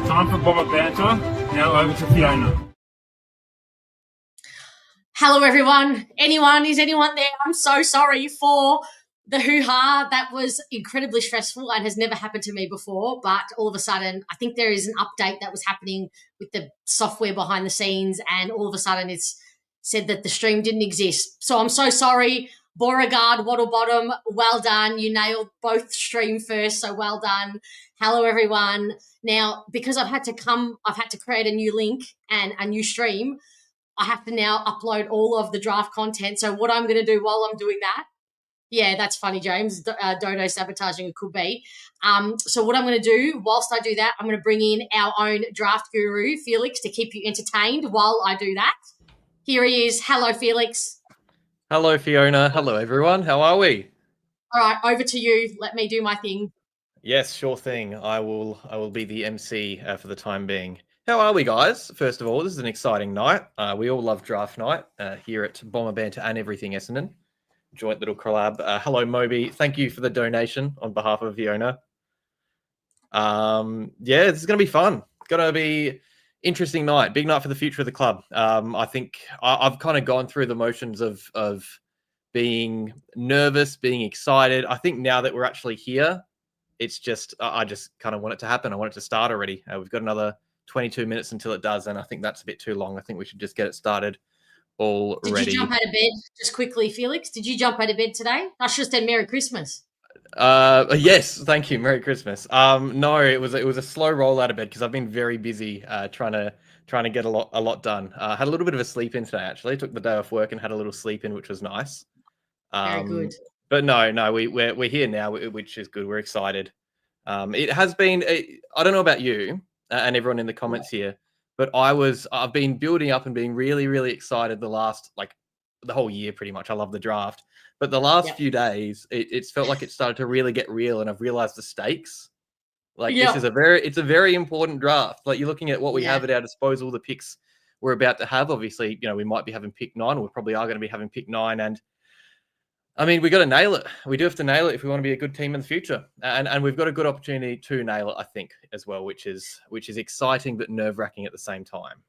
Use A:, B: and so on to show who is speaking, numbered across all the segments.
A: Time for Bomber Banter. Now over to Fiona.
B: Hello, everyone. Is anyone there? I'm so sorry for the hoo-ha. That was incredibly stressful and has never happened to me before. But all of a sudden, I think there is an update that was happening with the software behind the scenes, and all of a sudden it's said that the stream didn't exist. So I'm so sorry. Beauregard, Wattlebottom, well done. You nailed both stream first, so well done. Hello, everyone. Now, because I've had to create a new link and a new stream, I have to now upload all of the draft content. So what I'm going to do while I'm doing that, yeah, that's funny, James. Dodo sabotaging it could be. So what I'm going to do whilst I do that, I'm going to bring in our own draft guru, Felix, to keep you entertained while I do that. Here he is. Hello, Felix.
C: Hello, Fiona. Hello, everyone. How are we?
B: All right, over to you. Let me do my thing.
C: Yes, sure thing. I will be the MC for the time being. How are we, guys? First of all, this is an exciting night. We all love draft night here at Bomber Banter and Everything Essendon. Joint little collab. Hello, Moby. Thank you for the donation on behalf of Fiona. Yeah, this is going to be fun. It's going to be interesting night. Big night for the future of the club. I think I've kind of gone through the motions of being nervous, being excited. I think now that we're actually here, it's just I just kind of want it to happen. I want it to start already. We've got another 22 minutes until it does, and I think that's a bit too long. I think we should just get it started already.
B: Did you jump out of bed just quickly, Felix? Did you jump out of bed today? I should have said Merry Christmas.
C: Yes, thank you. Merry Christmas. No, it was a slow roll out of bed because I've been very busy trying to get a lot done. Had a little bit of a sleep in today, actually. Took the day off work and had a little sleep in, which was nice.
B: Very good.
C: But no, we're here now, which is good. We're excited. It has been. I don't know about you and everyone in the comments here, but I've been building up and being really, really excited the whole year pretty much. I love the draft, but the last few days, it's felt like it started to really get real, and I've realized the stakes. This is it's a very important draft. Like, you're looking at what we have at our disposal, the picks we're about to have. Obviously, we might be having pick 9, or we probably are going to be having pick 9, and I mean, we got to nail it. We do have to nail it if we want to be a good team in the future, and we've got a good opportunity to nail it, I think, as well, which is exciting but nerve-wracking at the same time.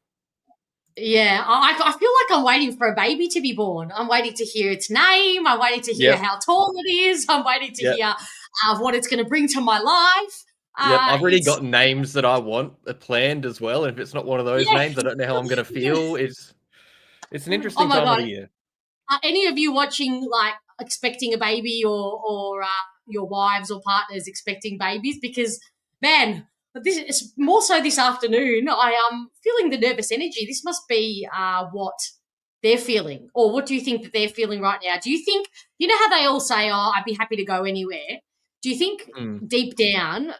B: Yeah, I feel like I'm waiting for a baby to be born. I'm waiting to hear its name. I'm waiting to hear how tall it is. I'm waiting to hear what it's going to bring to my life.
C: I've already got names that I want planned as well, and if it's not one of those names, I don't know how I'm going to feel. It's an interesting time of the year.
B: Any of you watching, expecting a baby, or your wives or partners expecting babies? Because, man, this is more so this afternoon. I am feeling the nervous energy. This must be what they're feeling, or what do you think that they're feeling right now? Do you think, how they all say, "Oh, I'd be happy to go anywhere." Do you think deep down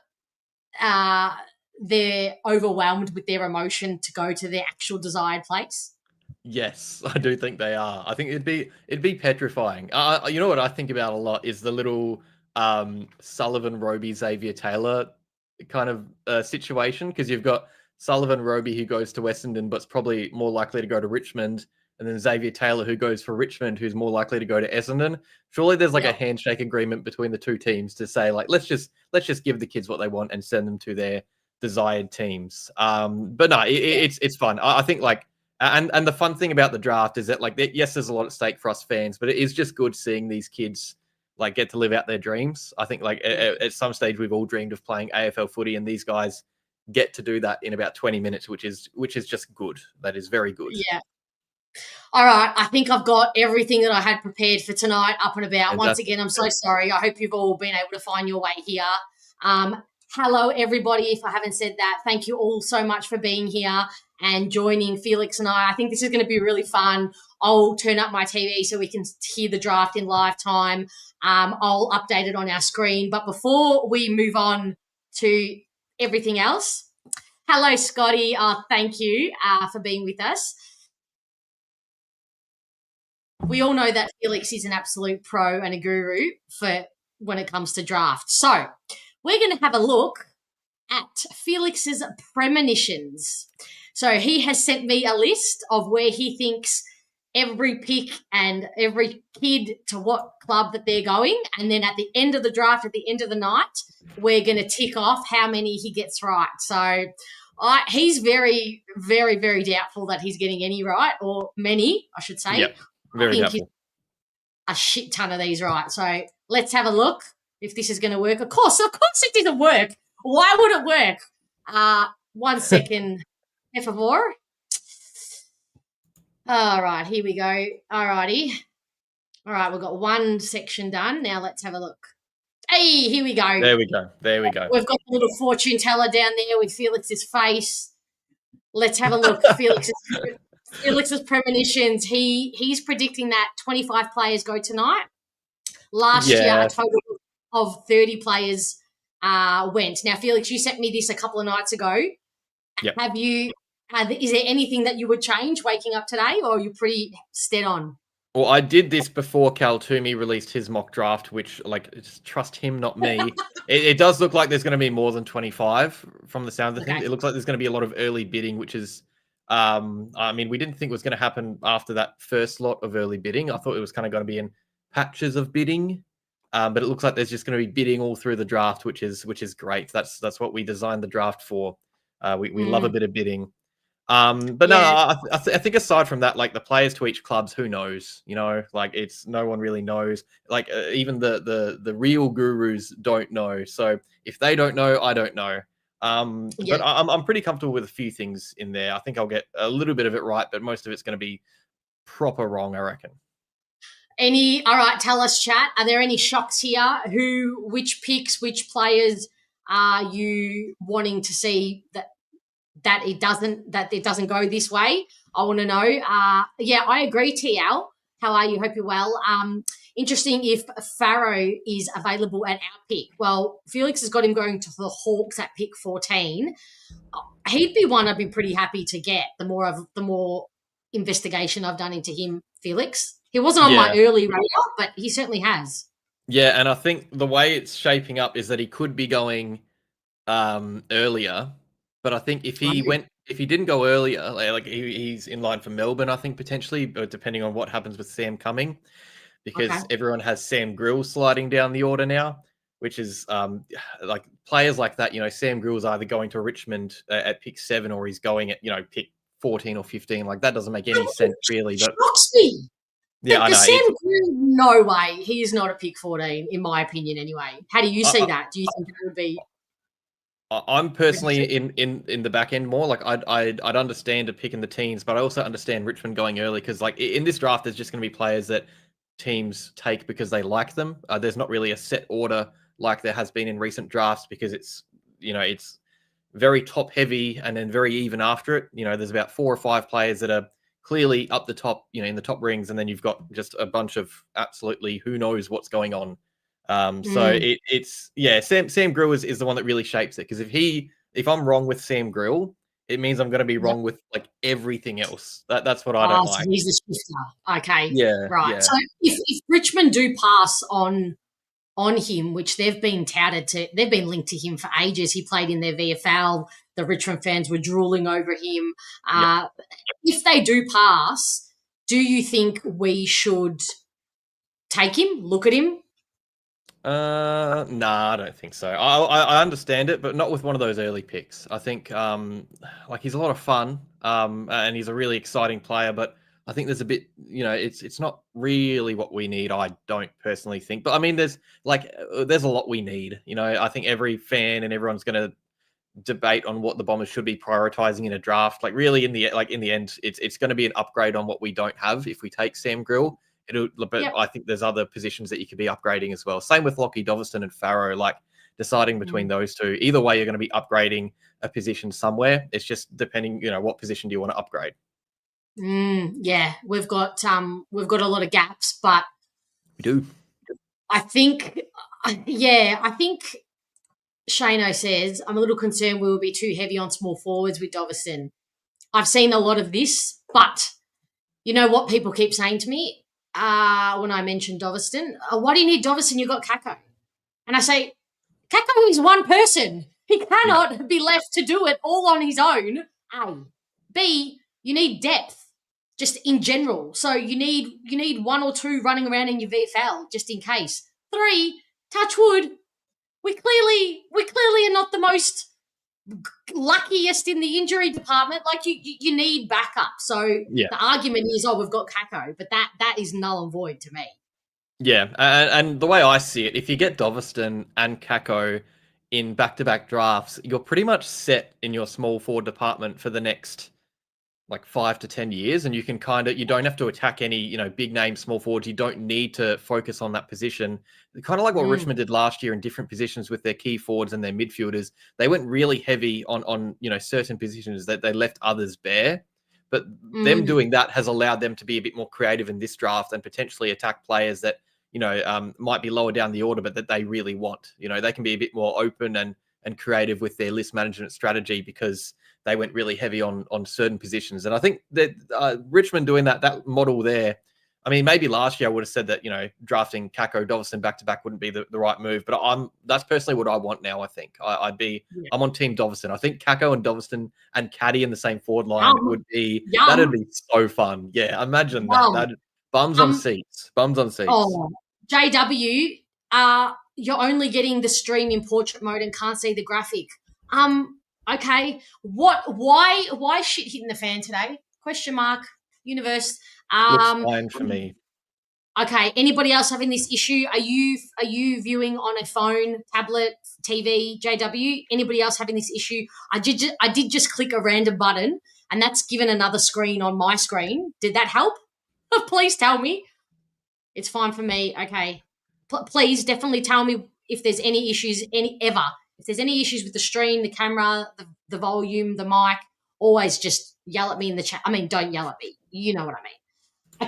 B: they're overwhelmed with their emotion to go to their actual desired place?
C: Yes, I do think they are. I think it'd be petrifying. You know what I think about a lot is the little Sullivan, Roby, Xavier Taylor kind of situation, because you've got Sullivan, Roby, who goes to Essendon but's probably more likely to go to Richmond, and then Xavier Taylor, who goes for Richmond, who's more likely to go to Essendon. Surely there's a handshake agreement between the two teams to say, let's just give the kids what they want and send them to their desired teams. But no, it's fun. I think and the fun thing about the draft is that yes, there's a lot at stake for us fans, but it is just good seeing these kids get to live out their dreams. I think at some stage we've all dreamed of playing AFL footy, and these guys get to do that in about 20 minutes, which is just good. That is very good.
B: Yeah. All right. I think I've got everything that I had prepared for tonight up and about. Once again, I'm so sorry. I hope you've all been able to find your way here. Hello, everybody. If I haven't said that, thank you all so much for being here and joining Felix and I. I think this is going to be really fun. I'll turn up my TV so we can hear the draft in live time. I'll update it on our screen. But before we move on to everything else, hello, Scotty. Thank you for being with us. We all know that Felix is an absolute pro and a guru for when it comes to draft. So we're going to have a look at Felix's premonitions. So he has sent me a list of where he thinks every pick and every kid to what club that they're going. And then at the end of the draft, at the end of the night, we're going to tick off how many he gets right. So He's very, very, very doubtful that he's getting any right, or many, I should say.
C: Yep, very
B: I think
C: doubtful.
B: a shit ton of these right. So let's have a look if this is going to work. Of course it doesn't work. Why would it work? 1 second, por favor. All right, here we go. All righty. All right, we've got one section done. Now let's have a look. Hey, here we go.
C: There we go. There we go.
B: We've got the little fortune teller down there with Felix's face. Let's have a look. Felix's premonitions. He's predicting that 25 players go tonight. Last year, a total of 30 players went. Now, Felix, you sent me this a couple of nights ago.
C: Yep.
B: Is there anything that you would change waking up today, or are you pretty stead on?
C: Well, I did this before Cal Toomey released his mock draft, which, like, just trust him, not me. it does look like there's going to be more than 25 from the sound of things. It looks like there's going to be a lot of early bidding, which is, I mean, we didn't think it was going to happen after that first lot of early bidding. I thought it was kind of going to be in patches of bidding, but it looks like there's just going to be bidding all through the draft, which is great. That's what we designed the draft for. We love a bit of bidding. But no, I think aside from that, like the players to each clubs, who knows? You know, like it's no one really knows. Like even the real gurus don't know. So if they don't know, I don't know. But I'm pretty comfortable with a few things in there. I think I'll get a little bit of it right, but most of it's going to be proper wrong, I reckon.
B: All right, tell us, chat. Are there any shocks here? Which picks, which players are you wanting to see that it doesn't go this way? I want to know. I agree, TL. How are you? Hope you're well. Interesting if Farrow is available at our pick. Well, Felix has got him going to the Hawks at pick 14. He'd be one I'd be pretty happy to get the more investigation I've done into him, Felix. He wasn't on my early radar, but he certainly has. Yeah,
C: and I think the way it's shaping up is that he could be going earlier. But I think if he didn't go earlier, like he's in line for Melbourne, I think potentially, but depending on what happens with Sam coming, because everyone has Sam Grill sliding down the order now, which is like players like that. You know, Sam Grill's either going to Richmond at pick 7 or he's going at pick 14 or 15. Like that doesn't make any sense really. But
B: shocks me.
C: Yeah, I know.
B: Sam Grill, no way. He is not a pick 14, in my opinion. Anyway, how do you see that? Do you think it would be?
C: I'm personally in the back end more. Like I'd understand a pick in the teens, but I also understand Richmond going early because like in this draft, there's just going to be players that teams take because they like them. There's not really a set order like there has been in recent drafts because it's very top heavy and then very even after it. There's about 4 or 5 players that are clearly up the top, in the top rings, and then you've got just a bunch of absolutely who knows what's going on. So it's Sam Grill is the one that really shapes it, because if I'm wrong with Sam Grill, it means I'm going to be wrong with like everything else. That's what I don't like.
B: He's the shifter. Okay.
C: Yeah.
B: Right.
C: Yeah.
B: So if Richmond do pass on him, which they've been touted to, they've been linked to him for ages. He played in their VFL. The Richmond fans were drooling over him. If they do pass, do you think we should take him, look at him?
C: Nah, I don't think so. I understand it, but not with one of those early picks. I think like he's a lot of fun, and he's a really exciting player, but I think there's a bit, it's not really what we need. I don't personally think, but I mean, there's a lot we need. I think every fan and everyone's going to debate on what the Bombers should be prioritizing in a draft. Like really, in the end, it's going to be an upgrade on what we don't have if we take Sam Grill. I think there's other positions that you could be upgrading as well. Same with Lockie Doveston and Farrow, like deciding between those two. Either way, you're going to be upgrading a position somewhere. It's just depending, what position do you want to upgrade?
B: Yeah, we've got a lot of gaps, but
C: we do.
B: I think Shano says, I'm a little concerned we will be too heavy on small forwards with Doveston. I've seen a lot of this, but you know what people keep saying to me? When I mentioned Doveston, why do you need Doveston? You've got Kako. And I say, Kako is one person. He cannot be left to do it all on his own. A. B, you need depth, just in general. So you need 1 or 2 running around in your VFL, just in case. 3, touch wood. We clearly are not the most luckiest in the injury department. Like you need backup. So the argument is, we've got Kako, but that is null and void to me.
C: Yeah, and the way I see it, if you get Doveston and Kako in back-to-back drafts, you're pretty much set in your small forward department for the next 5 to 10 years, and you can you don't have to attack any big name small forwards. You don't need to focus on that position. Kind of like what Richmond did last year in different positions with their key forwards and their midfielders. They went really heavy on certain positions that they left others bare. But them doing that has allowed them to be a bit more creative in this draft and potentially attack players that might be lower down the order, but that they really want. They can be a bit more open and creative with their list management strategy because they went really heavy on certain positions. And I think that Richmond doing that model there, I mean, maybe last year I would have said that, drafting Kako, Doveston back-to-back wouldn't be the right move, but that's personally what I want now, I think. I'm on Team Doveston. I think Kako and Doveston and Caddy in the same forward line that'd be so fun. Yeah, imagine that. Bums on seats.
B: Oh, JW, you're only getting the stream in portrait mode and can't see the graphic. Okay. Why shit hitting the fan today? Question mark. Universe.
C: Looks fine for me.
B: Okay. Anybody else having this issue? Are you viewing on a phone, tablet, TV, JW? Anybody else having this issue? I did just click a random button and that's given another screen on my screen. Did that help? Please tell me. It's fine for me. Okay. Please definitely tell me if there's any issues, If there's any issues with the stream, the camera, the volume, the mic, always just yell at me in the chat. I mean, don't yell at me. You know what I mean.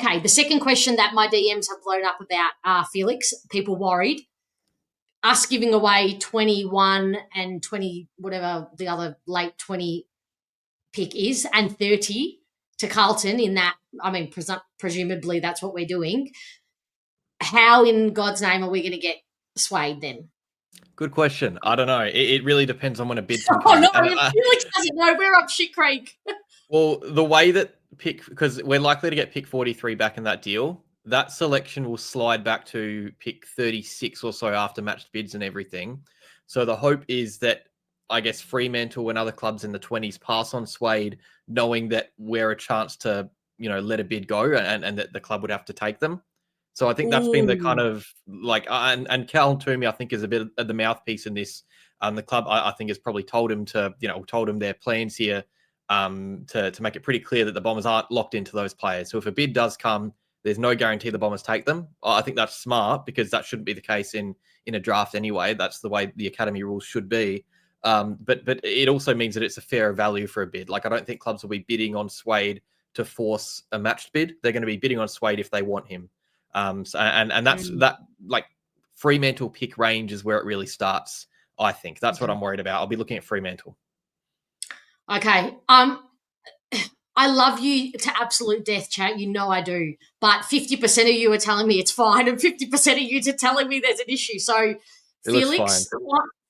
B: Okay, the second question that my DMs have blown up about, Felix, people worried, us giving away 21 and 20, whatever the other late 20 pick is, and 30 to Carlton in that, I mean, presumably that's what we're doing. How in God's name are we going to get swayed then?
C: Good question. I don't know. It really depends on when a bid
B: can come. No, Felix doesn't know. We're up shit creek.
C: Well, the way that because we're likely to get pick 43 back in that deal, that selection will slide back to pick 36 or so after matched bids and everything. So the hope is that, I guess, Fremantle and other clubs in the 20s pass on Swade, knowing that we're a chance to, let a bid go and that the club would have to take them. So I think that's been the kind of and Cal Toomey, I think, is a bit of the mouthpiece in this. The club, I think, has probably told him their plans here to make it pretty clear that the Bombers aren't locked into those players. So if a bid does come, there's no guarantee the Bombers take them. I think that's smart because that shouldn't be the case in a draft anyway. That's the way the academy rules should be. But it also means that it's a fairer value for a bid. I don't think clubs will be bidding on Swade to force a matched bid. They're going to be bidding on Swade if they want him. That's that Fremantle pick range is where it really starts. I think that's what I'm worried about. I'll be looking at Fremantle.
B: Okay. I love you to absolute death, chat. You know I do. But 50% of you are telling me it's fine, and 50% of you are telling me there's an issue. So, Felix,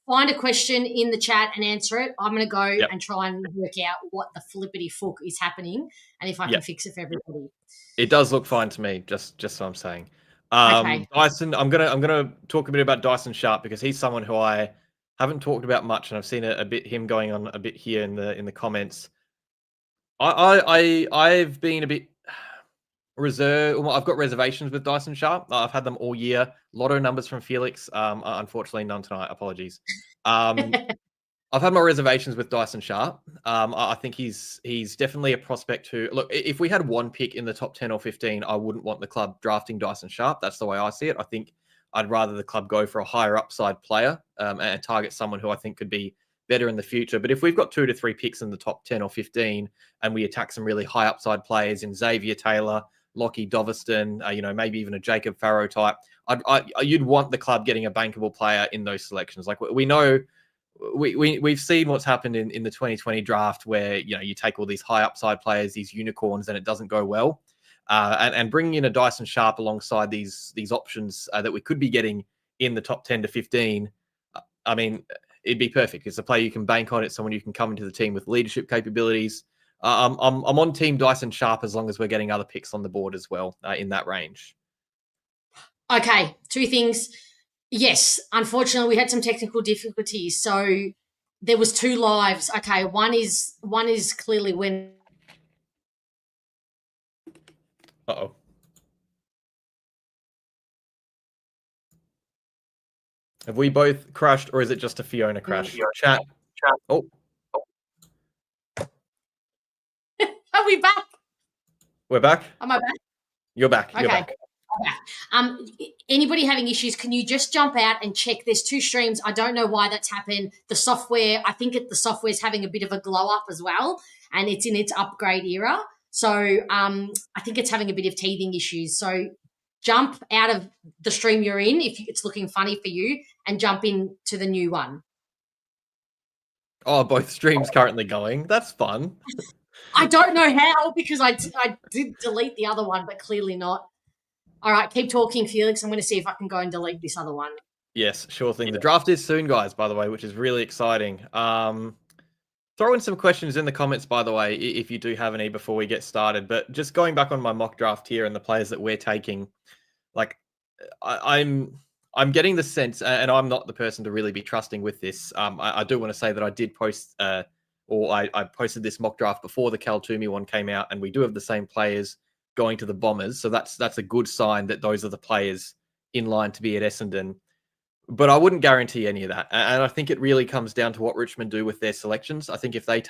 B: find a question in the chat and answer it. I'm going to go and try and work out what the flippity fuck is happening, and if I can fix it for everybody.
C: It does look fine to me. Just so I'm saying. Okay. Dyson, I'm gonna talk a bit about Dyson Sharp because he's someone who I haven't talked about much, and I've seen a bit him going on a bit here in the comments. I've been a bit reserved. Well, I've got reservations with Dyson Sharp. I've had them all year. Lotto numbers from Felix. Unfortunately, none tonight. Apologies. I've had my reservations with Dyson Sharp. I think he's definitely a prospect who, look, if we had one pick in the top 10 or 15, I wouldn't want the club drafting Dyson Sharp. That's the way I see it. I think I'd rather the club go for a higher upside player and target someone who I think could be better in the future. But if we've got 2 to 3 picks in the top 10 or 15 and we attack some really high upside players in Xavier Taylor, Lockie Doveston, maybe even a Jacob Farrow type, you'd want the club getting a bankable player in those selections. Like we know, we've seen what's happened in the 2020 draft where, you take all these high upside players, these unicorns, and it doesn't go well. And bringing in a Dyson Sharp alongside these options that we could be getting in the top 10 to 15, I mean, it'd be perfect. It's a player you can bank on. It's someone you can come into the team with leadership capabilities. I'm on Team Dyson Sharp as long as we're getting other picks on the board as well in that range.
B: Okay, 2 things. Yes, unfortunately, we had some technical difficulties. So there was 2 lives. Okay, one is clearly when.
C: Uh-oh. Have we both crashed, or is it just a Fiona crash? Chat. Oh.
B: Are we back?
C: We're back?
B: Am I back?
C: You're back.
B: Okay.
C: You're back.
B: Anybody having issues, can you just jump out and check? There's 2 streams. I don't know why that's happened. The software, I think the software's having a bit of a glow up as well, and it's in its upgrade era. So I think it's having a bit of teething issues. So jump out of the stream you're in if it's looking funny for you and jump into the new one.
C: Oh, both streams currently going. That's fun.
B: I don't know how because I did delete the other one, but clearly not. All right, keep talking, Felix. I'm going to see if I can go and delete this other one.
C: Yes, sure thing. The draft is soon, guys, by the way, which is really exciting. Throw in some questions in the comments, by the way, if you do have any before we get started. But just going back on my mock draft here and the players that we're taking, like I'm getting the sense, and I'm not the person to really be trusting with this. I do want to say that I did post, or I posted this mock draft before the Cal Toomey one came out, and we do have the same players going to the Bombers. So that's a good sign that those are the players in line to be at Essendon. But I wouldn't guarantee any of that. And I think it really comes down to what Richmond do with their selections. I think if they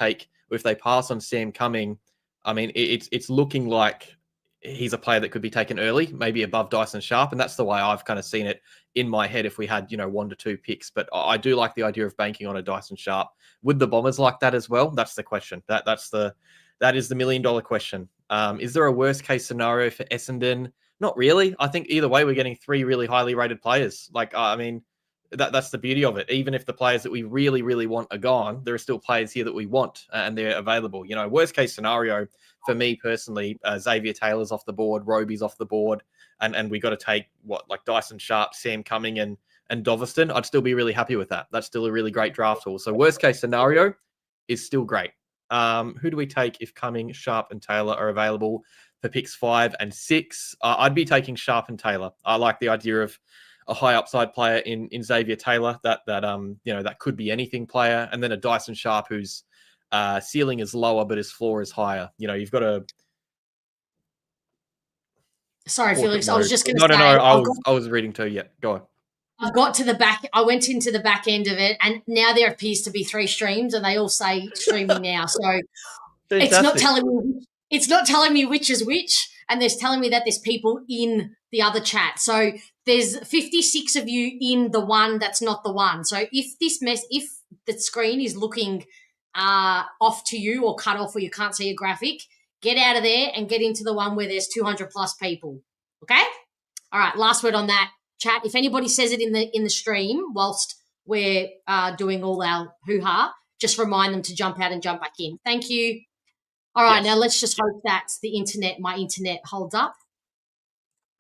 C: pass on Sam Cumming, I mean, it's looking like he's a player that could be taken early, maybe above Dyson Sharp. And that's the way I've kind of seen it in my head if we had, 1 to 2 picks. But I do like the idea of banking on a Dyson Sharp. Would the Bombers like that as well? That's the question. That is the $1 million question. Is there a worst case scenario for Essendon? Not really. I think either way, we're getting 3 really highly rated players. Like, I mean, that's the beauty of it. Even if the players that we really, really want are gone, there are still players here that we want and they're available. Worst case scenario for me personally, Xavier Taylor's off the board, Roby's off the board, and we got to take Dyson Sharp, Sam Cumming, and Doveston. I'd still be really happy with that. That's still a really great draft tool. So worst case scenario is still great. Who do we take if Cumming, Sharp, and Taylor are available for picks 5 and 6? I'd be taking Sharp and Taylor. I like the idea of a high upside player in Xavier Taylor that could be anything player, and then a Dyson Sharp whose ceiling is lower but his floor is higher. You've got a.
B: Sorry, Felix. I was just going to
C: say.
B: No.
C: I was reading too. Yeah, go on.
B: I've got to the back. I went into the back end of it, and now there appears to be 3 streams, and they all say streaming now. So it's not telling me. It's not telling me which is which, and there's telling me that there's people in the other chat. So there's 56 of you in the one that's not the one. So if the screen is looking off to you or cut off, or you can't see a graphic, get out of there and get into the one where there's 200 plus people. Okay. All right. Last word on that. Chat. If anybody says it in the stream whilst we're doing all our hoo-ha, just remind them to jump out and jump back in. Thank you. All right, Now let's just hope that my internet holds up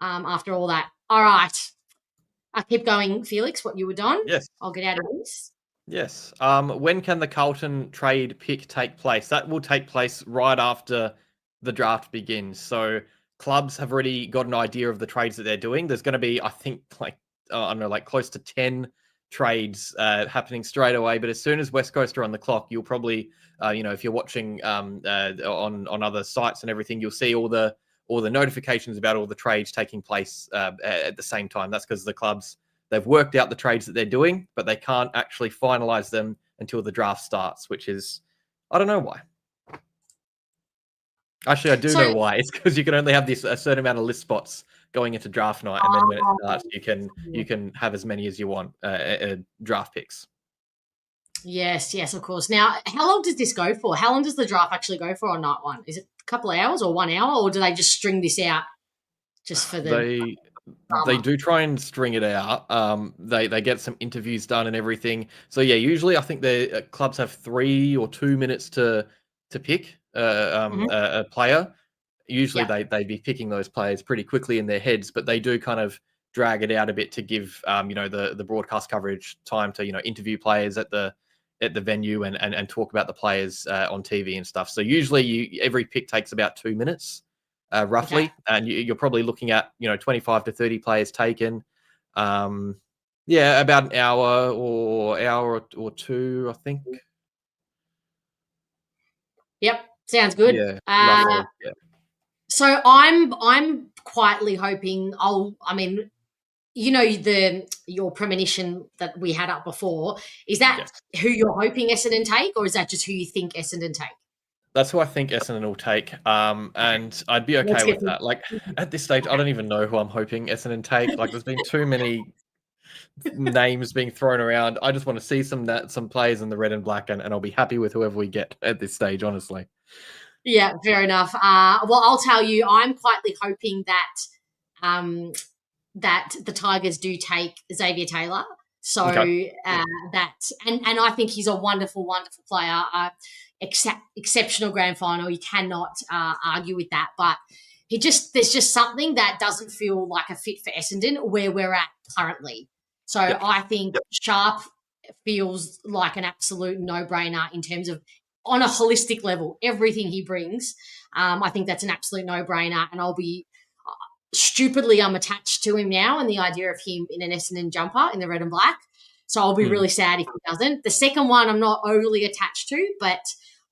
B: after all that. All right. I keep going, Felix, what you were doing.
C: Yes.
B: I'll get out of this.
C: Yes. When can the Carlton trade pick take place? That will take place right after the draft begins. So clubs have already got an idea of the trades that they're doing. There's going to be, I think, close to 10 trades happening straight away. But as soon as West Coast are on the clock, you'll probably, if you're watching on other sites and everything, you'll see all the notifications about all the trades taking place at the same time. That's because the clubs, they've worked out the trades that they're doing, but they can't actually finalize them until the draft starts, which is, I don't know why. Actually, I do know why. It's because you can only have a certain amount of list spots going into draft night, and then when it starts, you can have as many as you want draft picks.
B: Yes, of course. Now, how long does this go for? How long does the draft actually go for on night one? Is it a couple of hours or 1 hour, or do they just string this out just for the?
C: They do try and string it out. They get some interviews done and everything. So yeah, usually I think the clubs have 3 or 2 minutes to pick a player. Usually they'd be picking those players pretty quickly in their heads, but they do kind of drag it out a bit to give the broadcast coverage time to interview players at the venue and talk about the players on TV and stuff. So usually every pick takes about 2 minutes roughly, and you're probably looking at 25 to 30 players taken. Yeah, about an hour or two, I think.
B: Yep, sounds good.
C: Yeah, roughly. Yeah.
B: So I'm quietly hoping your premonition that we had up before, is that
C: Yes.
B: who you're hoping Essendon take, or is that just who you think Essendon take?
C: That's who I think Essendon will take. And I'd be
B: Let's
C: okay
B: get
C: with that. Like at this stage, I don't even know who I'm hoping Essendon take. Like there's been too many names being thrown around. I just want to see some players in the red and black, and I'll be happy with whoever we get at this stage, honestly.
B: Yeah, fair enough. Well, I'll tell you, I'm quietly hoping um, that the Tigers do take Xavier Taylor. So
C: Okay.
B: that and I think he's a wonderful, wonderful player. Exceptional grand final. You cannot argue with that. But there's just something that doesn't feel like a fit for Essendon where we're at currently. So
C: Yep.
B: I think Sharp feels like an absolute no-brainer in terms of on a holistic level, everything he brings. I think that's an absolute no-brainer, and I'll be stupidly I'm attached to him now and the idea of him in an Essendon jumper in the red and black. So I'll be really sad if he doesn't. The second one I'm not overly attached to, but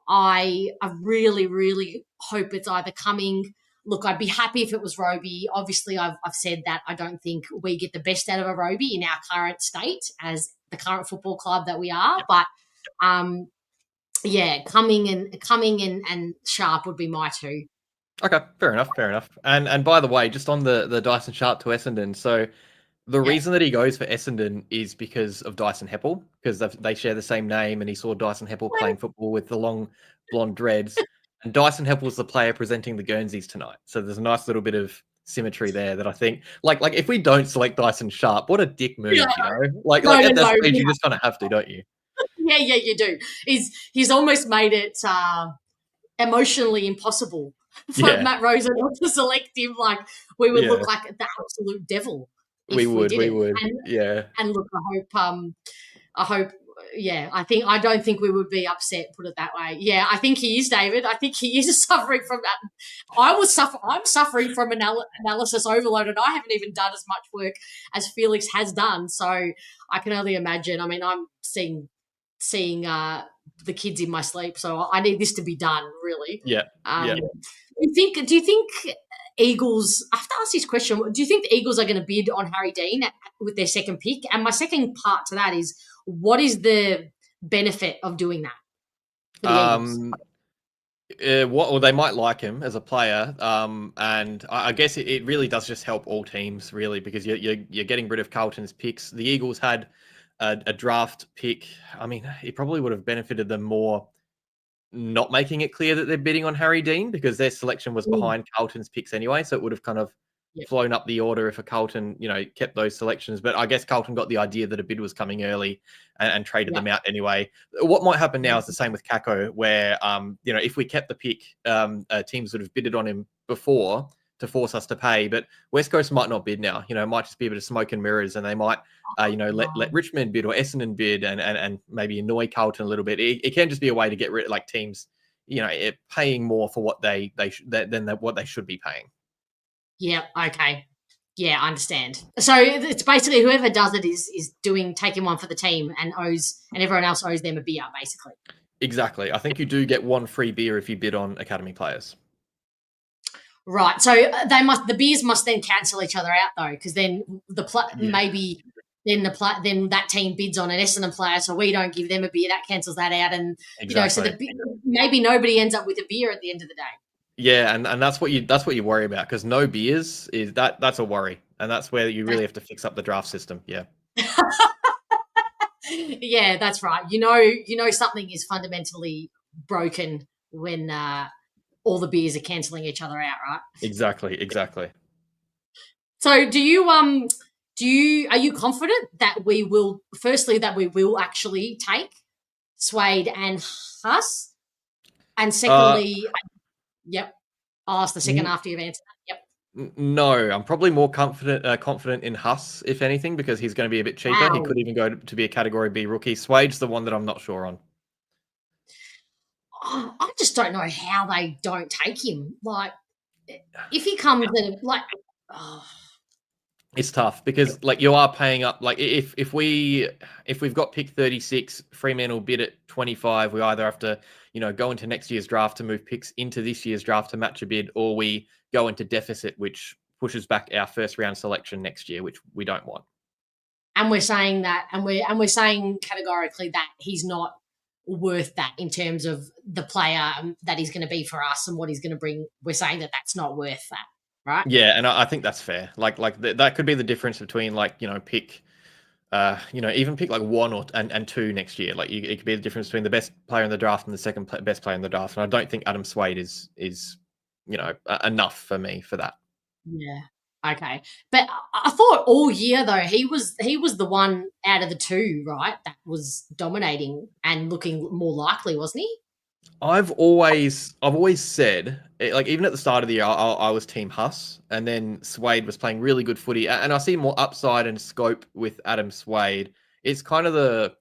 B: I really, really hope it's either coming. Look, I'd be happy if it was Roby. Obviously, I've said that I don't think we get the best out of a Roby in our current state as the current football club that we are. But coming and Sharp would be my two.
C: Okay, fair enough. And by the way, just on the Dyson Sharp to Essendon, so the
B: Yeah.
C: reason that he goes for Essendon is because of Dyson Heppel, because they share the same name, and he saw Dyson Heppel playing football with the long blonde dreads. And Dyson Heppel's the player presenting the Guernseys tonight. So there's a nice little bit of symmetry there that I think, like if we don't select Dyson Sharp, what a dick move,
B: Yeah.
C: you know? Like
B: No,
C: at that
B: no,
C: stage,
B: yeah.
C: you just kind of have to, don't you?
B: Yeah, you do. He's almost made it emotionally impossible for
C: Yeah,
B: Matt Rosen not to select him. Like we would
C: yeah,
B: look like the absolute devil
C: we
B: if we
C: would,
B: did
C: we
B: it.
C: would, yeah.
B: And look, I hope, yeah, I don't think we would be upset. Put it that way. Yeah, I think he is, David. I think he is suffering from that. I'm suffering from analysis overload, and I haven't even done as much work as Felix has done. So I can only imagine. I mean, I'm seeing the kids in my sleep, so I need this to be done. Really.
C: Yeah, yeah.
B: Do you think Eagles? I have to ask this question. Do you think the Eagles are going to bid on Harry Dean with their second pick? And my second part to that is, what is the benefit of doing that for the Eagles?
C: Well, they might like him as a player, and I guess it really does just help all teams, really, because you're getting rid of Carlton's picks. The Eagles had a draft pick. I mean, it probably would have benefited them more not making it clear that they're bidding on Harry Dean, because their selection was
B: Mm,
C: behind Carlton's picks anyway, so it would have kind of
B: yeah,
C: flown up the order if a Carlton, kept those selections. But I guess Carlton got the idea that a bid was coming early and traded
B: yeah,
C: them out anyway. What might happen now
B: yeah,
C: is the same with Kako, where if we kept the pick, teams would have bidded on him before to force us to pay. But West Coast might not bid now. It might just be a bit of smoke and mirrors, and they might let Richmond bid or Essendon bid and maybe annoy Carlton a little bit. It can just be a way to get rid of like teams, paying more for what than what they should be paying.
B: yeah. Okay. Yeah, I understand. So it's basically whoever does it is taking one for the team and everyone else owes them a beer, basically.
C: Exactly. I think you do get one free beer if you bid on academy players.
B: Right. So the beers must then cancel each other out though, because then maybe then then that team bids on an Essendon player, so we don't give them a beer. That cancels that out, and
C: Exactly.
B: maybe nobody ends up with a beer at the end of the day.
C: Yeah, and that's what you worry about, because no beers that's a worry, and that's where you really have to fix up the draft system. Yeah.
B: Yeah, that's right. Something is fundamentally broken when all the beers are cancelling each other out, right?
C: Exactly.
B: So are you confident that we will actually take Suede and Huss? And secondly, yep, I'll ask the second after you've answered that. Yep.
C: No, I'm probably more confident in Huss, if anything, because he's going to be a bit cheaper.
B: Wow.
C: He could even go to be a Category B rookie. Swade's the one that I'm not sure on.
B: Oh, I just don't know how they don't take him. Like, if he comes in, like, oh.
C: It's tough because like you are paying up. Like if we've got pick 36, Fremantle bid at 25, we either have to go into next year's draft to move picks into this year's draft to match a bid, or we go into deficit, which pushes back our first round selection next year, which we don't want.
B: And we're saying that, and we're saying categorically that he's not worth that in terms of the player that he's going to be for us and what he's going to bring. We're saying that that's not worth that. Right.
C: Yeah, and I think that's fair. Like that could be the difference between pick, even pick like 1 and 2 next year. Like it could be the difference between the best player in the draft and the second best player in the draft. And I don't think Adam Swade is enough for me for that.
B: Yeah. Okay. But I thought all year though he was the one out of the two, right, that was dominating and looking more likely, wasn't he?
C: I've always said, like, even at the start of the year, I was team Huss, and then Swade was playing really good footy, and I see more upside and scope with Adam Swade. It's kind of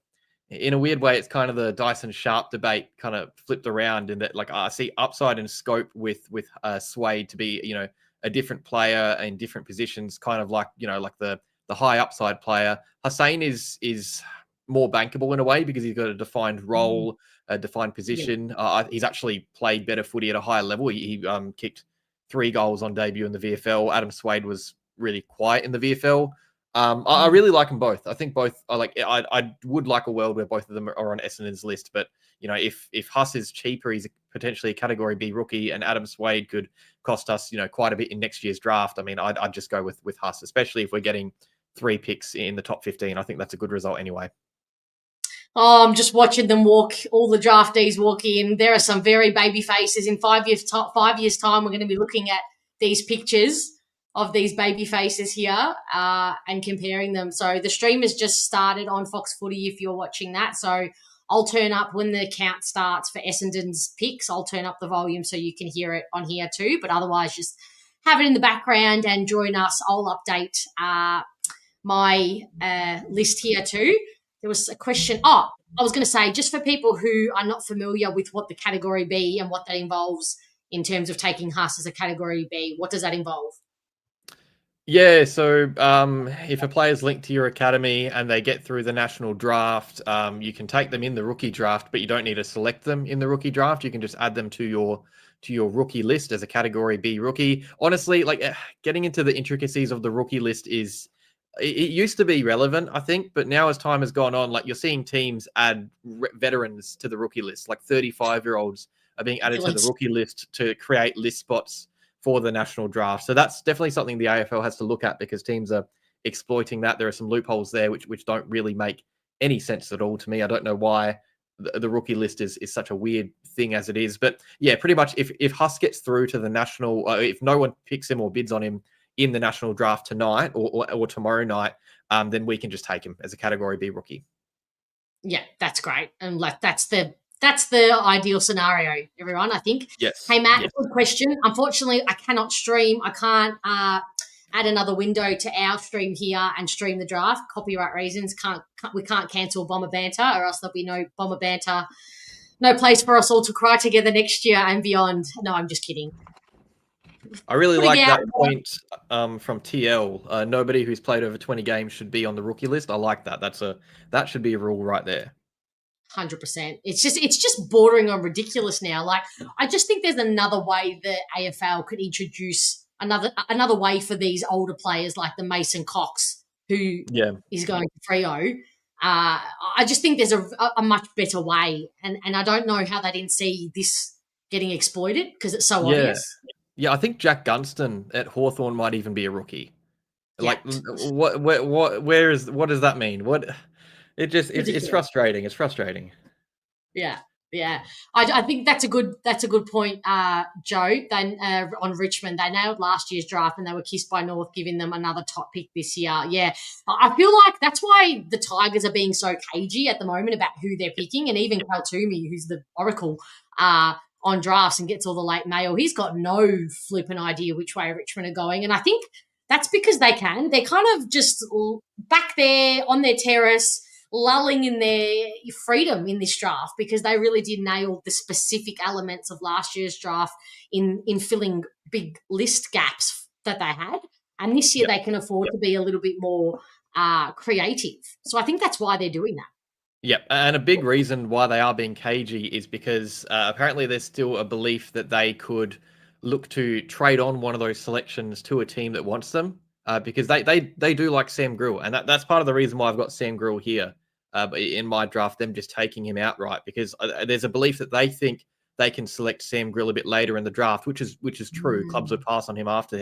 C: in a weird way, it's kind of the Dyson Sharp debate kind of flipped around in that, like, I see upside and scope with Swade to be, a different player in different positions, kind of like, like the high upside player. Hussein is more bankable in a way because he's got a defined role, a defined position. Yeah. He's actually played better footy at a higher level. He kicked 3 goals on debut in the VFL. Adam Swade was really quiet in the VFL. I really like them both. I think both are like, I would like a world where both of them are on Essendon's list, but if Huss is cheaper, he's potentially a category B rookie, and Adam Swade could cost us, quite a bit in next year's draft. I mean, I'd just go with Huss, especially if we're getting 3 picks in the top 15. I think that's a good result anyway.
B: Oh, I'm just watching them walk, all the draftees walk in. There are some very baby faces. In 5 years' time, we're going to be looking at these pictures of these baby faces here and comparing them. So the stream has just started on Fox Footy if you're watching that. So I'll turn up when the count starts for Essendon's picks. I'll turn up the volume so you can hear it on here too. But otherwise, just have it in the background and join us. I'll update my list here too. There was a question. I was going to say, just for people who are not familiar with what the Category B and what that involves in terms of taking Huss as a Category B, what does that involve?
C: Yeah, so if a player's linked to your academy and they get through the national draft, you can take them in the rookie draft, but you don't need to select them in the rookie draft. You can just add them to your rookie list as a Category B rookie. Honestly, like getting into the intricacies of the rookie list it used to be relevant, I think, but now as time has gone on, like you're seeing teams add veterans to the rookie list, like 35-year-olds are being added to the rookie list to create list spots for the national draft. So that's definitely something the AFL has to look at because teams are exploiting that. There are some loopholes there which don't really make any sense at all to me. I don't know why the rookie list is such a weird thing as it is. But yeah, pretty much if Huss gets through to the national, if no one picks him or bids on him in the national draft tonight or tomorrow night, then we can just take him as a Category B rookie.
B: Yeah, that's great. And like that's the ideal scenario, everyone, I think.
C: Yes.
B: Hey, Matt,
C: yes.
B: Good question. Unfortunately, I cannot stream. I can't add another window to our stream here and stream the draft. Copyright reasons. We can't cancel Bomber Banter or else there'll be no Bomber Banter. No place for us all to cry together next year and beyond. No, I'm just kidding.
C: I really like that point from TL. Nobody who's played over 20 games should be on the rookie list. I like that. That should be a rule right there.
B: 100%. It's just bordering on ridiculous now. Like, I just think there's another way the AFL could introduce another way for these older players like the Mason Cox who is going to Freo. I just think there's a much better way, and I don't know how they didn't see this getting exploited because it's so obvious.
C: Yeah, I think Jack Gunston at Hawthorn might even be a rookie. Yeah. Like, what does that mean? It's frustrating. It's frustrating.
B: Yeah. I think that's a good point, Joe. Then on Richmond, they nailed last year's draft and they were kissed by North, giving them another top pick this year. Yeah, I feel like that's why the Tigers are being so cagey at the moment about who they're picking, and even Cal Toomey, who's the oracle on drafts and gets all the late mail, he's got no flippant idea which way Richmond are going, and I think that's because they're kind of just back there on their terrace, lulling in their freedom in this draft because they really did nail the specific elements of last year's draft in filling big list gaps that they had. And this year they can afford to be a little bit more creative. So I think that's why they're doing that.
C: Yep, and a big reason why they are being cagey is because apparently there's still a belief that they could look to trade on one of those selections to a team that wants them, because they do like Sam Grill, and that's part of the reason why I've got Sam Grill here in my draft, them just taking him outright, because there's a belief that they think they can select Sam Grill a bit later in the draft, which is true. Clubs would pass on him after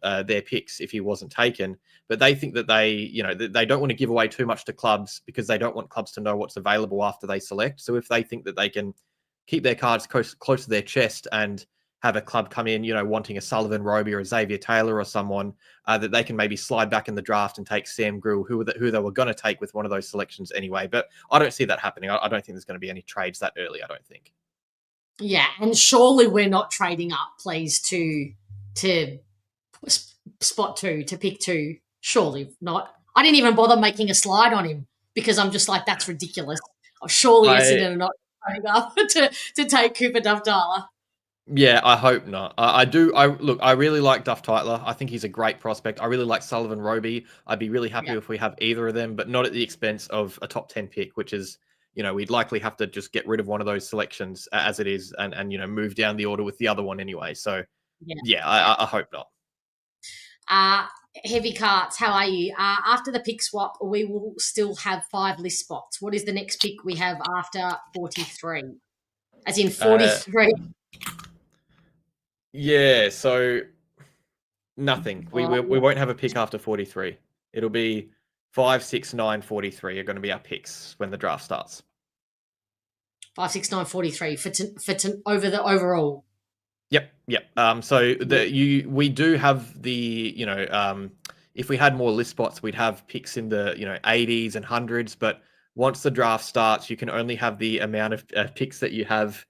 C: their picks if he wasn't taken. But they think that they don't want to give away too much to clubs, because they don't want clubs to know what's available after they select. So if they think that they can keep their cards close to their chest and have a club come in, wanting a Sullivan, Roby, or a Xavier Taylor or someone, that they can maybe slide back in the draft and take Sam Grill, who they were going to take with one of those selections anyway. But I don't see that happening. I don't think there's going to be any trades that early, I don't think.
B: Yeah, and surely we're not trading up, please, to spot 2, to pick 2. Surely not. I didn't even bother making a slide on him because I'm just like, that's ridiculous. Surely Essendon are not trading up to take Cooper Duff-Tyler.
C: Yeah, I hope not. I really like Duff Tyler. I think he's a great prospect. I really like Sullivan, Roby. I'd be really happy if we have either of them, but not at the expense of a top 10 pick, which is, we'd likely have to just get rid of one of those selections as it is and move down the order with the other one anyway. So, I hope not.
B: Heavy Carts, how are you? After the pick swap, we will still have 5 list spots. What is the next pick we have after 43? As in 43?
C: Yeah, so nothing. We won't have a pick after 43. It'll be 5, 6, 9, 43 are going to be our picks when the draft starts.
B: 5, 6, 9, 43 for over the overall.
C: Yep. So we do have the, if we had more list spots, we'd have picks in the, 80s and 100s. But once the draft starts, you can only have the amount of picks that you have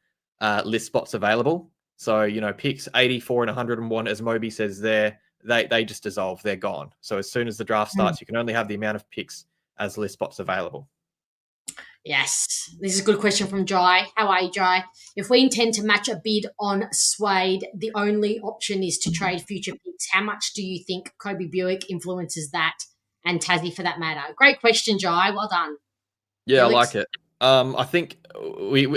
C: list spots available. So, picks 84 and 101, as Moby says there, they just dissolve. They're gone. So as soon as the draft starts, you can only have the amount of picks as list spots available.
B: Yes. This is a good question from Jai. How are you, Jai? If we intend to match a bid on Suede, the only option is to trade future picks. How much do you think Kobe Buick influences that, and Tassie for that matter? Great question, Jai. Well done.
C: Yeah, Felix? I like it. I think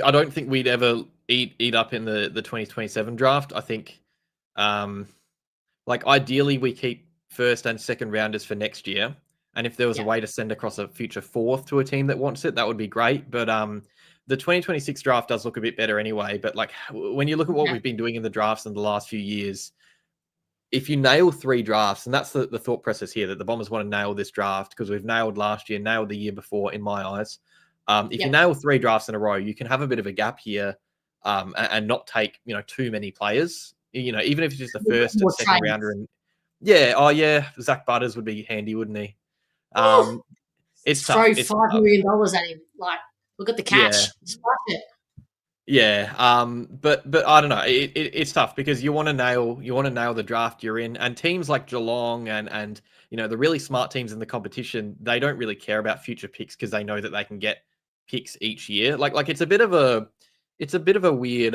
C: I don't think we'd ever eat up in the 2027 draft. I think ideally we keep first and second rounders for next year. And if there was a way to send across a future 4th to a team that wants it, that would be great. But the 2026 draft does look a bit better anyway. But when you look at what we've been doing in the drafts in the last few years, if you nail 3 drafts, and that's the thought process here, that the Bombers want to nail this draft because we've nailed last year, nailed the year before in my eyes. If you nail 3 drafts in a row, you can have a bit of a gap here and not take, too many players, even if it's just the first and second rounder. And Zach Butters would be handy, wouldn't he? It's tough.
B: Throw $5 million at him. Look at the catch. Splash it.
C: Yeah. But I don't know. It's tough because you want to nail the draft you're in, and teams like Geelong and the really smart teams in the competition, they don't really care about future picks because they know that they can get picks each year. It's a bit of a weird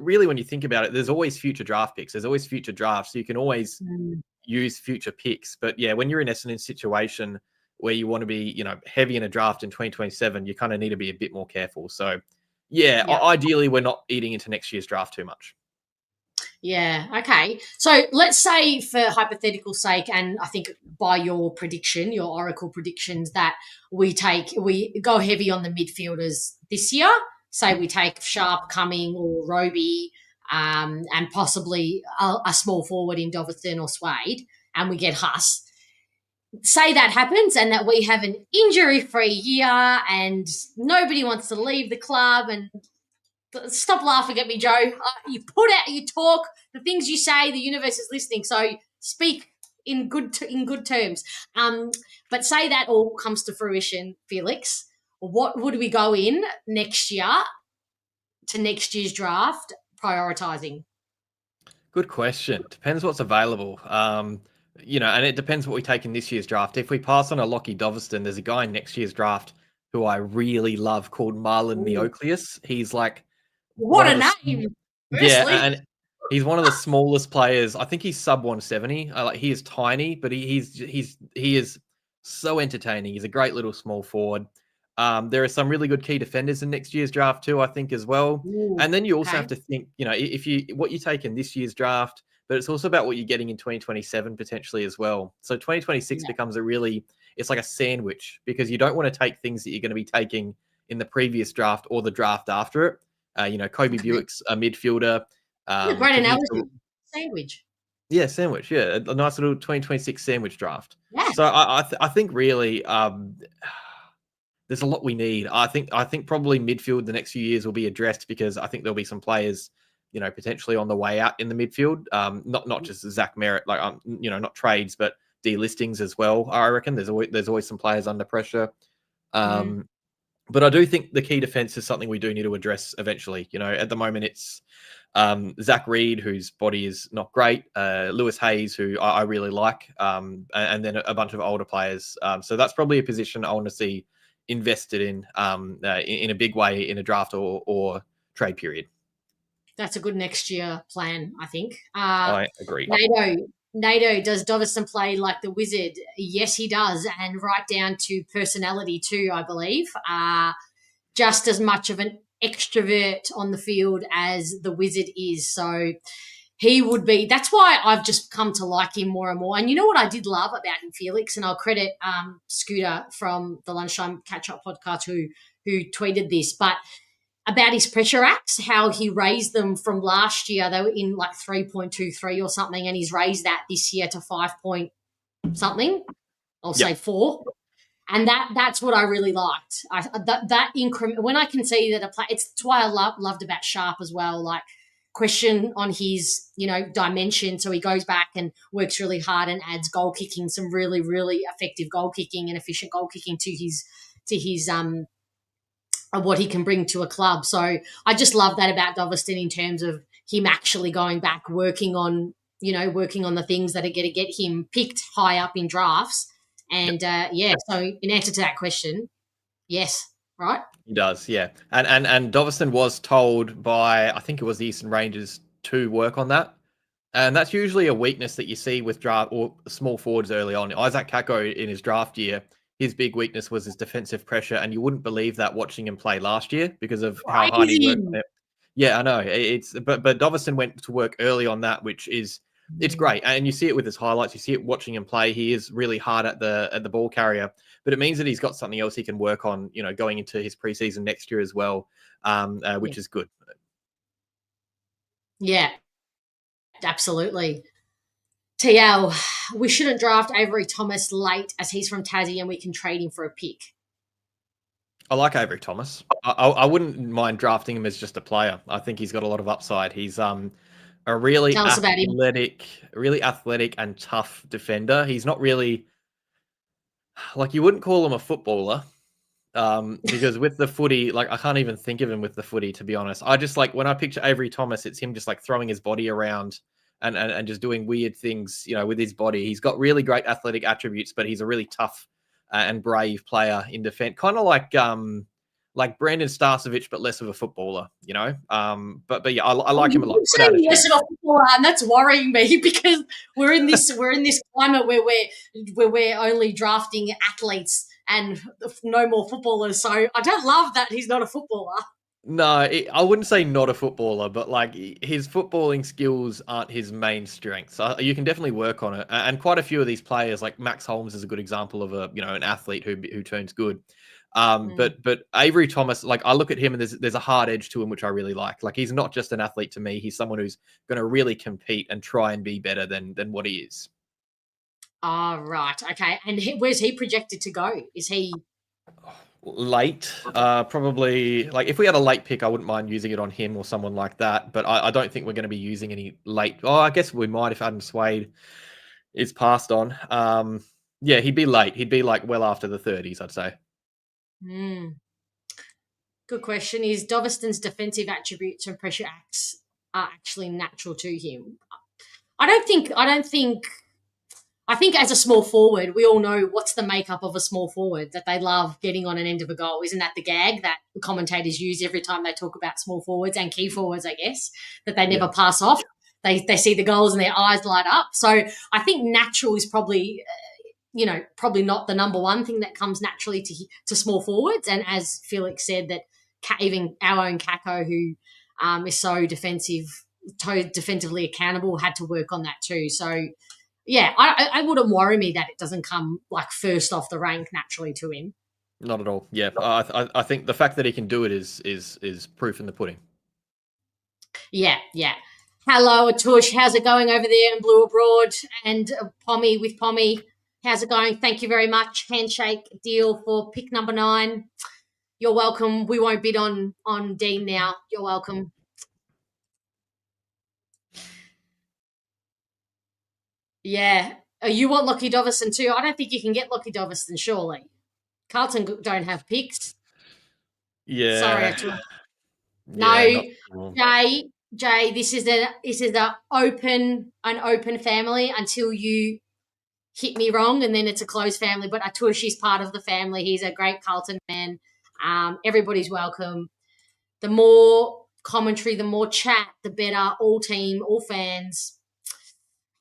C: really when you think about it, there's always future draft picks. There's always future drafts. So you can always use future picks. But yeah, when you're in Essendon's situation where you want to be, heavy in a draft in 2027, you kind of need to be a bit more careful. So ideally we're not eating into next year's draft too much.
B: Yeah, okay. So let's say for hypothetical sake, and I think by your prediction, your Oracle predictions, that we go heavy on the midfielders this year. Say we take Sharp, Cumming or Roby, and possibly a small forward in Doverton or Suede, and we get Huss. Say that happens and that we have an injury-free year and nobody wants to leave the club. And stop laughing at me, Joe. You talk, the things you say, the universe is listening. So speak in good terms. But say that all comes to fruition, Felix. What would we go in next year to next year's draft prioritising?
C: Good question. Depends what's available. And it depends what we take in this year's draft. If we pass on a Lockie Doverston, there's a guy in next year's draft who I really love called Marlon Neocleus. He's like...
B: What a name!
C: Yeah, and He's one of the smallest players. I think he's sub 170. Like he is tiny, but he is so entertaining. He's a great little small forward. There are some really good key defenders in next year's draft too, I think, as well.
B: Ooh,
C: And then you also
B: okay.
C: have to think, if what you take in this year's draft, but it's also about what you're getting in 2027 potentially as well. So 2026 becomes it's like a sandwich because you don't want to take things that you're going to be taking in the previous draft or the draft after it. Kobe Buick's a midfielder.
B: Great analogy. Sandwich.
C: Yeah, sandwich. Yeah, a nice little 2026 sandwich draft.
B: Yeah.
C: So I think really there's a lot we need. I think probably midfield the next few years will be addressed because I think there'll be some players, potentially on the way out in the midfield. Not just Zach Merritt, like not trades, but delistings as well. I reckon there's always some players under pressure. But I do think the key defense is something we do need to address eventually. At the moment it's Zach Reed, whose body is not great, Lewis Hayes, who I really like, and then a bunch of older players. So that's probably a position I want to see invested in a big way in a draft or trade period.
B: That's a good next year plan, I think.
C: I agree.
B: NATO, does Doveston play like the Wizard? Yes, he does, and right down to personality too, I believe. Just as much of an extrovert on the field as the Wizard is. So he would be. That's why I've just come to like him more and more. And you know what I did love about him, Felix, and I'll credit Scooter from the Lunchtime Catch Up podcast who tweeted this, but about his pressure acts, how he raised them from last year. They were in like 3.23 or something, and he's raised that this year to 5 point something. I'll say 4. And that's what I really liked. That increment, when I can see that a play, it's why I loved about Sharp as well, like question on his, dimension. So he goes back and works really hard and adds goal kicking, some really, really effective goal kicking and efficient goal kicking to his what he can bring to a club. So I just love that about Doveston in terms of him actually going back, working on the things that are going to get him picked high up in drafts. And so in answer to that question, yes, right?
C: He does, yeah. And Doveston was told by, I think it was the Eastern Rangers, to work on that. And that's usually a weakness that you see with draft or small forwards early on. Isaac Kako in his draft year, his big weakness was his defensive pressure, and you wouldn't believe that watching him play last year because of how hard he worked on it. Yeah, I know. But Doveston went to work early on that, which is it's great, and you see it with his highlights. You see it watching him play. He is really hard at the ball carrier, but it means that he's got something else he can work on. Going into his preseason next year as well, which is good.
B: Yeah, absolutely. TL, we shouldn't draft Avery Thomas late as he's from Tassie and we can trade him for a pick.
C: I like Avery Thomas. I wouldn't mind drafting him as just a player. I think he's got a lot of upside. He's a really athletic and tough defender. He's not really like you wouldn't call him a footballer. Because with the footy, like I can't even think of him with the footy, to be honest. I just like when I picture Avery Thomas, it's him just like throwing his body around and just doing weird things, with his body. He's got really great athletic attributes, but he's a really tough and brave player in defense, kind of like Brandon Starcevich, but less of a footballer, But yeah, I like him a lot.
B: Less of a footballer, and that's worrying me because we're in this climate where we're only drafting athletes and no more footballers. So I don't love that he's not a footballer.
C: No, I wouldn't say not a footballer, but like his footballing skills aren't his main strength. So you can definitely work on it. And quite a few of these players, like Max Holmes, is a good example of an athlete who turns good. But Avery Thomas, like I look at him and there's a hard edge to him which I really like. Like he's not just an athlete to me; he's someone who's going to really compete and try and be better than what he is.
B: Right, okay. And where's he projected to go? Is he
C: late? Probably. Like if we had a late pick, I wouldn't mind using it on him or someone like that. But I don't think we're going to be using any late. Oh, I guess we might if Adam Swade is passed on. Yeah, he'd be late. He'd be like well after the 30s, I'd say.
B: Good question. Is Doveston's defensive attributes and pressure acts are actually natural to him? I think as a small forward, we all know what's the makeup of a small forward, that they love getting on an end of a goal. Isn't that the gag that commentators use every time they talk about small forwards and key forwards, I guess, that they never pass off? they see the goals and their eyes light up. So I think natural is probably probably not the number one thing that comes naturally to small forwards. And as Felix said, that even our own Kako, who is so defensively accountable, had to work on that too. So, yeah, I wouldn't worry me that it doesn't come like first off the rank naturally to him.
C: Not at all. Yeah, I think the fact that he can do it is proof in the pudding.
B: Yeah. Hello, Atush. How's it going over there in Blue Abroad? And Pommy with Pommy. How's it going? Thank you very much. Handshake deal for pick number 9. You're welcome. We won't bid on Dean now. You're welcome. Yeah. You want Lockie Dovison too? I don't think you can get Lockie Dovison, surely. Carlton don't have picks.
C: Yeah.
B: Sorry, Atush. No, Jay, this is an open family until you hit me wrong, and then it's a closed family. But Atush is part of the family. He's a great Carlton man. Everybody's welcome. The more commentary, the more chat, the better. All team, all fans.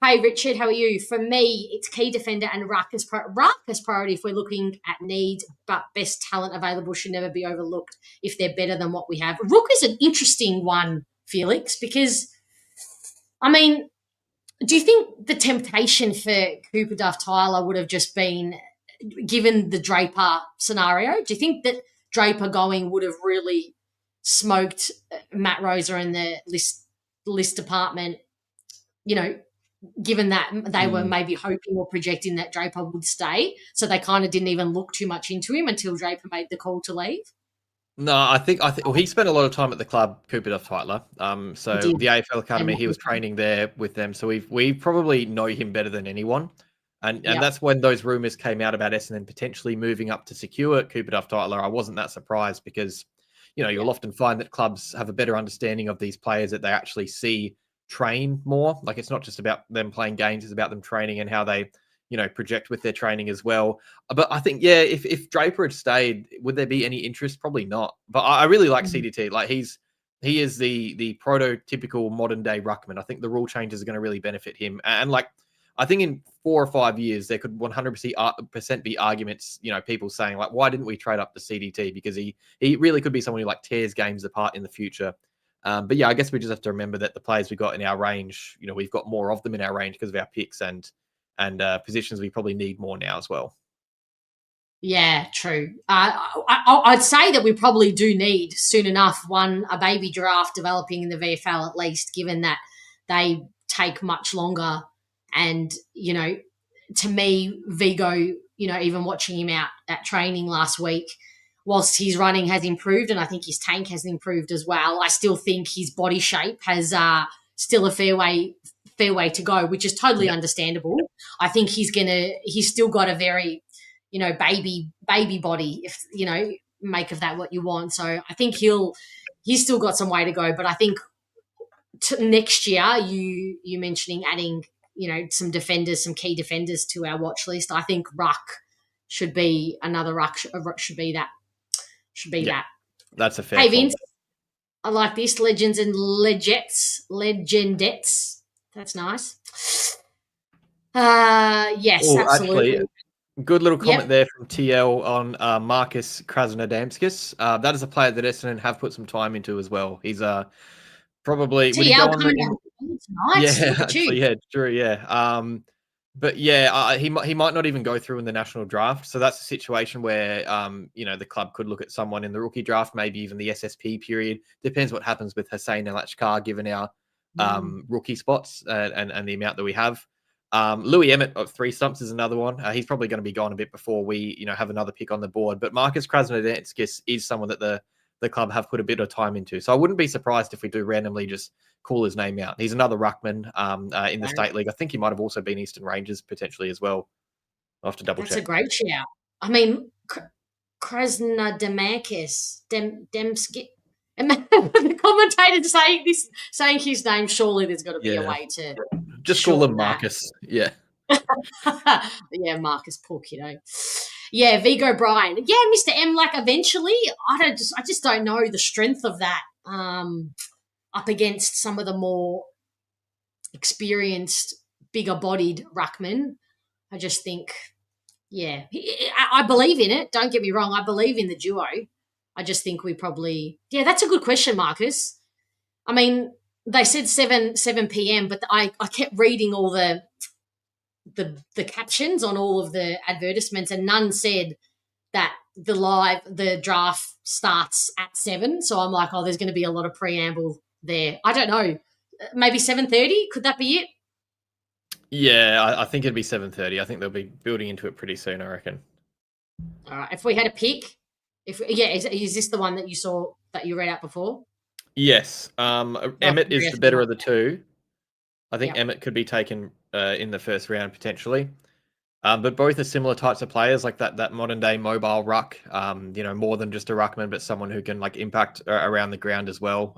B: Hey, Richard, how are you? For me, it's key defender and ruck as priority if we're looking at need, but best talent available should never be overlooked if they're better than what we have. Rook is an interesting one, Felix, because, I mean, do you think the temptation for Cooper Duff Tyler would have just been, given the Draper scenario, do you think that Draper going would have really smoked Matt Rosa in the list department, given that they were maybe hoping or projecting that Draper would stay, so they kind of didn't even look too much into him until Draper made the call to leave?
C: No, I think well, he spent a lot of time at the club, Cooper Duff Tyler. So the AFL Academy, he was training there with them. So we probably know him better than anyone. And that's when those rumours came out about Essendon potentially moving up to secure Cooper Duff Tyler. I wasn't that surprised because, you'll often find that clubs have a better understanding of these players that they actually see train more. Like, it's not just about them playing games, it's about them training and how they project with their training as well. But I think if Draper had stayed, would there be any interest? Probably not. But I really like CDT. Like, he is the prototypical modern day ruckman. I think the rule changes are going to really benefit him. And like, I think in 4 or 5 years there could 100% be arguments, people saying like, why didn't we trade up to CDT? Because he really could be someone who like tears games apart in the future. But yeah, I guess we just have to remember that the players we got in our range, we've got more of them in our range because of our picks and positions we probably need more now as well.
B: Yeah, true. I'd say that we probably do need soon enough a baby giraffe developing in the VFL at least, given that they take much longer. And, to me, Vigo, even watching him out at training last week, whilst his running has improved and I think his tank has improved as well, I still think his body shape has still a fair way to go, which is totally understandable. I think he's still got a very, baby body, if, make of that what you want. So I think he's still got some way to go. But I think next year, you mentioning adding, some defenders, some key defenders to our watch list. I think ruck should be another ruck. Should be that.
C: That's a fair.
B: Hey Vince, I like this. Legends and legendettes. That's nice. Yes, absolutely.
C: Actually, good little comment there from TL on Marcus Krasnodemskis. That is a player that Essendon have put some time into as well. He's probably
B: TL coming down tonight.
C: Yeah, actually, yeah, true, yeah. But yeah, he might not even go through in the national draft. So that's a situation where the club could look at someone in the rookie draft, maybe even the SSP period. Depends what happens with Hussein Elachkar, given our rookie spots and the amount that we have. Louis Emmett of 3 stumps is another one. He's probably going to be gone a bit before we have another pick on the board. But Marcus Krasnodemskis is someone that the club have put a bit of time into. So I wouldn't be surprised if we do randomly just call his name out. He's another ruckman in the State League. I think he might have also been Eastern Rangers potentially as well. I'll have to double check.
B: That's a great shout. I mean, Krasnodemskis, Demski. The commentator saying his name, surely there's got to be a way to
C: just call him Marcus. Yeah.
B: Yeah, Marcus, poor kiddo. Yeah, Vigo Bryan. Yeah, Mr. M, like eventually, I just don't know the strength of that up against some of the more experienced, bigger-bodied ruckman. I just think, yeah, I believe in it. Don't get me wrong. I believe in the duo. I just think we probably, yeah, that's a good question, Marcus. I mean, they said 7 p.m., but I kept reading all the captions on all of the advertisements, and none said that the draft starts at 7. So I'm like, oh, there's going to be a lot of preamble there. I don't know. Maybe 7:30? Could that be it?
C: Yeah, I think it'd be 7:30. I think they'll be building into it pretty soon, I reckon.
B: All right. If we had a pick, is this the one that you saw that you read out before?
C: Yes. Emmett is the better of the two. I think Emmett could be taken in the first round potentially. But both are similar types of players, like that modern day mobile ruck. More than just a ruckman, but someone who can like impact around the ground as well.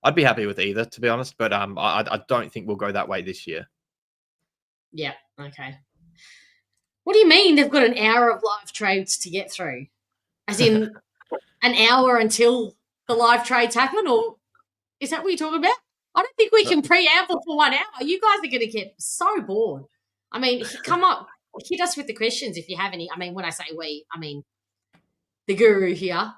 C: I'd be happy with either, to be honest. But I don't think we'll go that way this year.
B: Yeah. Okay. What do you mean they've got an hour of live trades to get through? As in an hour until the live trades happen, or is that what you're talking about? I don't think we can preamble for 1 hour. You guys are going to get so bored. I mean, come up, hit us with the questions if you have any. I mean, when I say we, I mean the guru here.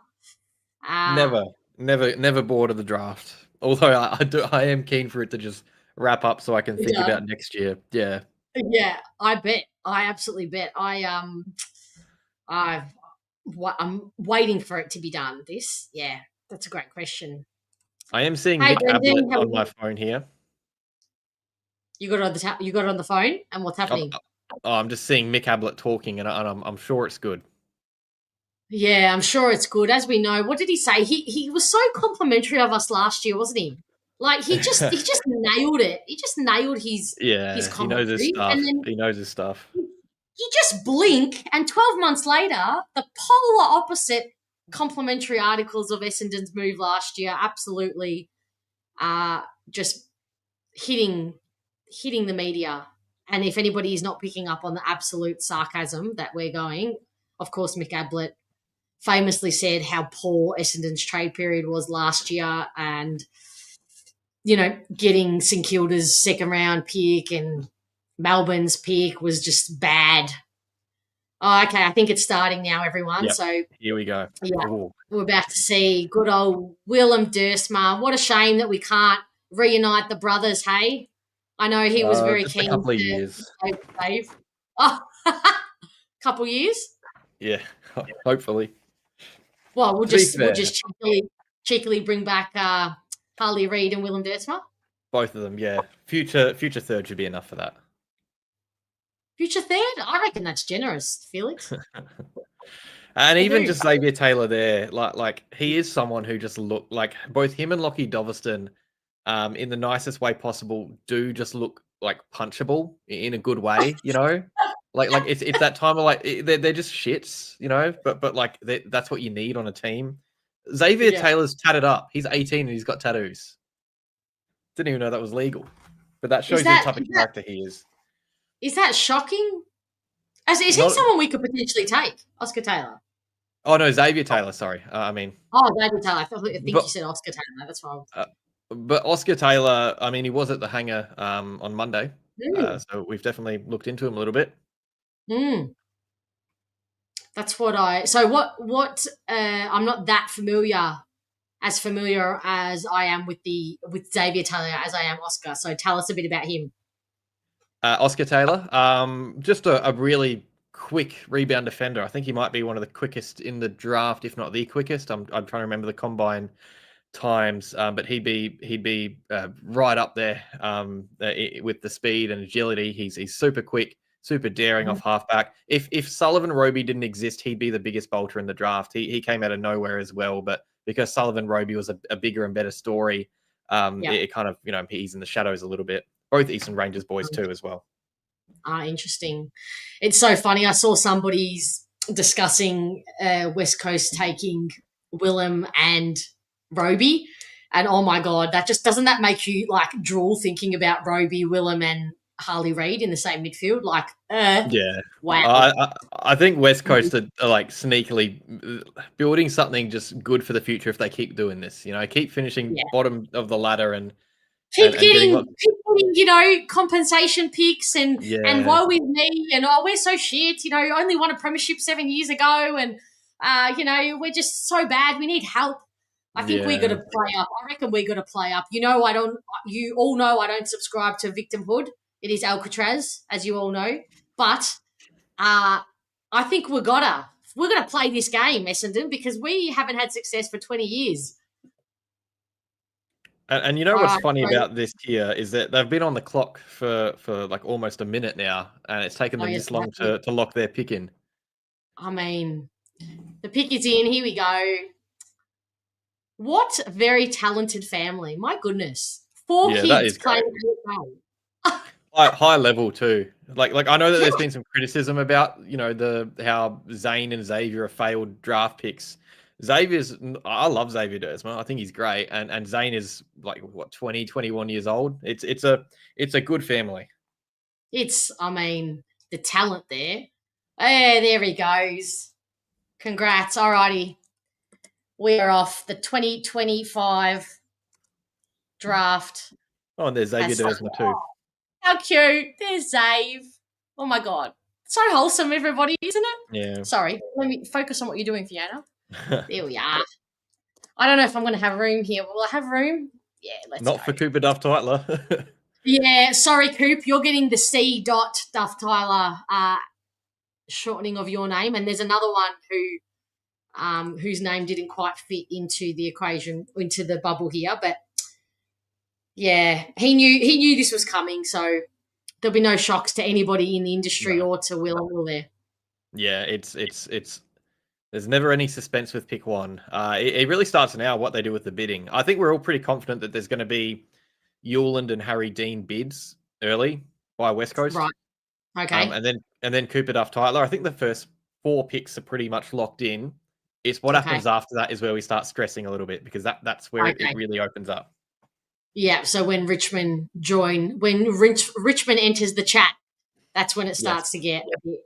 C: Never bored of the draft. Although I am keen for it to just wrap up so I can think about next year. Yeah.
B: Yeah, I bet. I absolutely bet. I'm waiting for it to be done. Yeah, that's a great question.
C: I am seeing Mick Ablett on my phone here.
B: You got it on you got it on the phone, and what's happening?
C: I'm just seeing Mick Ablett talking, and I'm sure it's good.
B: Yeah, I'm sure it's good. As we know, what did he say? He was so complimentary of us last year, wasn't he? Like he just nailed it. He just nailed his commentary.
C: He knows his stuff.
B: And then
C: he knows his stuff.
B: You just blink, and 12 months later, the polar opposite complimentary articles of Essendon's move last year absolutely just hitting the media. And if anybody is not picking up on the absolute sarcasm that we're going, of course, Mick Ablett famously said how poor Essendon's trade period was last year, and getting St Kilda's second round pick and Melbourne's pick was just bad. Oh, okay, I think it's starting now, everyone.
C: Yep.
B: So
C: here we go.
B: Yeah, we're about to see good old Willem Duursma. What a shame that we can't reunite the brothers, hey? I know he was very keen.
C: A couple of years.
B: Save. Oh, couple years?
C: Yeah, hopefully.
B: Well, we'll just cheekily bring back Harley Reid and Willem Duursma.
C: Both of them, yeah. Future third should be enough for that.
B: Future third? I reckon that's generous, Felix.
C: And even just Xavier Taylor there, like he is someone who just look like both him and Lockie Doverston, in the nicest way possible, do just look like punchable in a good way, like it's that time of like they're just shits, but like that's what you need on a team. Xavier Taylor's tatted up. He's 18 and he's got tattoos. Didn't even know that was legal, but that shows you the type of character he is.
B: Is that shocking? Is he someone we could potentially take, Oscar Taylor?
C: Oh no, Xavier Taylor. Sorry,
B: Xavier Taylor. I think you said Oscar Taylor. That's wrong.
C: But Oscar Taylor, he was at the hangar on Monday, so we've definitely looked into him a little bit.
B: That's what what I'm not that familiar as I am with Xavier Taylor as I am Oscar. So tell us a bit about him.
C: Oscar Taylor, just a really quick rebound defender. I think he might be one of the quickest in the draft, if not the quickest. I'm trying to remember the combine times, but he'd be right up there with the speed and agility. He's super quick, super daring off halfback. If Sullivan Roby didn't exist, he'd be the biggest bolter in the draft. He came out of nowhere as well, but because Sullivan Roby was a bigger and better story, it kind of he's in the shadows a little bit. Both Eastern Rangers boys too as well.
B: Interesting. It's so funny. I saw somebody's discussing West Coast taking Willem and Roby, and oh my God, doesn't that make you like drool thinking about Roby, Willem, and Harley Reid in the same midfield? Like,
C: yeah,
B: wow.
C: I think West Coast are like sneakily building something just good for the future if they keep doing this. Keep finishing bottom of the ladder and
B: keep getting people getting, compensation picks and woe is me and we're so shit. Only won a premiership 7 years ago, and we're just so bad. We need help. I think we got to play up. I reckon we got to play up. You all know I don't subscribe to victimhood. It is Alcatraz, as you all know. But I think we're gonna play this game, Essendon, because we haven't had success for 20 years.
C: And what's funny about this here is that they've been on the clock for like almost a minute now, and it's taken them this long to lock their pick in.
B: I mean, the pick is in. Here we go. What a very talented family. My goodness. 4 kids playing
C: high level too. Like I know that there's been some criticism about, how Zane and Xavier are failed draft picks. I love Xavier Dersma. I think he's great. And Zane is 20, 21 years old. It's a good family.
B: The talent there. Hey, there he goes. Congrats. Alrighty. We are off the 2025 draft.
C: Oh, and there's Xavier Dersma too.
B: How cute. There's Zave. Oh my God. So wholesome, everybody, isn't it?
C: Yeah.
B: Sorry. Let me focus on what you're doing, Fiona. There we are. I don't know if I'm going to have room here. Will I have room? Yeah, let's
C: Not
B: go.
C: for Cooper Duff Tyler.
B: Yeah, sorry, Coop. You're getting the C. Duff Tyler shortening of your name. And there's another one whose name didn't quite fit into the equation, into the bubble here. But yeah, he knew this was coming, so there'll be no shocks to anybody in the industry or to Will there. Yeah,
C: it's there's never any suspense with pick one. It really starts now what they do with the bidding. I think we're all pretty confident that there's going to be Hewland and Harry Dean bids early by West Coast.
B: Right. Okay.
C: And then Cooper Duff Tyler. I think the first 4 picks are pretty much locked in. It's what happens after that is where we start stressing a little bit, because that's where it really opens up.
B: Yeah, so when Richmond Richmond enters the chat, that's when it starts to get a bit...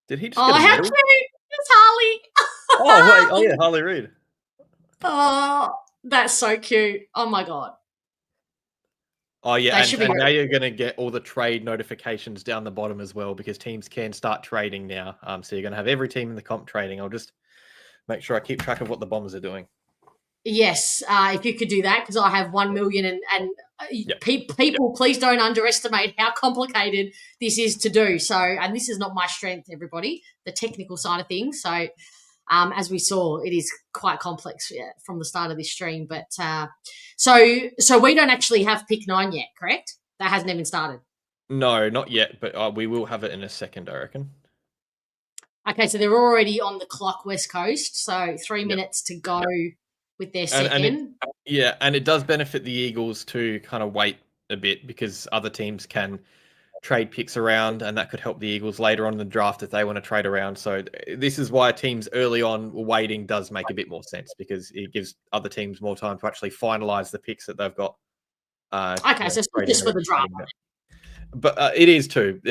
C: Did he just get a
B: how
C: medal?
B: cute! It's Harley!
C: Oh, wait. Harley Reid.
B: Oh, that's so cute. Oh, my God.
C: Oh, yeah, and now you're going to get all the trade notifications down the bottom as well, because teams can start trading now. So you're going to have every team in the comp trading. I'll just make sure I keep track of what the Bombers are doing.
B: Yes, if you could do that, because I have 1 million and people, please don't underestimate how complicated this is to do. So, and this is not my strength, everybody, the technical side of things. So, as we saw, it is quite complex from the start of this stream. But so we don't actually have pick 9 yet, correct? That hasn't even started.
C: No, not yet, but we will have it in a second, I reckon.
B: Okay, so they're already on the clock, West Coast. So 3 minutes to go. With their second.
C: And it does benefit the Eagles to kind of wait a bit, because other teams can trade picks around, and that could help the Eagles later on in the draft if they want to trade around. So this is why teams early on waiting does make a bit more sense, because it gives other teams more time to actually finalize the picks that they've got.
B: Okay, so it's not just for the draft.
C: But it is too.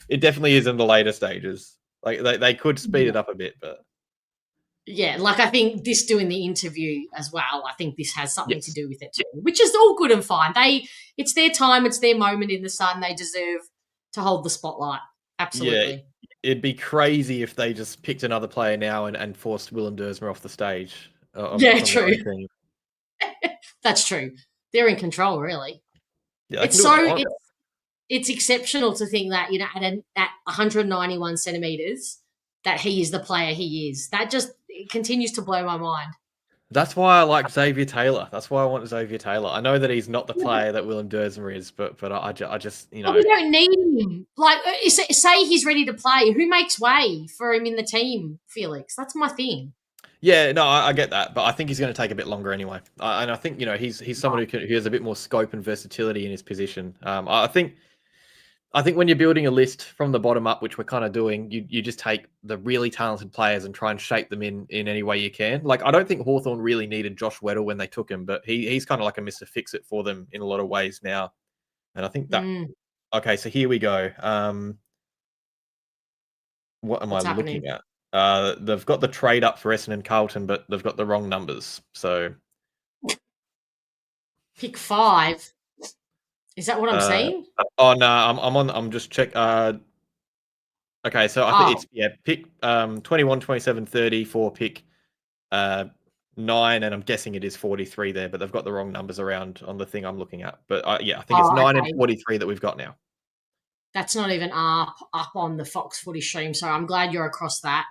C: It definitely is in the later stages. Like they could speed it up a bit, but...
B: Yeah, I think this doing the interview as well, I think this has something to do with it too, which is all good and fine. It's their time, it's their moment in the sun. They deserve to hold the spotlight. Absolutely.
C: Yeah, it'd be crazy if they just picked another player now and forced Willem Dersma off the stage.
B: True. That's true. They're in control, really.
C: Yeah,
B: it's exceptional to think that, at 191 centimeters, that he is the player he is. That just continues to blow my mind.
C: That's why I like Xavier Taylor. That's why I want Xavier Taylor. I know that he's not the player that Willem Dersma is, but I just
B: But we don't need him. Say he's ready to play. Who makes way for him in the team, Felix? That's my thing.
C: Yeah, no, I get that, but I think he's going to take a bit longer anyway. And I think he's someone who has a bit more scope and versatility in his position. I think when you're building a list from the bottom up, which we're kind of doing, you just take the really talented players and try and shape them in any way you can. I don't think Hawthorn really needed Josh Weddle when they took him, but he's kind of like a Mr. Fix-It for them in a lot of ways now. And I think that... Okay, so here we go. What am I looking at? They've got the trade up for Essendon and Carlton, but they've got the wrong numbers. So...
B: Pick 5. Is that what I'm seeing?
C: Oh no, I'm just check. Okay, so I think it's pick 21, 27, 30 for pick 9, and I'm guessing it is 43 there, but they've got the wrong numbers around on the thing I'm looking at. But I think it's 9 and 43 that we've got now.
B: That's not even up on the Fox Footy stream, so I'm glad you're across that.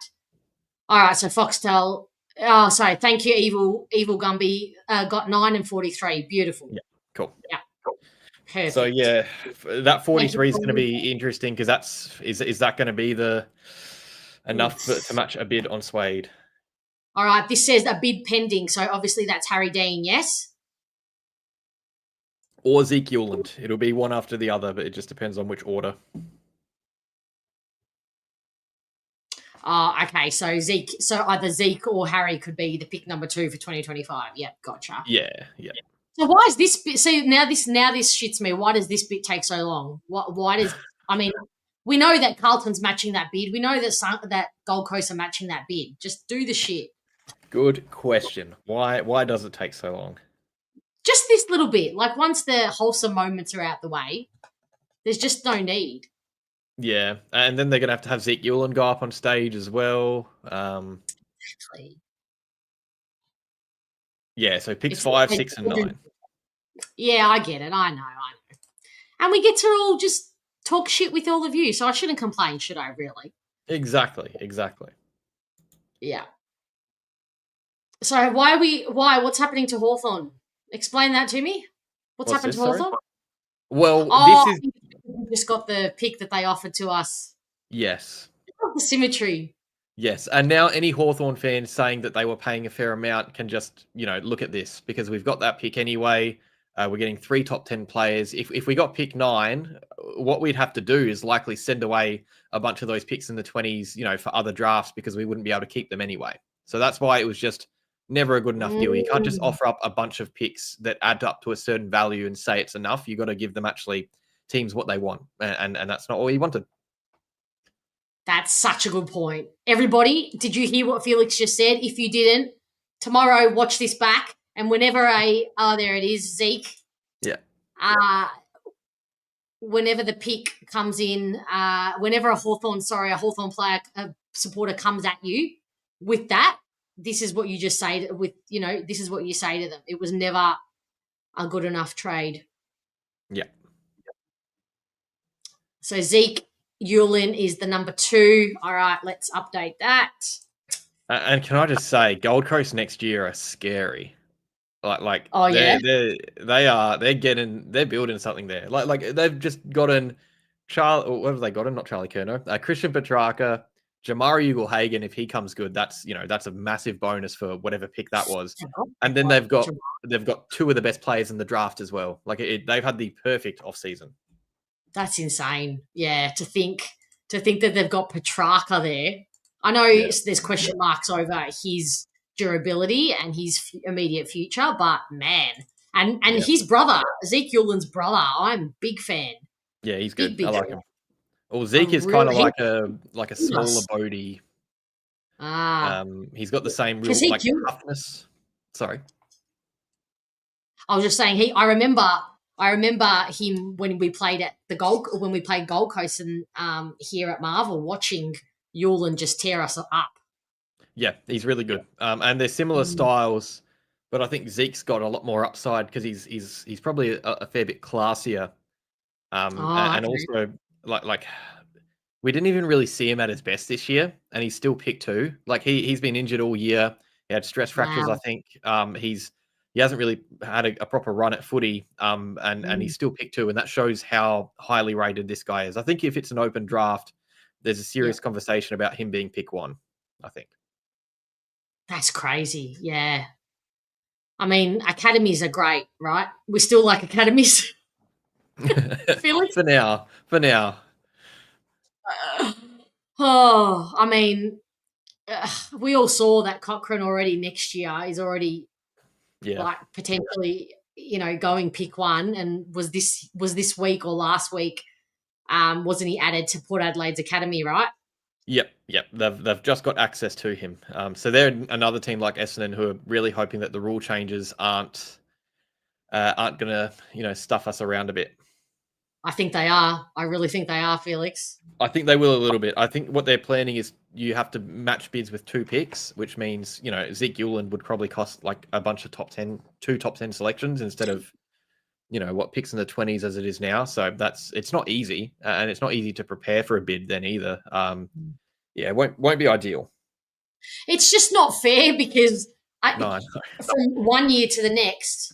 B: All right, so Foxtel. Oh, sorry. Thank you, Evil Gumby. Got 9 and 43. Beautiful.
C: Yeah, cool.
B: Yeah, cool. Perfect.
C: So yeah, that 43 is going to be interesting because is that going to be enough to match a bid on Suede?
B: All right, this says a bid pending, so obviously that's Harry Dean, yes?
C: Or Zeke Euland. It'll be one after the other, but it just depends on which order.
B: Okay, so either Zeke or Harry could be the pick number 2 for 2025. Yeah, gotcha.
C: Yeah.
B: So why is this bit? See, now this shits me. Why does this bit take so long? Why does? I mean, we know that Carlton's matching that bid. We know that Gold Coast are matching that bid. Just do the shit.
C: Good question. Why does it take so long?
B: Just this little bit. Like once the wholesome moments are out the way, there's just no need.
C: Yeah, and then they're going to have Zeke Euland go up on stage as well.
B: Exactly.
C: Yeah, so picks 5, 6, and 9.
B: Yeah, I get it. I know. And we get to all just talk shit with all of you, so I shouldn't complain, should I, really?
C: Exactly.
B: Yeah. So what's happening to Hawthorn? Explain that to me. What's happened to Hawthorn?
C: Well,
B: this is... We just got the pick that they offered to us.
C: Yes.
B: The symmetry.
C: Yes, and now any Hawthorn fan saying that they were paying a fair amount can just, look at this because we've got that pick anyway. We're getting 3 top 10 players. If we got pick 9, what we'd have to do is likely send away a bunch of those picks in the 20s, for other drafts because we wouldn't be able to keep them anyway. So that's why it was just never a good enough deal. You can't just offer up a bunch of picks that add up to a certain value and say it's enough. You got to give them actually teams what they want, and that's not what we wanted.
B: That's such a good point. Everybody, did you hear what Felix just said? If you didn't, tomorrow watch this back, and whenever there it is, Zeke.
C: Yeah.
B: Whenever the pick comes in, whenever a Hawthorn player, a supporter comes at you with that, this is what you just say this is what you say to them. It was never a good enough trade.
C: Yeah.
B: So Zeke Euland is the number 2. All right, let's update that.
C: And can I just say, Gold Coast next year are scary. Like
B: oh yeah,
C: they're building something there. Like they've just gotten what have they gotten? Not Charlie Curnow, Christian Petrarca, Jamari Ugle-Hagan. If he comes good, that's a massive bonus for whatever pick that was. And then they've got 2 of the best players in the draft as well. Like they've had the perfect off season.
B: That's insane. Yeah, to think that they've got Petrarca there. I know there's question marks over his durability and his immediate future, but man, and his brother, Zeke Euland's brother, I'm a big fan.
C: Yeah, he's good. I like him. Well, Zeke is kind of like a smaller Bodie. He's got the same real toughness. Sorry,
B: I was just saying I remember him when we played Gold Coast and here at Marvel, watching Euland just tear us up.
C: Yeah, he's really good. And they're similar styles, but I think Zeke's got a lot more upside because he's probably a fair bit classier. And also like we didn't even really see him at his best this year, and he's still picked 2. Like he's been injured all year. He had stress fractures, I think. He hasn't really had a proper run at footy, and he's still picked 2, and that shows how highly rated this guy is. I think if it's an open draft, there's a serious conversation about him being pick 1, I think.
B: That's crazy, yeah. I mean, academies are great, right? We still like academies.
C: For now.
B: I mean, we all saw that Cochrane already next year is already like potentially, going pick 1. And was this week or last week? Wasn't he added to Port Adelaide's academy, right?
C: Yep. They've just got access to him. So they're another team like Essendon who are really hoping that the rule changes aren't gonna stuff us around a bit.
B: I think they are. I really think they are, Felix.
C: I think they will a little bit. I think what they're planning is you have to match bids with 2 picks, which means, Zeke Uland would probably cost like a bunch of two top 10 selections instead of, what picks in the 20s as it is now. So it's not easy, and it's not easy to prepare for a bid then either. It won't be ideal.
B: It's just not fair because
C: No.
B: from one year to the next,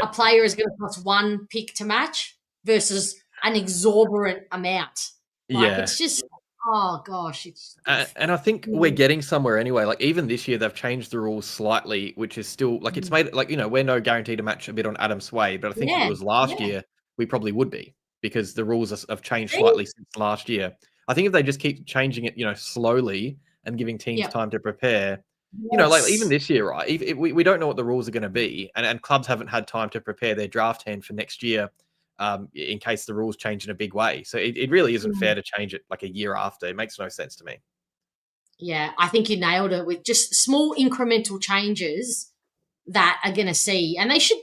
B: a player is going to cost 1 pick to match versus an exorbitant amount. It's just, oh gosh.
C: And I think we're getting somewhere anyway. Like even this year, they've changed the rules slightly, which is still like it's made like, we're no guarantee to match a bit on Adam Sway, but I think if it was last year, we probably would be because the rules have changed slightly since last year. I think if they just keep changing it, slowly and giving teams time to prepare, like even this year, right? We don't know what the rules are going to be, and clubs haven't had time to prepare their draft hand for next year. In case the rules change in a big way. So it really isn't fair to change it like a year after. It makes no sense to me.
B: Yeah, I think you nailed it with just small incremental changes that are going to see. And they should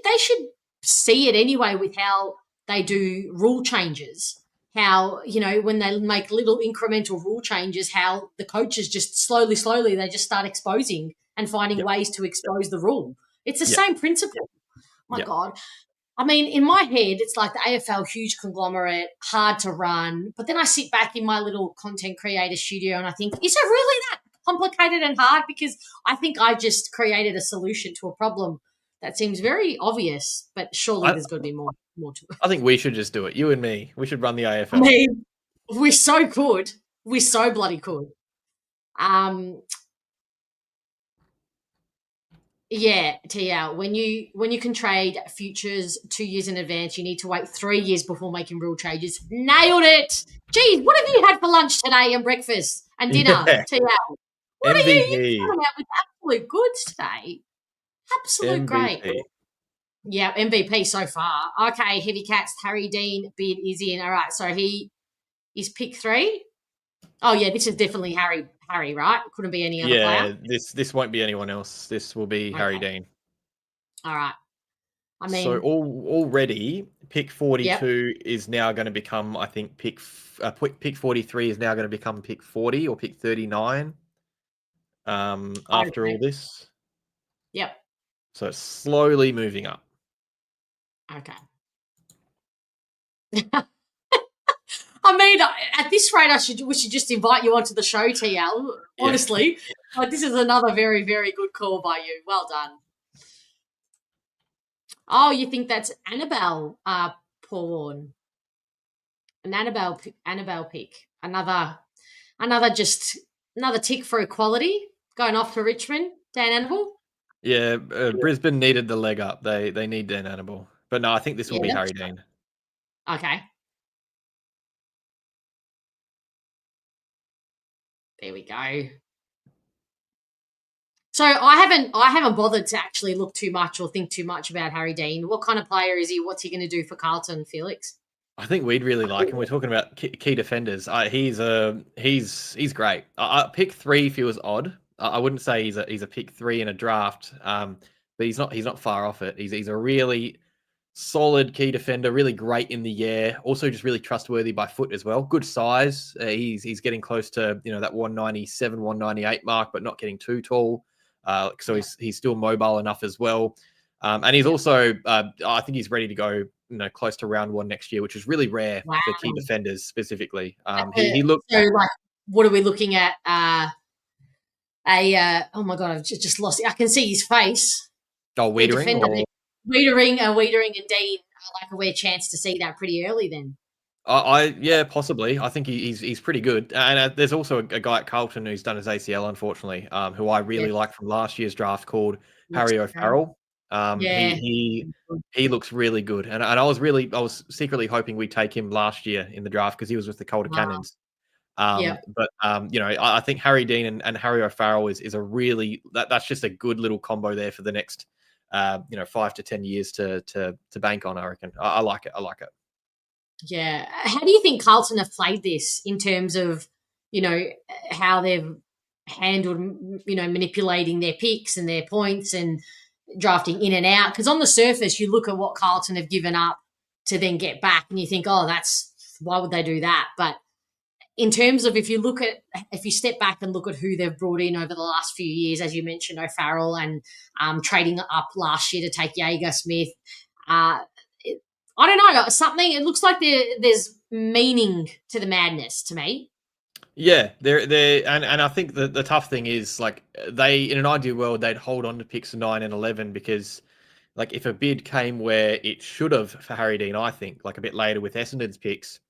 B: see it anyway with how they do rule changes. How, when they make little incremental rule changes, how the coaches just slowly, they just start exposing and finding ways to expose the rule. It's the same principle. My God. I mean, in my head, it's like the AFL, huge conglomerate, hard to run. But then I sit back in my little content creator studio and I think, is it really that complicated and hard? Because I think I just created a solution to a problem that seems very obvious, but surely there's got to be more to it.
C: I think we should just do it. You and me. We should run the AFL.
B: I mean, we so could. We so bloody could. Yeah, TL, when you can trade futures 2 years in advance, you need to wait 3 years before making rule changes. Nailed it. Geez, what have you had for lunch today and breakfast and dinner, TL? What
C: MVP.
B: are you coming out with absolute goods today? Absolute
C: MVP.
B: Great. Yeah, MVP so far. Okay, Heavy Cats, Harry Dean, Beard Izzy, and all right, so he is pick 3. Oh yeah, this is definitely Harry, right? Couldn't be any other player.
C: This won't be anyone else. This will be Harry Dean.
B: All right. I mean,
C: so already pick 42 is now going to become, I think, pick 43 is now going to become pick 40 or pick 39. After all this.
B: Yep.
C: So it's slowly moving up.
B: Okay. I mean, at this rate, we should just invite you onto the show, TL. Honestly, this is another very, very good call by you. Well done. Oh, you think that's Annabelle Pawn? An Annabelle pick. Another tick for equality going off to Richmond. Dan Annabelle.
C: Yeah, Brisbane needed the leg up. They need Dan Annabelle, but no, I think this will be Harry Dean.
B: Okay. There we go. So I haven't bothered to actually look too much or think too much about Harry Dean. What kind of player is he? What's he going to do for Carlton, Felix?
C: I think we'd really like him. We're talking about key defenders. He's great. Pick 3 feels odd. I wouldn't say he's a pick 3 in a draft, but he's not far off it. He's a really solid key defender, really great in the air, also just really trustworthy by foot as well. Good size. He's getting close to that 197, 198 mark, but not getting too tall. So he's still mobile enough as well. And he's also, I think he's ready to go, close to round 1 next year, which is really rare for key defenders specifically. He looked. So,
B: like, what are we looking at? Oh my God, I've just lost it. I can see his face.
C: Oh, Wiedering?
B: Wiedering and Dean are like a rare chance to see that pretty early then.
C: Yeah, possibly. I think he's pretty good. And there's also a guy at Carlton who's done his ACL, unfortunately, who I really like from last year's draft called Harry O'Farrell. He looks really good. And I was secretly hoping we'd take him last year in the draft because he was with the Calder Cannons. But I think Harry Dean and Harry O'Farrell is a really that's just a good little combo there for the next 5 to 10 years to bank on. I reckon. I like it.
B: Yeah. How do you think Carlton have played this in terms of how they've handled manipulating their picks and their points and drafting in and out? Because on the surface, you look at what Carlton have given up to then get back, and you think, oh, why would they do that? But in terms of if you step back and look at who they've brought in over the last few years, as you mentioned, O'Farrell and trading up last year to take Jaeger Smith, I don't know, something. It looks like there's meaning to the madness to me.
C: Yeah, and I think the tough thing is, like, they, in an ideal world, they'd hold on to picks 9 and 11 because, like, if a bid came where it should have for Harry Dean, I think, like a bit later with Essendon's picks,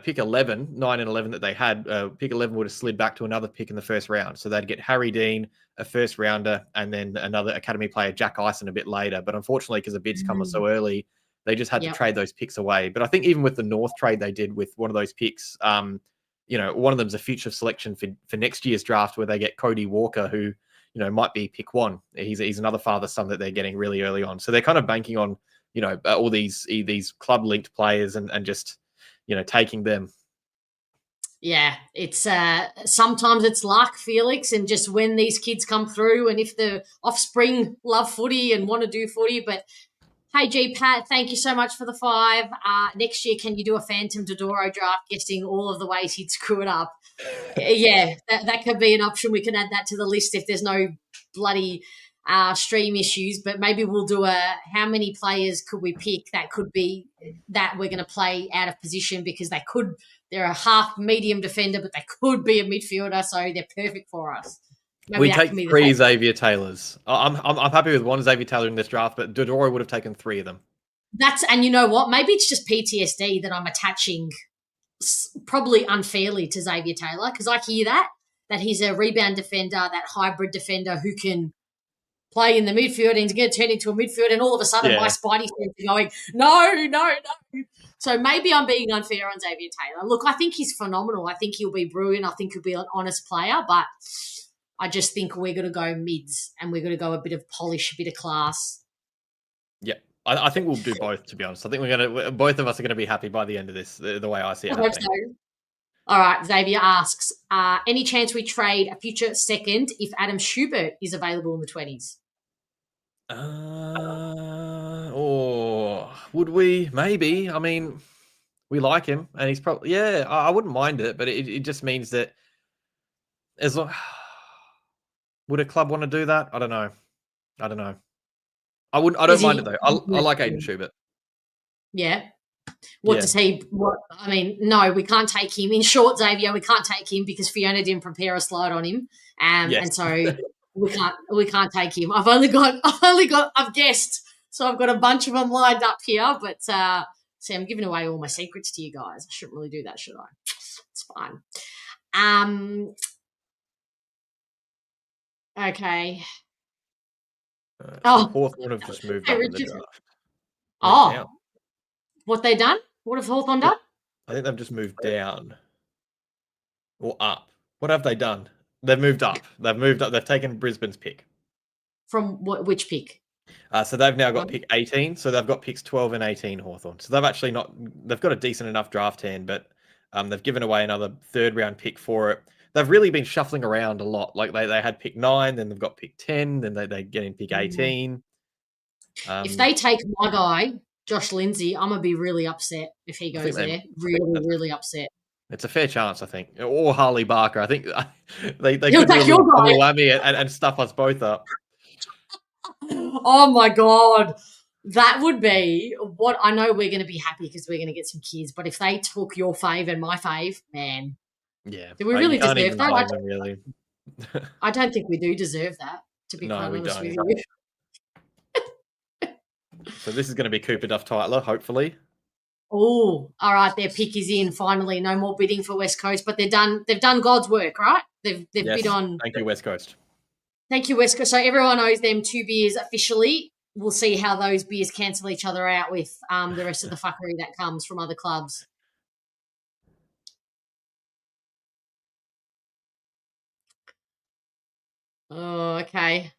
C: pick 11, 9 and 11 that they had, pick 11 would have slid back to another pick in the first round. So they'd get Harry Dean, a first rounder, and then another academy player, Jack Ison, a bit later. But unfortunately, because the bids come so early, they just had to trade those picks away. But I think even with the North trade they did with one of those picks, one of them's a future selection for next year's draft where they get Cody Walker, who, might be pick 1. He's another father's son that they're getting really early on. So they're kind of banking on, all these club linked players and just, taking them.
B: Yeah, it's sometimes it's luck, Felix, and just when these kids come through, and if the offspring love footy and want to do footy. But hey, G Pat, thank you so much for the 5. Next year, can you do a Phantom Dodoro draft, guessing all of the ways he'd screw it up? Yeah, that could be an option. We can add that to the list if there's no bloody stream issues. But maybe we'll do how many players could we pick that could be that we're going to play out of position, because they're a half medium defender, but they could be a midfielder, so they're perfect for us. Maybe
C: we take 3 Xavier Taylors. I'm happy with 1 Xavier Taylor in this draft, but Dodoro would have taken 3 of them.
B: And you know what? Maybe it's just PTSD that I'm attaching probably unfairly to Xavier Taylor, because I hear that he's a rebound defender, that hybrid defender who can play in the midfield and he's going to turn into a midfield, and all of a sudden my spidey sense is going, no. So maybe I'm being unfair on Xavier Taylor. Look, I think he's phenomenal. I think he'll be brilliant. I think he'll be an honest player, but I just think we're going to go mids and we're going to go a bit of polish, a bit of class.
C: Yeah, I think we'll do both, to be honest. I think both of us are going to be happy by the end of this, the way I see it.
B: I hope so. All right, Xavier asks, any chance we trade a future second if Adam Schubert is available in the 20s?
C: Would we? Maybe. I mean, we like him, and he's probably, I wouldn't mind it, but it just means that as long, would a club want to do that? I don't know. I don't mind it though. I like Aiden Schubert.
B: Yeah. Does he? I mean, no, we can't take him. In short, Xavier, we can't take him because Fiona didn't prepare a slide on him, and so we can't take him. I've guessed, so I've got a bunch of them lined up here. But see, I'm giving away all my secrets to you guys. I shouldn't really do that, should I? It's fine. Okay.
C: Hawthorn have just moved up in the draft.
B: Down. What they done? What have Hawthorn done?
C: I think they've just moved down or up. What have they done? They've moved up. They've taken Brisbane's pick.
B: From which pick?
C: So they've now got pick 18. So they've got picks 12 and 18, Hawthorn. So they've got a decent enough draft hand, but they've given away another 3rd round pick for it. They've really been shuffling around a lot. Like they had pick 9, then they've got pick 10, then they get in pick 18.
B: If they take my guy, Josh Lindsay, I'm going to be really upset if he goes there. Really upset. It's
C: a fair chance, I think. Or Harley Barker. I think they could do a whammy and stuff us both up.
B: Oh, my God. That would be what I know. We're going to be happy because we're going to get some kids. But if they took your fave and my fave, man.
C: Yeah.
B: Do we really deserve that?
C: Really.
B: I don't think we do deserve that, to be quite honest with you.
C: So this is going to be Cooper Duff Tytler, hopefully.
B: Oh, all right. Their pick is in finally. No more bidding for West Coast, but they've done God's work, right? They've bid on.
C: Thank you, West Coast.
B: Thank you, West Coast. So everyone owes them 2 beers officially. We'll see how those beers cancel each other out with the rest of the fuckery that comes from other clubs. Oh, okay.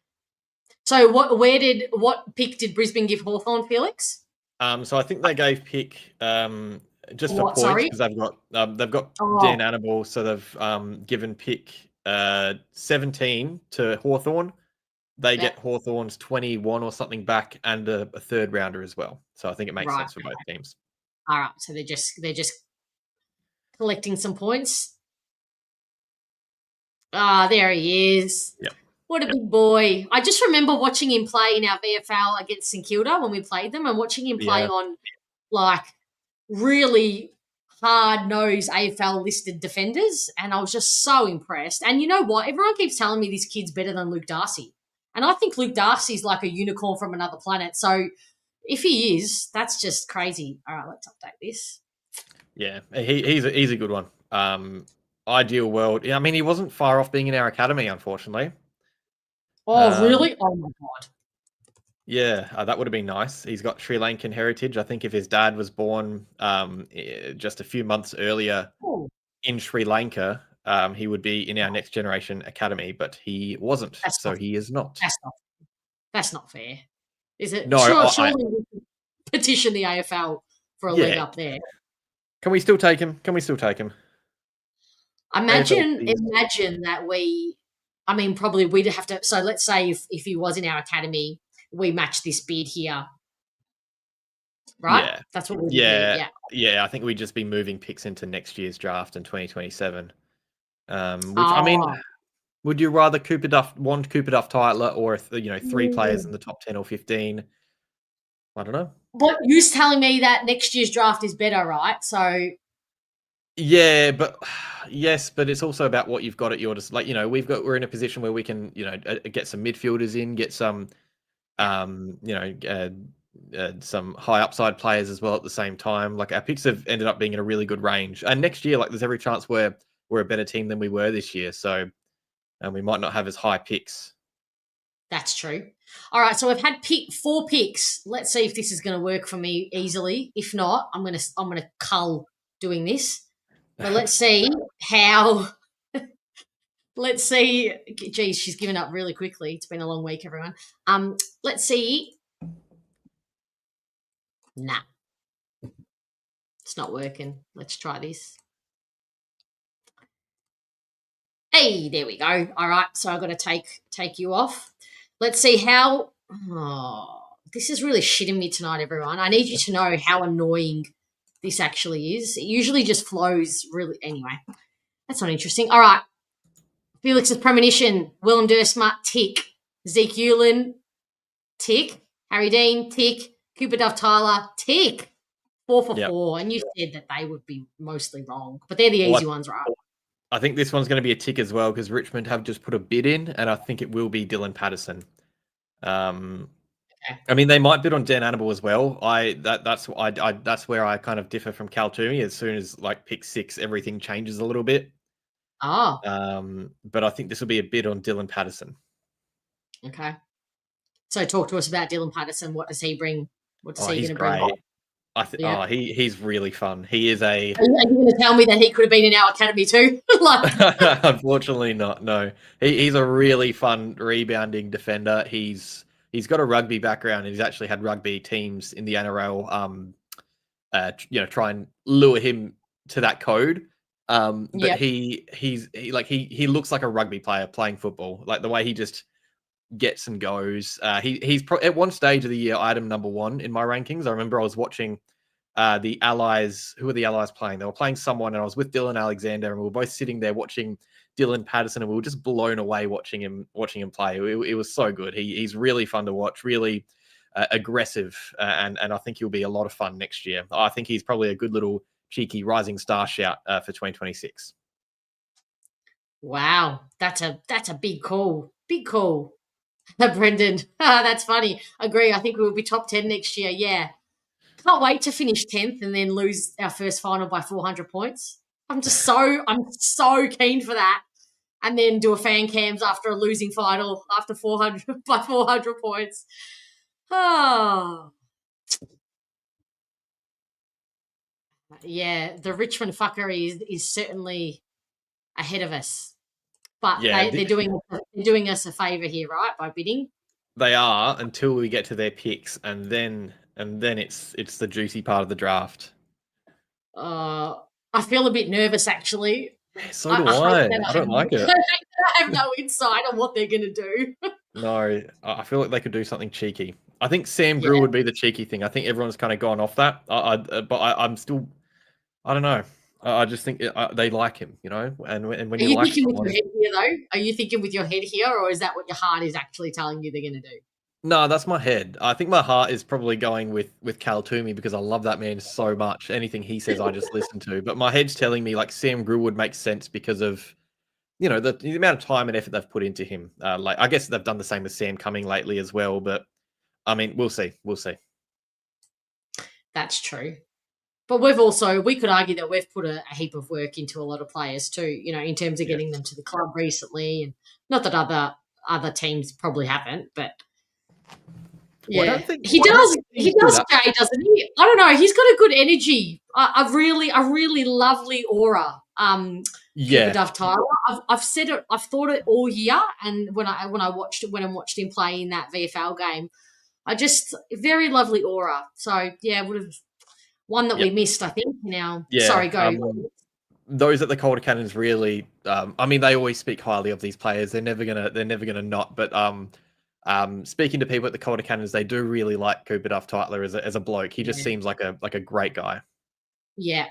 B: So what pick did Brisbane give Hawthorn, Felix?
C: So I think they gave pick just for points because they've got Dan Annable, so they've given pick 17 to Hawthorn. They get Hawthorn's 21 or something back and a 3rd rounder as well. So I think it makes sense for both teams.
B: All right, so they're just collecting some points. Ah, there he is.
C: Yep.
B: What a big boy. I just remember watching him play in our VFL against St Kilda when we played them, and watching him play on like really hard-nosed AFL listed defenders, and I was just so impressed. And you know what? Everyone keeps telling me this kid's better than Luke Darcy. And I think Luke Darcy's like a unicorn from another planet. So if he is, that's just crazy. All right, let's update this.
C: Yeah, he's a good one. Ideal world. I mean, he wasn't far off being in our academy, unfortunately.
B: Oh, really? Oh, my God.
C: Yeah, that would have been nice. He's got Sri Lankan heritage. I think if his dad was born just a few months earlier in Sri Lanka, he would be in our next generation academy, but he wasn't, he is not.
B: That's not fair, is it?
C: No,
B: surely we can petition the AFL for a leg up there.
C: Can we still take him?
B: Imagine that probably we'd have to. So let's say if he was in our academy, we match this bid here, right?
C: Yeah,
B: that's what we do.
C: Yeah. I think we'd just be moving picks into next year's draft in 2027. I mean, would you rather Cooper Duff Tyler or 3 players in the top 10 or 15? I don't know.
B: But you're telling me that next year's draft is better, right? So.
C: Yeah, but it's also about what you've got at your we're in a position where we can get some midfielders in, get some some high upside players as well at the same time. Like our picks have ended up being in a really good range, and next year there's every chance we're a better team than we were this year. So, and we might not have as high picks.
B: That's true. All right, so we've had 4 picks. Let's see if this is going to work for me easily. If not, I'm gonna cull doing this. But let's see how. Let's see. Geez, she's given up really quickly. It's been a long week, everyone. Let's see. Nah, it's not working. Let's try this. Hey, there we go. All right, so I've got to take you off. Let's see how. Oh, this is really shitting me tonight, everyone. I need you to know how annoying this actually is. It usually just flows really. Anyway, that's not interesting. All right. Felix's premonition. Willem Dursma, tick. Zeke Eulin, tick. Harry Dean, tick. Cooper Duff Tyler, tick. 4 for 4. And you said that they would be mostly wrong. But they're the easy ones, right?
C: I think this one's going to be a tick as well because Richmond have just put a bid in, and I think it will be Dylan Patterson. I mean, they might bid on Dan Annable as well. That's where I kind of differ from Cal Toomey. As soon as pick 6, everything changes a little bit.
B: Oh.
C: But I think this will be a bid on Dylan Patterson.
B: Okay. So talk to us about Dylan Patterson. What does he bring? What does he going to bring?
C: He's really fun. He is a.
B: Are you going to tell me that he could have been in our academy too?
C: Unfortunately, not. No, he's a really fun rebounding defender. He's got a rugby background, and he's actually had rugby teams in the NRL. Try and lure him to that code. But he looks like a rugby player playing football. Like the way he just gets and goes. He's at one stage of the year item number 1 in my rankings. I remember I was watching the Allies. Who were the Allies playing? They were playing someone, and I was with Dylan Alexander, and we were both sitting there watching Dylan Patterson, and we were just blown away watching him play. It was so good. He's really fun to watch, really aggressive, and I think he'll be a lot of fun next year. I think he's probably a good little cheeky rising star shout for 2026.
B: Wow, that's a big call. Big call. Brendan, that's funny. Agree. I think we will be top 10 next year. Yeah. Can't wait to finish 10th and then lose our first final by 400 points. I'm so keen for that. And then do a fan cams after a losing final after 400 by 400 points. Oh. Yeah, the Richmond fuckery is certainly ahead of us. But they're doing us a favour here, right, by bidding?
C: They are, until we get to their picks, and then it's the juicy part of the draft.
B: I feel a bit nervous, actually.
C: So do I. I don't like it.
B: I have no insight on what they're going to do.
C: No, I feel like they could do something cheeky. I think Sam Grew would be the cheeky thing. I think everyone's kind of gone off that. But I'm still, I don't know. I just think they like him, you know. And when
B: Are
C: you
B: you
C: like
B: thinking with
C: someone,
B: your head here, though? Are you thinking with your head here, or is that what your heart is actually telling you they're going to do?
C: no, that's my head. I think my heart is probably going with Cal Toomey because I love that man so much. Anything he says, I just listen to. But my head's telling me like Sam Grew would make sense because of the amount of time and effort they've put into him. Like I guess they've done the same with Sam Cumming lately as well. But I mean, we'll see. We'll see.
B: That's true. But we could argue that we've put a heap of work into a lot of players too, in terms of getting them to the club recently. And not that other teams probably haven't, but yeah, he does, Jay, doesn't he? I don't know. He's got a good energy, a really lovely aura. Cooper Duff Tyler. I've said it. I've thought it all year, and when I watched him play in that VFL game, very lovely aura. So yeah, would have one that we missed, I think. Now, sorry, go.
C: Those at the Calder Cannons really. I mean, they always speak highly of these players. They're never gonna not. But speaking to people at the Calder Cannons, they do really like Cooper Duff Tyler as a bloke. He just seems like a great guy. Yeah,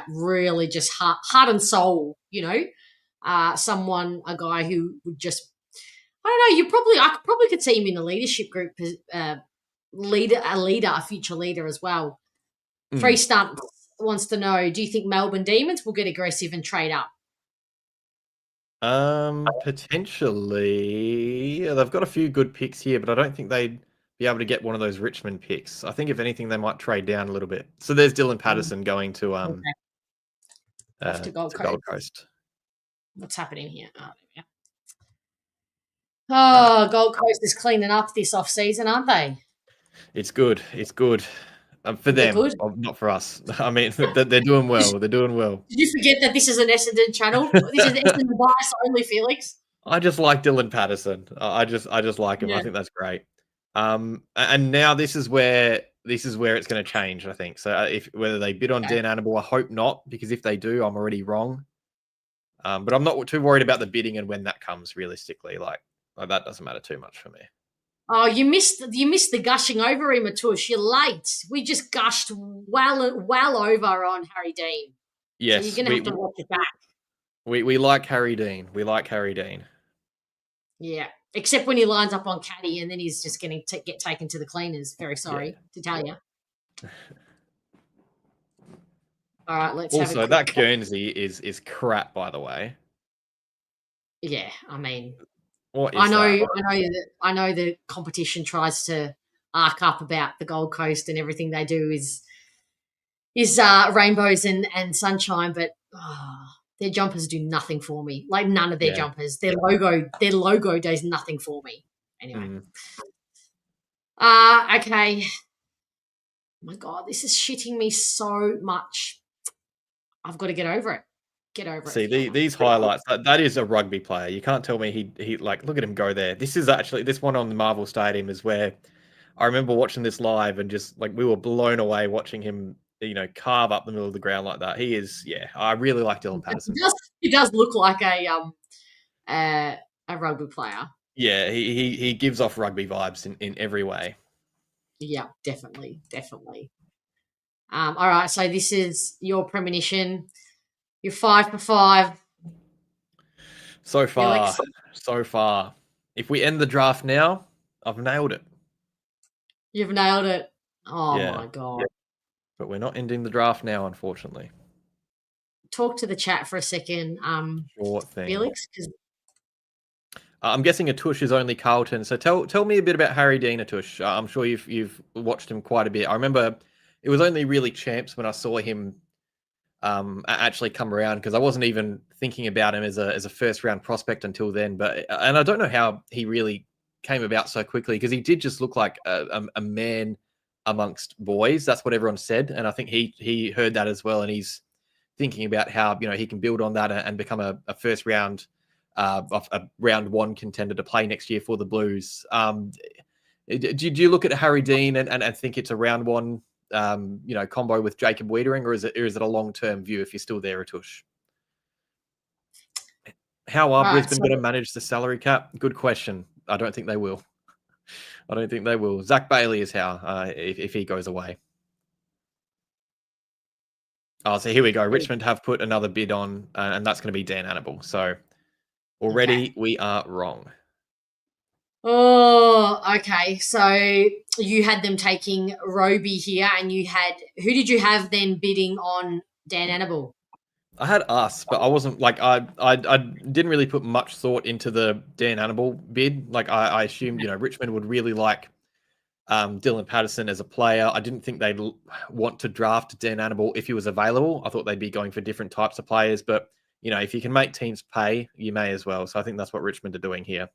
B: really, just heart and soul. A guy who would just. I don't know. I probably could see him in a leadership group, a future leader as well. Free Stumps wants to know: do you think Melbourne Demons will get aggressive and trade up?
C: Potentially. They've got a few good picks here, but I don't think they'd be able to get one of those Richmond picks. I think if anything, they might trade down a little bit. So there's Dylan Patterson going to
B: off to Gold
C: Coast.
B: What's happening here? Oh, Gold Coast is cleaning up this off season, aren't they?
C: It's good. It's good. For them, not for us. I mean, they're doing well. They're doing well.
B: Did you forget that this is an Essendon channel? This is Essendon bias only, Felix.
C: I just like Dylan Patterson. I just like him. I think that's great. And now this is where it's going to change. I think so. Whether they bid on Dan Annable, I hope not, because if they do, I'm already wrong. But I'm not too worried about the bidding and when that comes. Realistically, like that doesn't matter too much for me.
B: Oh, you missed the gushing over him, Atush. You're late. We just gushed well over on Harry Dean.
C: Yes,
B: so you're gonna have to watch it back.
C: We like Harry Dean. We like Harry Dean.
B: Yeah, except when he lines up on Caddy and then he's just going to get taken to the cleaners. Very sorry to tell you. All right, let's
C: also that Guernsey is crap, by the way.
B: Yeah, I mean.
C: I
B: know the competition tries to arc up about the Gold Coast and everything they do is rainbows and sunshine, but their jumpers do nothing for me. Like none of their jumpers. Their logo does nothing for me. Anyway. Okay. Oh my God, this is shitting me so much. I've got to get over it.
C: See, these highlights, that is a rugby player. You can't tell me he like, look at him go there. This is actually, this one on the Marvel Stadium is where I remember watching this live and just like we were blown away watching him, carve up the middle of the ground like that. He is, I really like Dylan Patterson.
B: He does look like a rugby player.
C: Yeah, he gives off rugby vibes in every way.
B: Yeah, definitely. All right, so this is your premonition. You're 5 for 5.
C: So far. If we end the draft now, I've nailed it.
B: You've nailed it. Oh, my God.
C: But we're not ending the draft now, unfortunately.
B: Talk to the chat for a second,
C: sure thing.
B: Felix.
C: I'm guessing Atush is only Carlton. So tell me a bit about Harry Dean, Atush. I'm sure you've watched him quite a bit. I remember it was only really champs when I saw him actually come around, because I wasn't even thinking about him as a first round prospect until then. And I don't know how he really came about so quickly, because he did just look like a man amongst boys. That's what everyone said, and I think he heard that as well, and he's thinking about how he can build on that and become a first round, a round one contender to play next year for the Blues. Do you look at Harry Dean and think it's a round one? Combo with Jacob Wiedering, or is it a long-term view if you're still there, Atush? How are Brisbane going to manage the salary cap? Good question. I don't think they will. I don't think they will. Zach Bailey is how if he goes away. Oh, so here we go. Richmond have put another bid on, and that's going to be Dan Annable. So already we are wrong.
B: Oh, okay. So you had them taking Roby here, and who did you have then bidding on Dan Annable?
C: I had us, but I wasn't like I didn't really put much thought into the Dan Annable bid. Like I assumed, Richmond would really like Dylan Patterson as a player. I didn't think they'd want to draft Dan Annable if he was available. I thought they'd be going for different types of players, but if you can make teams pay, you may as well. So I think that's what Richmond are doing here.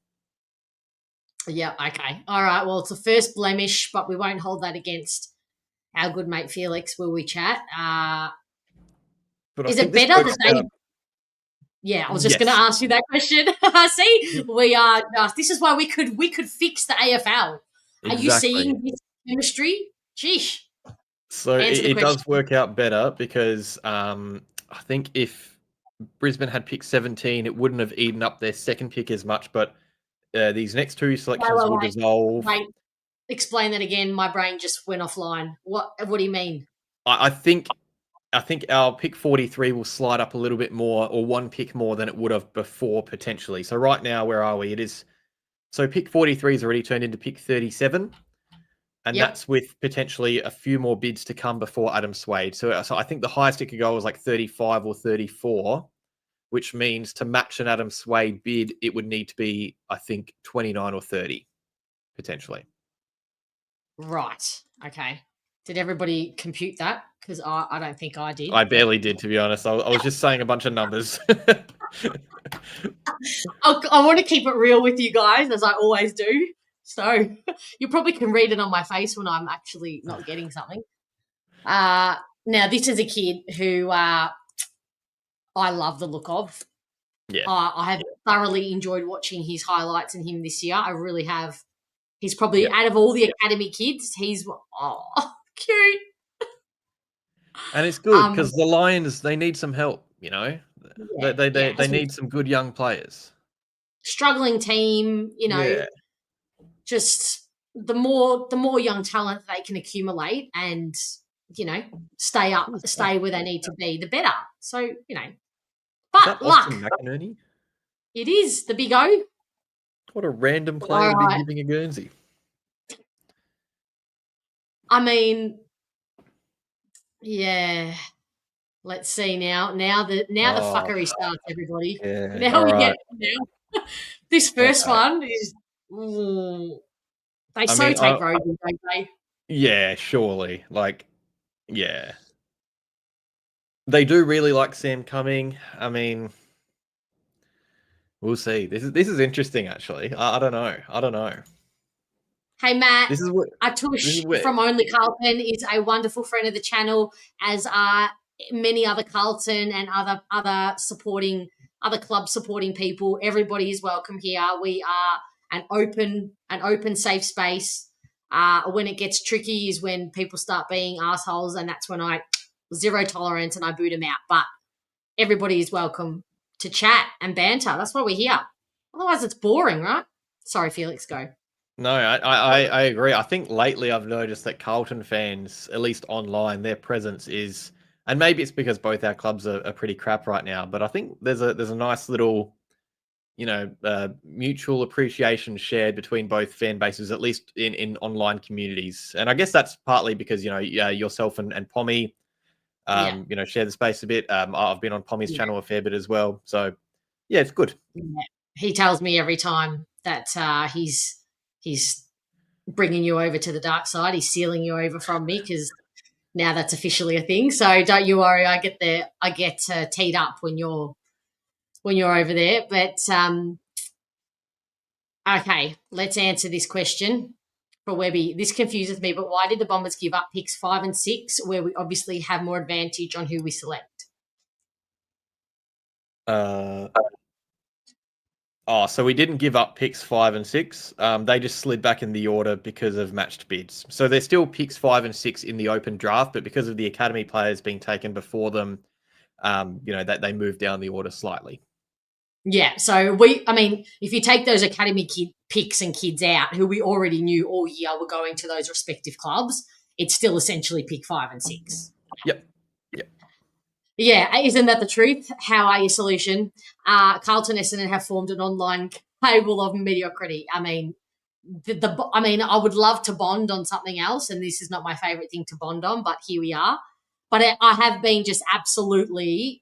B: Yeah, okay. All right. Well, it's a first blemish, but we won't hold that against our good mate Felix, will we, chat? Is it better that they... Yeah, I was just going to ask you that question. See, we are just... This is why we could fix the AFL. Exactly. Are you seeing this chemistry? Sheesh.
C: So it does work out better because I think if Brisbane had picked 17, it wouldn't have eaten up their second pick as much, but these next two selections will dissolve.
B: Wait, explain that again. My brain just went offline. What do you mean?
C: I think our pick 43 will slide up a little bit more, or one pick more than it would have before potentially. So right now, where are we? So pick 43 is already turned into pick 37, and that's with potentially a few more bids to come before Adam Swade. So I think the highest it could go was like 35 or 34. Which means to match an Adam Swade bid, it would need to be, I think, 29 or 30, potentially.
B: Right. Okay. Did everybody compute that? Because I don't think I did.
C: I barely did, to be honest. I was just saying a bunch of numbers.
B: I want to keep it real with you guys, as I always do. So you probably can read it on my face when I'm actually not getting something. Now, this is a kid who... I love the look of.
C: Yeah.
B: I have thoroughly enjoyed watching his highlights and him this year. I really have. He's probably, out of all the academy kids, he's cute.
C: And it's good because the Lions, they need some help, They need some good young players.
B: Struggling team, just the more young talent they can accumulate and, stay where they need to be, the better. So, but luck.
C: McInerney?
B: It is the big O.
C: What a random player to be giving a Guernsey.
B: I mean, yeah. Let's see now. Now the fuckery starts, everybody.
C: Yeah,
B: now we get this first one is they take Roby, don't they?
C: Yeah, surely. Yeah. They do really like Sam Cumming. I mean, we'll see. This is interesting, actually. I don't know.
B: Hey, Matt. Atush from Only Carlton is a wonderful friend of the channel, as are many other Carlton and other club supporting people. Everybody is welcome here. We are an open, safe space. When it gets tricky is when people start being assholes, and that's when I zero tolerance and I boot them out. But everybody is welcome to chat and banter. That's why we're here. Otherwise, it's boring, right? Sorry, Felix, go.
C: No, I agree. I think lately I've noticed that Carlton fans, at least online, their presence is, and maybe it's because both our clubs are pretty crap right now, but I think there's a nice little, mutual appreciation shared between both fan bases, at least in online communities. And I guess that's partly because, yourself and Pommy, share the space a bit. I've been on Pommy's channel a fair bit as well. So, yeah, it's good.
B: Yeah. He tells me every time that he's bringing you over to the dark side. He's sealing you over from me because now that's officially a thing. So don't you worry. I get teed up when you're over there. But okay, let's answer this question for Webby. This confuses me, but why did the Bombers give up picks 5 and 6, where we obviously have more advantage on who we select?
C: So we didn't give up picks 5 and 6. They just slid back in the order because of matched bids. So there's still picks 5 and 6 in the open draft, but because of the academy players being taken before them, that they moved down the order slightly.
B: Yeah, so if you take those academy picks and kids out who we already knew all year were going to those respective clubs, it's still essentially pick 5 and 6.
C: Yep.
B: Yeah, isn't that the truth? How are your solution? Carlton Essendon have formed an online table of mediocrity. I mean, I would love to bond on something else, and this is not my favourite thing to bond on, but here we are. But I have been just absolutely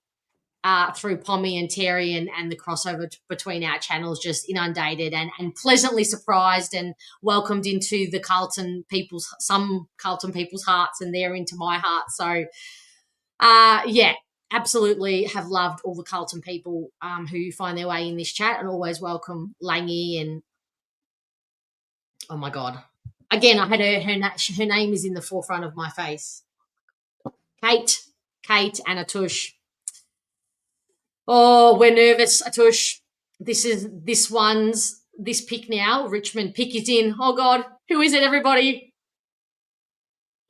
B: through Pommy and Terry and the crossover between our channels, just inundated and pleasantly surprised and welcomed into some Carlton people's hearts, and they're into my heart. So, yeah, absolutely have loved all the Carlton people who find their way in this chat, and always welcome Langy and, oh my God. Again, I had her name is in the forefront of my face. Kate and Atush. Oh, we're nervous, Atush. This pick now. Richmond pick is in. Oh God, who is it, everybody?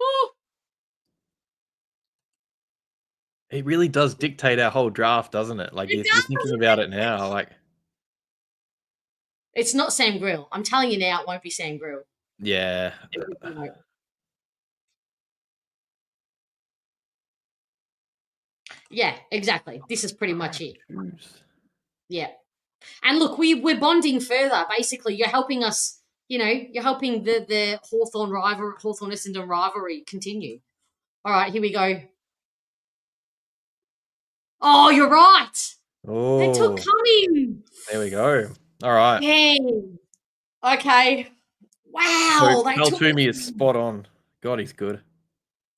B: Ooh.
C: It really does dictate our whole draft, doesn't it? Like you're thinking about it now, like
B: it's not Sam Grill. I'm telling you now, it won't be Sam Grill.
C: Yeah.
B: Yeah, exactly. This is pretty much it. Yeah. And look, we're bonding further. Basically, you're helping us, you're helping the Hawthorn Essendon rivalry continue. All right, here we go. Oh, you're right.
C: Oh,
B: they took Cumming.
C: There we go. All right.
B: Dang. Okay. Wow.
C: So Toomey is spot on. God, he's good.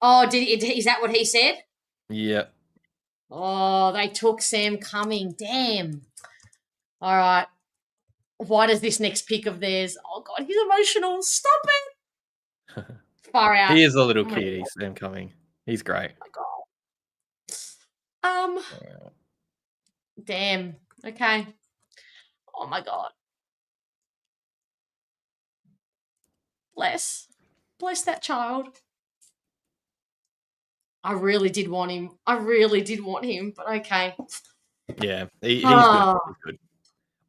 B: Oh, is that what he said?
C: Yeah.
B: Oh, they took Sam Cumming. Damn. All right. Why does this next pick of theirs? Oh God, he's emotional. Stop it. Far out.
C: He is a little cutie, Sam Cumming. He's great.
B: Oh my God. Damn. Okay. Oh my God. Bless that child. I really did want him. But okay.
C: Yeah, he's good.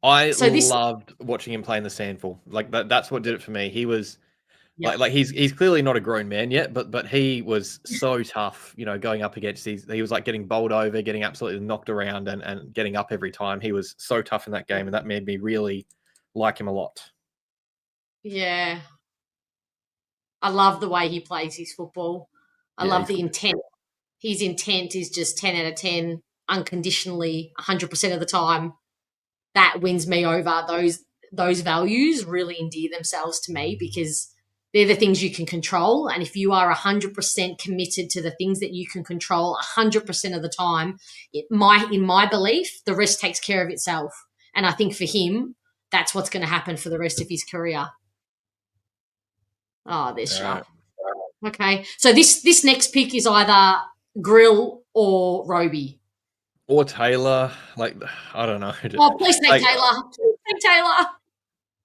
C: I loved watching him play in the Sandful. Like that's what did it for me. He was like he's clearly not a grown man yet, but he was so tough, going up against these. He was like getting bowled over, getting absolutely knocked around and getting up every time. He was so tough in that game, and that made me really like him a lot.
B: Yeah. I love the way he plays his football. I love the intent. His intent is just 10 out of 10, unconditionally, 100% of the time. That wins me over. Those values really endear themselves to me because they're the things you can control. And if you are 100% committed to the things that you can control 100% of the time, in my belief, the rest takes care of itself. And I think for him, that's what's going to happen for the rest of his career. Oh, there's sharp. Okay. So this next pick is either Grill or Roby.
C: Or Taylor. Like, I don't know.
B: Oh, please say Taylor. Please say Taylor.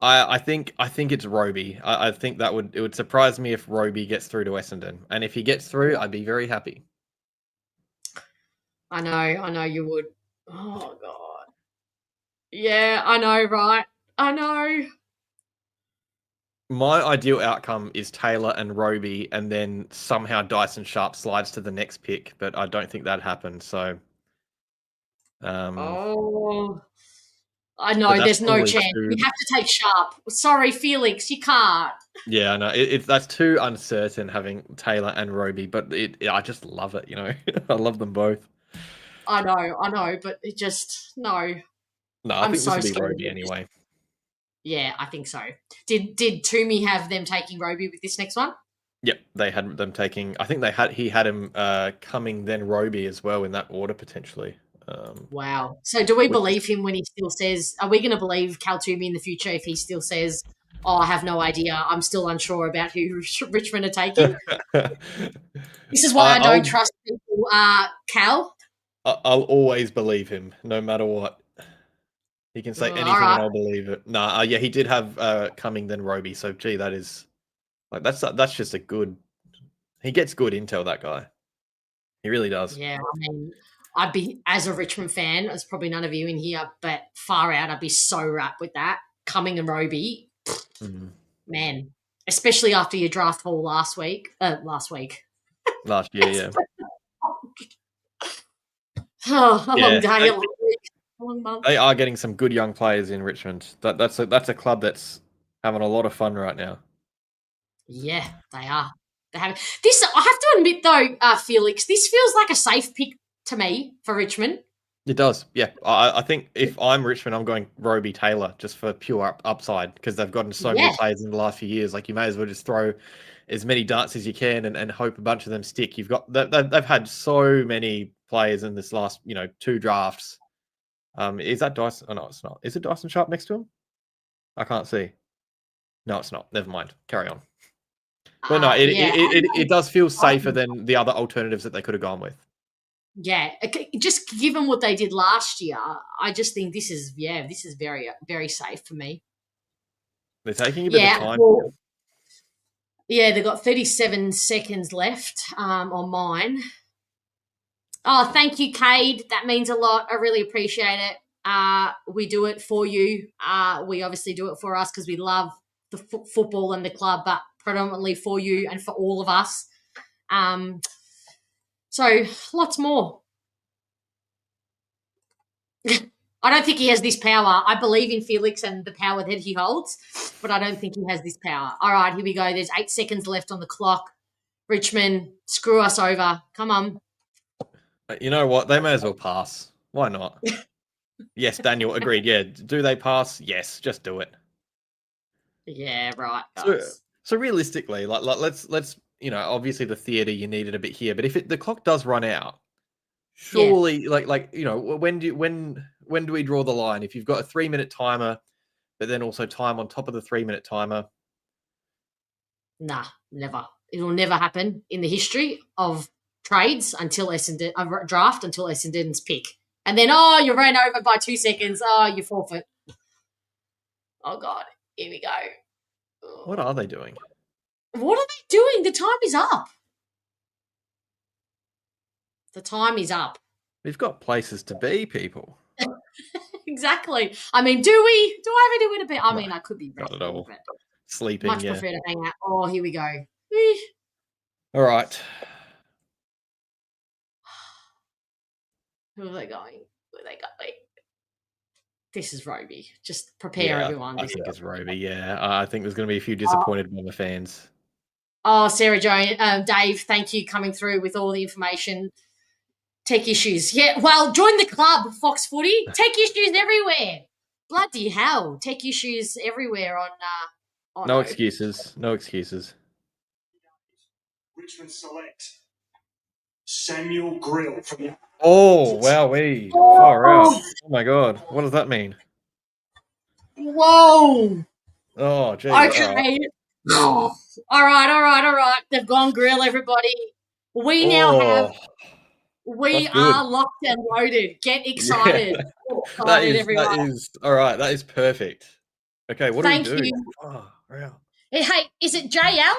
C: I think it's Roby. I think it would surprise me if Roby gets through to Essendon. And if he gets through, I'd be very happy.
B: I know you would. Oh God. Yeah, I know, right? I know.
C: My ideal outcome is Taylor and Roby, and then somehow Dyson Sharp slides to the next pick, but I don't think that happened. So,
B: oh, I know. There's no chance. You have to take Sharp. Sorry, Felix, you can't.
C: Yeah, I know. That's too uncertain having Taylor and Roby, but I just love it. I love them both.
B: I know, but it just no.
C: No, I think this would be Roby anyway.
B: Yeah, I think so. Did Toomey have them taking Roby with this next one?
C: Yep, they had them taking. I think he had him coming then Roby as well in that order potentially.
B: Wow. So do we believe him when he still says? Are we going to believe Cal Toomey in the future if he still says, "Oh, I have no idea. I'm still unsure about who Richmond are taking"? This is why I don't trust people. Cal.
C: I'll always believe him, no matter what. He can say anything and I'll believe it. Nah, yeah, he did have coming then Roby. So, gee, that is like that's just a good. He gets good intel. That guy, he really does.
B: Yeah, I'd be, as a Richmond fan, there's probably none of you in here, but far out, I'd be so wrapped with that. Cumming and Roby, man, especially after your draft haul last
C: Last year, yeah.
B: Oh, a long day,
C: they,
B: a long week, a long month.
C: They are getting some good young players in Richmond. That's a club that's having a lot of fun right now.
B: Yeah, they are. They have this. I have to admit, though, Felix, this feels like a safe pick to me for Richmond.
C: It does, yeah. I think if I'm Richmond, I'm going Roby Taylor just for pure upside because they've gotten so many players in the last few years. Like you may as well just throw as many darts as you can and hope a bunch of them stick. You've got they've had so many players in this last 2 drafts. Is that Dyson? Oh no, it's not. Is it Dyson Sharp next to him? I can't see. No, it's not. Never mind. Carry on. But no, it does feel safer than the other alternatives that they could have gone with.
B: Yeah, just given what they did last year, I just think this is very, very safe for me.
C: They're taking a bit of time.
B: Well, yeah, they've got 37 seconds left on mine. Oh, thank you, Cade. That means a lot. I really appreciate it. We do it for you. We obviously do it for us because we love the football and the club, but predominantly for you and for all of us. So lots more. I don't think he has this power. I believe in Felix and the power that he holds, but I don't think he has this power. All right, here we go. There's 8 seconds left on the clock. Richmond, screw us over. Come on.
C: You know what? They may as well pass. Why not? Yes, Daniel, agreed. Yeah, do they pass? Yes, just do it.
B: Yeah, right.
C: So realistically, like let's obviously the theatre you needed a bit here, but if the clock does run out, surely when do we draw the line? If you've got a 3-minute timer, but then also time on top of the 3-minute timer.
B: Nah, never. It'll never happen in the history of trades until Essendon draft until Essendon's pick. And then you ran over by 2 seconds. You forfeit. Oh God, here we go.
C: What are they doing?
B: What are they doing? The time is up. The time is up.
C: We've got places to be, people.
B: Exactly. I mean, do I ever do it a bit? I mean, I could be
C: not at all. Sleeping.
B: Much prefer to hang out. Oh, here we go.
C: All right.
B: Who are they going? This is Roby. Just prepare everyone.
C: I think it's Roby, yeah. I think there's going to be a few disappointed Bomber fans.
B: Oh, Sarah Joan, Dave, thank you coming through with all the information. Tech issues. Yeah, well, join the club, Fox Footy. Tech issues everywhere. Bloody hell. Tech issues everywhere on
C: No excuses. No excuses.
A: Richmond select Samuel Grill from the...
C: Oh, wowee. Far out. Oh, my God. What does that mean?
B: Whoa.
C: Oh, geez.
B: Okay. All right. They've gone Grill, everybody. We now are locked and loaded. Get excited.
C: Yeah. That is all right. That is perfect. Okay, what do we do?
B: Thank you.
C: Oh, wow.
B: Hey, is it JL?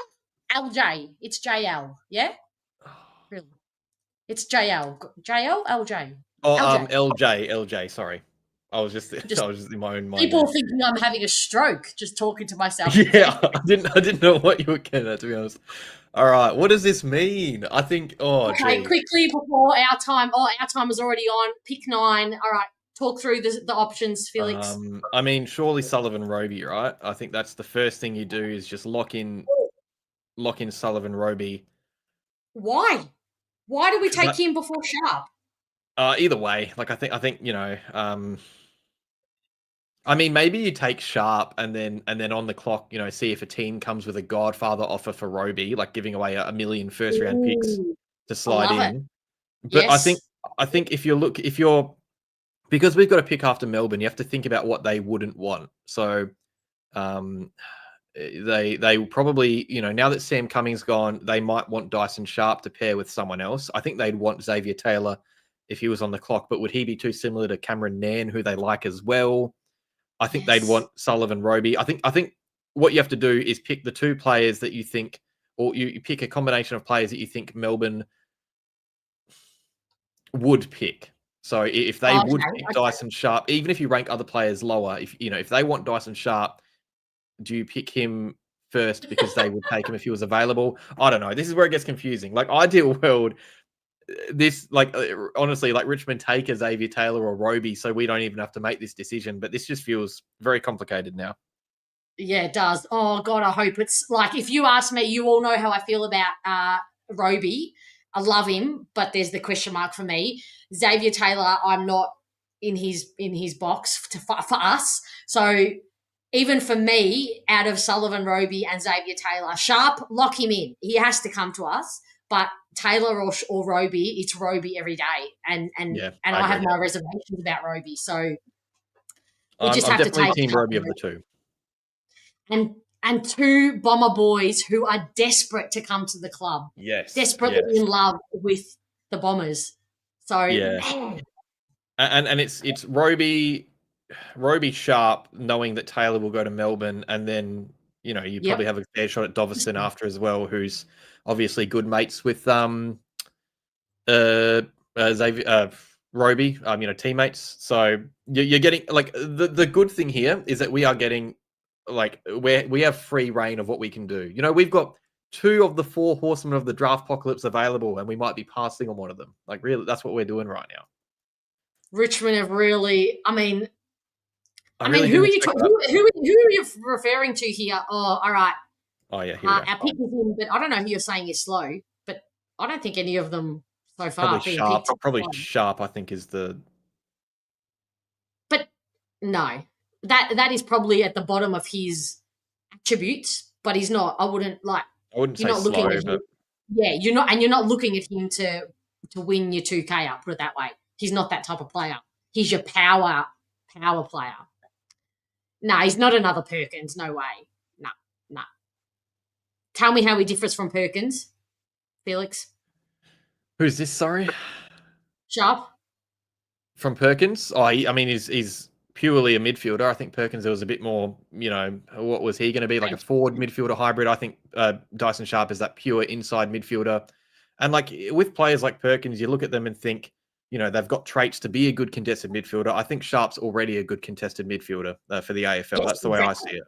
B: LJ. It's JL, yeah? Really? It's JL. JL? LJ?
C: Oh, LJ, sorry. I was just in my own mind.
B: People thinking I'm having a stroke just talking to myself.
C: Yeah, I didn't know what you were getting at, to be honest. All right, what does this mean? I think
B: okay, quickly before our time. Our time is already on. Pick 9. All right, talk through the options, Felix.
C: I mean, surely Sullivan Roby, right? I think that's the first thing you do is just lock in Sullivan Roby.
B: Why? Why do we take him before Sharp?
C: Either way, like I think I mean, maybe you take Sharp and then on the clock, see if a team comes with a Godfather offer for Roby, like giving away a million first round picks to slide in.
B: It.
C: But yes. I think because we've got to pick after Melbourne, you have to think about what they wouldn't want. So they probably, now that Sam Cummings gone, they might want Dyson Sharp to pair with someone else. I think they'd want Xavier Taylor if he was on the clock, but would he be too similar to Cameron Nairn, who they like as well? I think they'd want Sullivan Roby. I think what you have to do is pick the 2 players that you think, or you pick a combination of players that you think Melbourne would pick. So if they would pick Dyson Sharp, even if you rank other players lower, if they want Dyson Sharp, do you pick him first because they would take him if he was available? I don't know. This is where it gets confusing. Like, ideal world, honestly, Richmond take a Xavier Taylor or Roby, so we don't even have to make this decision. But this just feels very complicated now.
B: Yeah, it does. Oh God, I hope it's like, if you ask me, you all know how I feel about Roby. I love him, but there's the question mark for me. Xavier Taylor, I'm not in his box for us. So even for me, out of Sullivan, Roby, and Xavier Taylor, Sharp, lock him in. He has to come to us. But Taylor or Roby, it's Roby every day, and I have my reservations about Roby. So we just have to take
C: Team Roby of the two.
B: And two Bomber boys who are desperate to come to the club.
C: Yes.
B: Desperately in love with the Bombers. So
C: yeah. And it's Roby Sharp, knowing that Taylor will go to Melbourne, and then you probably have a fair shot at Doveston after as well, who's obviously good mates with Xavier, Roby, teammates. So you're getting, like, the good thing here is that we are getting, like, we have free reign of what we can do. We've got 2 of the 4 horsemen of the draft apocalypse available, and we might be passing on one of them. Like, really, that's what we're doing right now.
B: Richmond have really, who are you referring to here? Oh, all right.
C: Oh, yeah.
B: Our pick is in, but I don't know who you're saying is slow, but I don't think any of them so far
C: Probably Sharp, I think, is the...
B: But no, that is probably at the bottom of his attributes, but he's not. I wouldn't
C: say slow, but...
B: Yeah, you're not looking at him to win your 2K up, put it that way. He's not that type of player. He's your power player. No, he's not another Perkins. No way. No. Tell me how he differs from Perkins, Felix.
C: Who's this, sorry?
B: Sharp.
C: From Perkins? Oh, he's purely a midfielder. I think Perkins, there was a bit more, what was he going to be? Like a forward midfielder hybrid. I think Dyson Sharp is that pure inside midfielder. And like with players like Perkins, you look at them and think, they've got traits to be a good contested midfielder. I think Sharp's already a good contested midfielder for the AFL. Yes, that's the way I see it.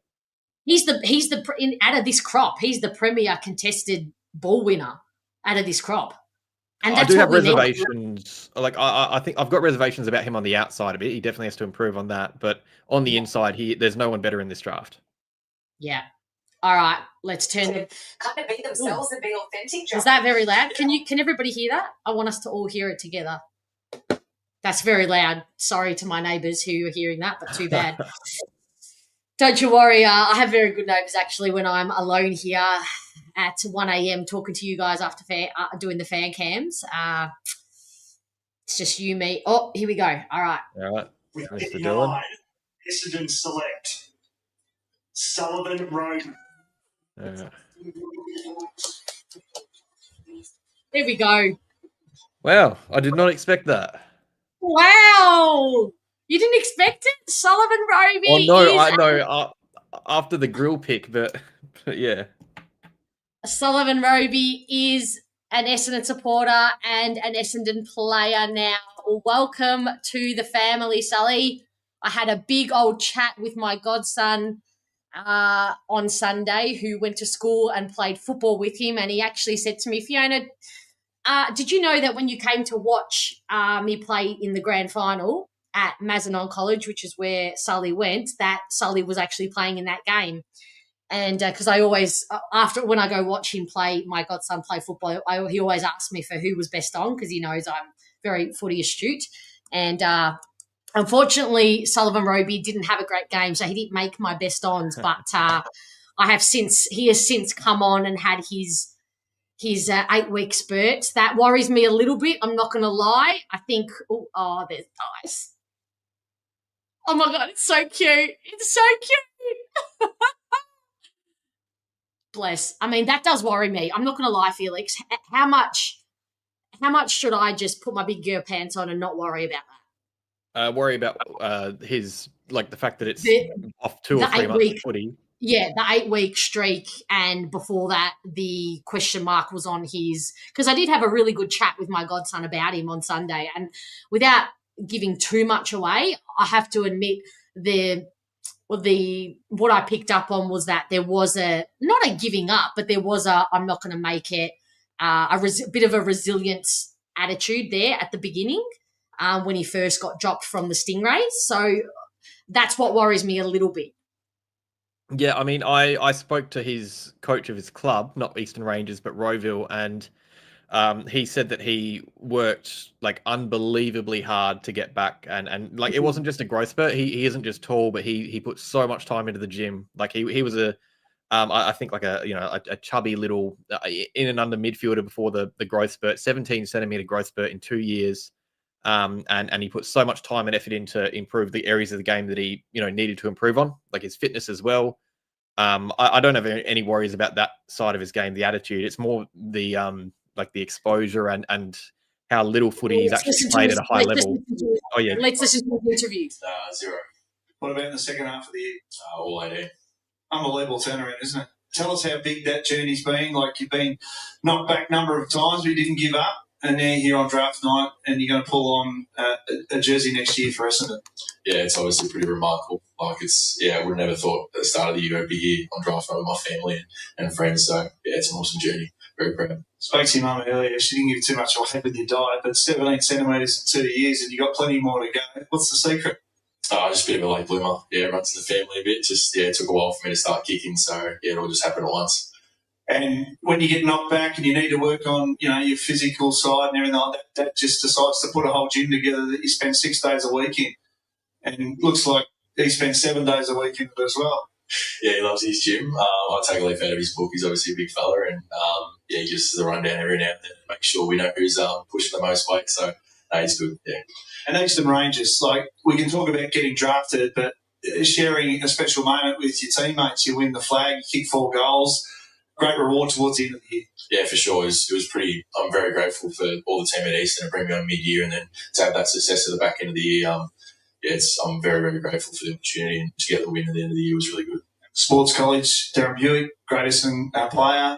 B: He's out of this crop. He's the premier contested ball winner out of this crop. And that's
C: I do have reservations. Like I think I've got reservations about him on the outside a bit. He definitely has to improve on that. But on the inside, there's no one better in this draft.
B: Yeah. All right. Let's turn them.
D: Kind of be themselves and be authentic.
B: Is that very loud? Can everybody hear that? I want us to all hear it together. That's very loud. Sorry to my neighbours who are hearing that, but too bad. Don't you worry. I have very good neighbours, actually, when I'm alone here at 1 a.m. talking to you guys after doing the fan cams. It's just you, me. Oh, here we go. All right.
A: With pick 9, Essendon select Sullivan Roby.
B: There we go.
C: Wow, I did not expect that.
B: Wow. You didn't expect it? Sullivan Roby.
C: Oh, no, I know. After the grill pick, but yeah.
B: Sullivan Roby is an Essendon supporter and an Essendon player now. Welcome to the family, Sully. I had a big old chat with my godson on Sunday, who went to school and played football with him, and he actually said to me, Fiona, did you know that when you came to watch me play in the grand final at Mazenod College, which is where Sully went, that Sully was actually playing in that game? And because I always, when I go watch him play, my godson play football, he always asks me for who was best on, because he knows I'm very footy astute. And unfortunately, Sullivan Roby didn't have a great game, so he didn't make my best ons. But he has since come on and had his 8-week spurt. That worries me a little bit. I'm not going to lie. I think, there's Dice. Oh my God, it's so cute. It's so cute. Bless. I mean, that does worry me. I'm not going to lie, Felix. How much should I just put my big girl pants on and not worry about that?
C: Worry about his, like, the fact that it's off 2 or 3 months of footy.
B: Yeah, the 8-week streak, and before that, the question mark was on his. Because I did have a really good chat with my godson about him on Sunday, and without giving too much away. I have to admit what I picked up on was that there was not a giving up, but there was I'm not going to make it, bit of a resilience attitude there at the beginning when he first got dropped from the Stingrays. So that's what worries me a little bit.
C: Yeah, I mean, I spoke to his coach of his club, not Eastern Rangers, but Roeville, and he said that he worked like unbelievably hard to get back, and like it wasn't just a growth spurt. He isn't just tall, but he put so much time into the gym. Like he was I think like a chubby little in and under midfielder before the growth spurt, 17 centimeter growth spurt in 2 years. And he put so much time and effort in to improve the areas of the game that he needed to improve on, like his fitness as well. I don't have any worries about that side of his game, the attitude. It's more the like the exposure and how little footy he's actually played at a high level. Oh yeah,
B: let's listen to the interview.
A: 0. What about in the second half of the year?
E: All 18.
A: Unbelievable turnaround, isn't it? Tell us how big that journey's been. Like you've been knocked back a number of times, but you didn't give up. And now you're here on draft night, and you're going to pull on a jersey next year for Essendon.
E: Yeah, it's obviously pretty remarkable. Like I would never thought at the start of the year I'd be here on draft night with my family and friends. So yeah, it's an awesome journey. Very proud.
A: Spoke to your mum earlier. She didn't give you too much away with your diet, but 17 centimetres in 2 years, and you've got plenty more to go. What's the secret?
E: Just a bit of a late bloomer. Yeah, runs in the family a bit. It took a while for me to start kicking, so yeah, it all just happened at once.
A: And when you get knocked back and you need to work on, your physical side and everything like that just decides to put a whole gym together that you spend 6 days a week in. And looks like he spends 7 days a week in it as well.
E: Yeah, he loves his gym. I take a leaf out of his book. He's obviously a big fella, and he gives us a rundown every now and then to make sure we know who's pushing the most weight. So he's good. Yeah.
A: And Eastern Rangers, like we can talk about getting drafted, but sharing a special moment with your teammates, you win the flag, you kick 4 goals. Great reward towards the end of the year.
E: Yeah, for sure. It was pretty. I'm very grateful for all the team at Eastern to bring me on mid-year and then to have that success at the back end of the year. I'm very, very grateful for the opportunity, and to get the win at the end of the year was really good.
A: Sports College, Darren Buick, great Essendon player.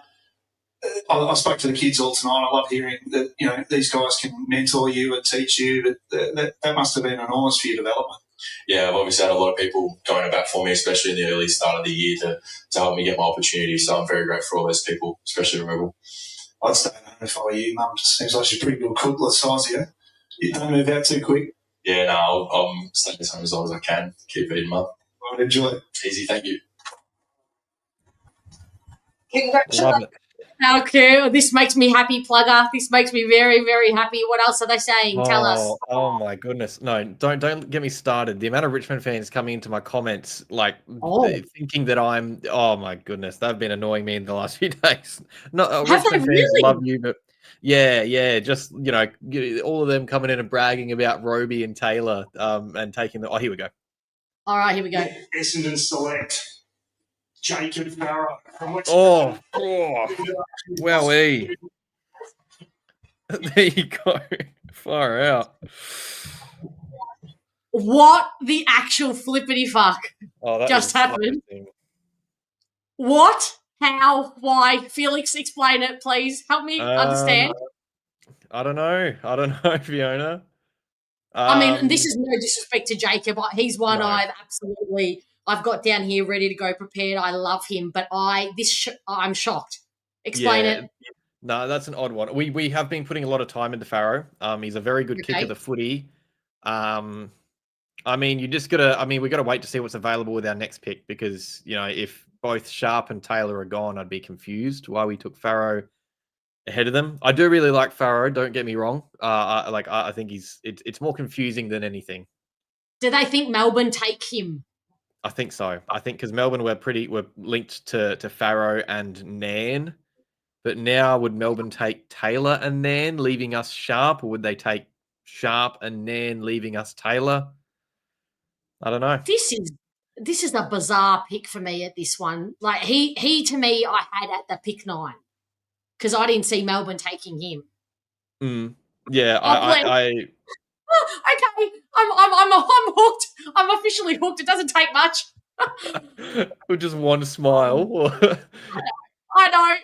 A: I spoke to the kids all tonight. I love hearing that these guys can mentor you and teach you. But that must have been enormous for your development.
E: Yeah, I've obviously had a lot of people going about for me, especially in the early start of the year, to help me get my opportunity. So I'm very grateful for all those people, especially Rebel.
A: I'd stay at home if I were you. Mum just seems like she's a pretty good cook, the size of you. You don't move out too quick.
E: Yeah, no, I'm staying at home as long as I can. Keep eating, Mum.
A: Right, enjoy it.
E: Easy, thank you.
D: Congratulations.
B: Okay, this makes me happy, Plugger. This makes me very, very happy. What else are they saying? Tell us.
C: Oh my goodness! No, don't get me started. The amount of Richmond fans coming into my comments, like thinking that I'm. Oh my goodness, they've been annoying me in the last few days. No, Richmond fans love you, but yeah, just all of them coming in and bragging about Roby and Taylor, and taking the. Oh, here we go.
B: All right, here we go.
A: Essendon select Jacob Farrow.
C: Well, there you go. Far out.
B: What the actual flippity fuck just happened? What? How? Why? Felix, explain it, please. Help me understand.
C: I don't know, Fiona.
B: I mean, this is no disrespect to Jacob. He's one I've got down here ready to go prepared. I love him, but I'm shocked. Explain it.
C: No, that's an odd one. We have been putting a lot of time into Farrow. He's a very good kicker of the footy. I mean, we got to wait to see what's available with our next pick, because if both Sharp and Taylor are gone, I'd be confused why we took Farrow ahead of them. I do really like Farrow. Don't get me wrong. I think it's more confusing than anything.
B: Do they think Melbourne take him?
C: I think so. I think because Melbourne were linked to Farrow and Nan, but now would Melbourne take Taylor and Nan, leaving us Sharp, or would they take Sharp and Nan, leaving us Taylor? I don't know.
B: This is a bizarre pick for me at this one. Like he to me, I had at the pick 9 because I didn't see Melbourne taking him.
C: Yeah, I
B: okay, I'm hooked. I'm officially hooked. It doesn't take much.
C: With just one smile.
B: I know.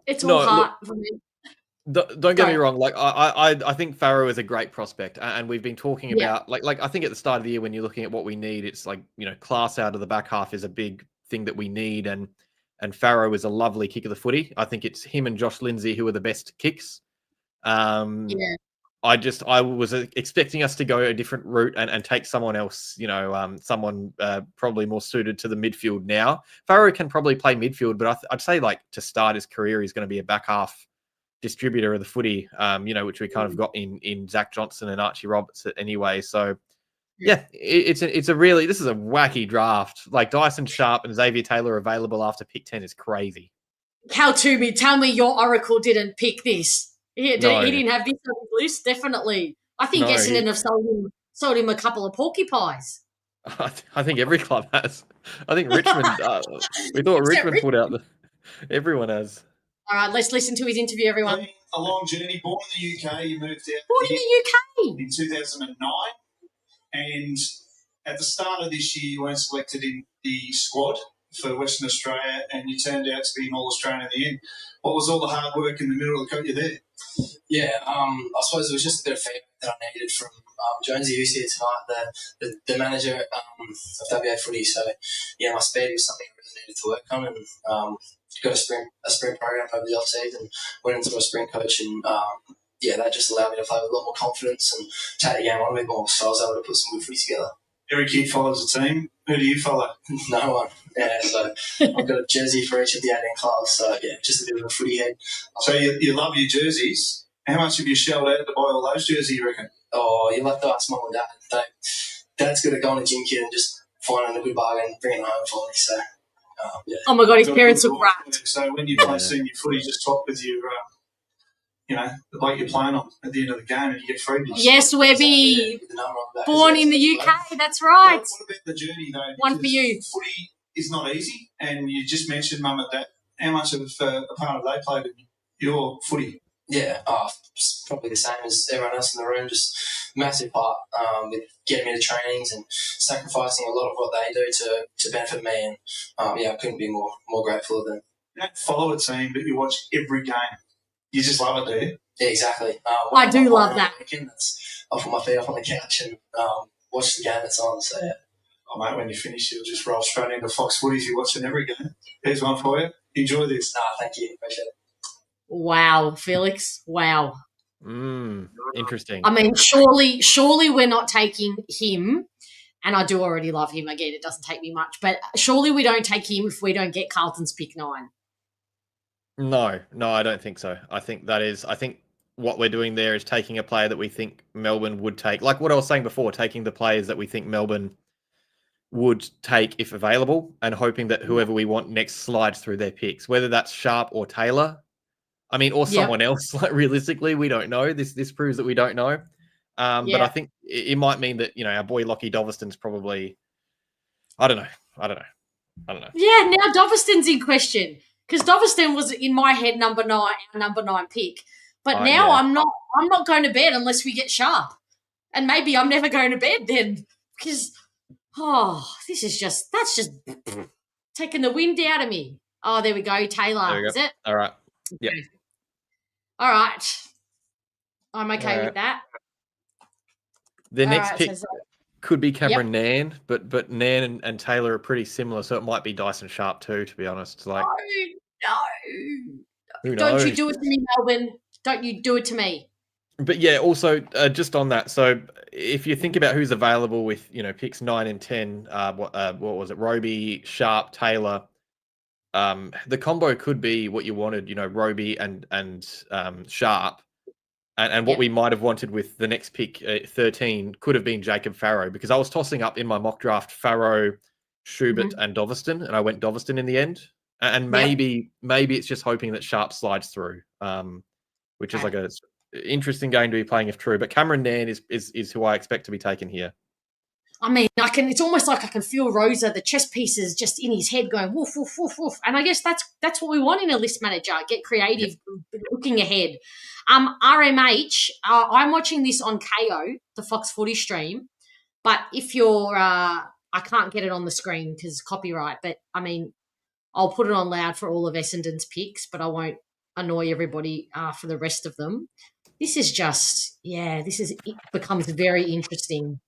B: It's all heart for me.
C: Don't get me wrong. Like I think Farrow is a great prospect, and we've been talking
B: Yeah.
C: about like I think at the start of the year when you're looking at what we need, it's like class out of the back half is a big thing that we need, and Farrow is a lovely kick of the footy. I think it's him and Josh Lindsay who are the best kicks.
B: Yeah.
C: I was expecting us to go a different route and take someone else, someone probably more suited to the midfield now. Farrow can probably play midfield, but I'd say like to start his career, he's going to be a back half distributor of the footy, which we kind of got in Zach Johnson and Archie Roberts anyway. So yeah, this is a wacky draft. Like Dyson Sharp and Xavier Taylor available after pick 10 is crazy.
B: Cal Toomey, tell me your Oracle didn't pick this. He didn't have this on his list, definitely. I think Essendon have sold him a couple of porcupines.
C: I think every club has. I think Richmond, we thought Richmond put out everyone has.
B: All right, let's listen to his interview, everyone.
A: A long journey, born in the UK, you moved out
B: Born in the UK?
A: in 2009, and at the start of this year you weren't selected in the squad for Western Australia, and you turned out to be an All-Australian in the end. What was all the hard work in the middle that got you there?
F: Yeah, I suppose it was just a bit of feedback that I needed from Jonesy, who's here tonight, the manager of WA Footy. So, yeah, my speed was something I really needed to work on, and got a sprint program over the off-season, went into a sprint coach, and that just allowed me to play with a lot more confidence and take the game on a bit more, so I was able to put some good footy together.
A: Every kid follows a team. Who do you follow?
F: No one. Yeah, so I've got a jersey for each of the 18 clubs, so yeah, just a bit of a footy head.
A: So you love your jerseys. How much have you shelled out to buy all those jerseys, you reckon?
F: Oh, you'll have to ask Mum and Dad. Dad's got to go on a gym kit and just find a good bargain and bring it home for me, so yeah.
B: Oh my God, his parents look wrapped.
A: So when you play senior footy, you just talk with your, the bloke you're playing on at the end of the game, and you get freebies.
B: Yes, Webby. Born in the UK, that's right.
A: What about the journey, though?
B: One for you.
A: Footy is not easy, and you just mentioned Mum and Dad. How much of a part have they played in your footy?
F: Yeah, probably the same as everyone else in the room, just massive part with getting me to trainings and sacrificing a lot of what they do to benefit me. And, I couldn't be more grateful of them.
A: You don't follow a team, but you watch every game. You just love it, do you?
F: Yeah, exactly.
B: I do love that.
F: I'll put my feet up on the couch and watch the game that's on. So, yeah.
A: Oh, mate, when you finish, you'll just roll straight into Fox Footies. You're watching every game. Here's one for you. Enjoy this.
F: Thank you. Appreciate it.
B: Wow, Felix. Wow.
C: Interesting.
B: I mean, surely we're not taking him, and I do already love him. Again, it doesn't take me much, but surely we don't take him if we don't get Carlton's pick 9.
C: No, I don't think so. I think what we're doing there is taking a player that we think Melbourne would take. Like what I was saying before, taking the players that we think Melbourne would take if available, and hoping that whoever we want next slides through their picks, whether that's Sharp or Taylor. I mean, or someone else. Like realistically, we don't know. This proves that we don't know. But I think it might mean that our boy Lockie Doveston's probably. I don't know.
B: Yeah, now Doveston's in question because Doveston was in my head number 9 pick. But now I'm not going to bed unless we get Sharp, and maybe I'm never going to bed then because that's just taking the wind out of me. Oh, there we go, Taylor. Is it?
C: All right. Yeah.
B: Okay. All right. I'm okay with that.
C: The next pick could be Cameron Nan, but Nan and Taylor are pretty similar, so it might be Dyson Sharp too, to be honest. Like,
B: no.
C: Who knows?
B: Don't you do it to me, Melbourne. Don't you do it to me.
C: But yeah, also just on that, so if you think about who's available with picks 9 and 10, what was it? Roby, Sharp, Taylor. The combo could be what you wanted, Roby and Sharp, and what we might have wanted with the next pick 13 could have been Jacob Farrow, because I was tossing up in my mock draft Farrow, Schubert, and Doveston, and I went Doveston in the end. And maybe it's just hoping that Sharp slides through, which is like a interesting game to be playing if true. But Cameron Nan is who I expect to be taken here.
B: I mean, it's almost like I can feel Rosa, the chess pieces just in his head going woof, woof, woof, woof. And I guess that's what we want in a list manager. Get creative, looking ahead. RMH, I'm watching this on KO, the Fox Footy stream. But if you're, I can't get it on the screen because copyright. But I mean, I'll put it on loud for all of Essendon's picks, but I won't annoy everybody for the rest of them. This is just, it becomes very interesting.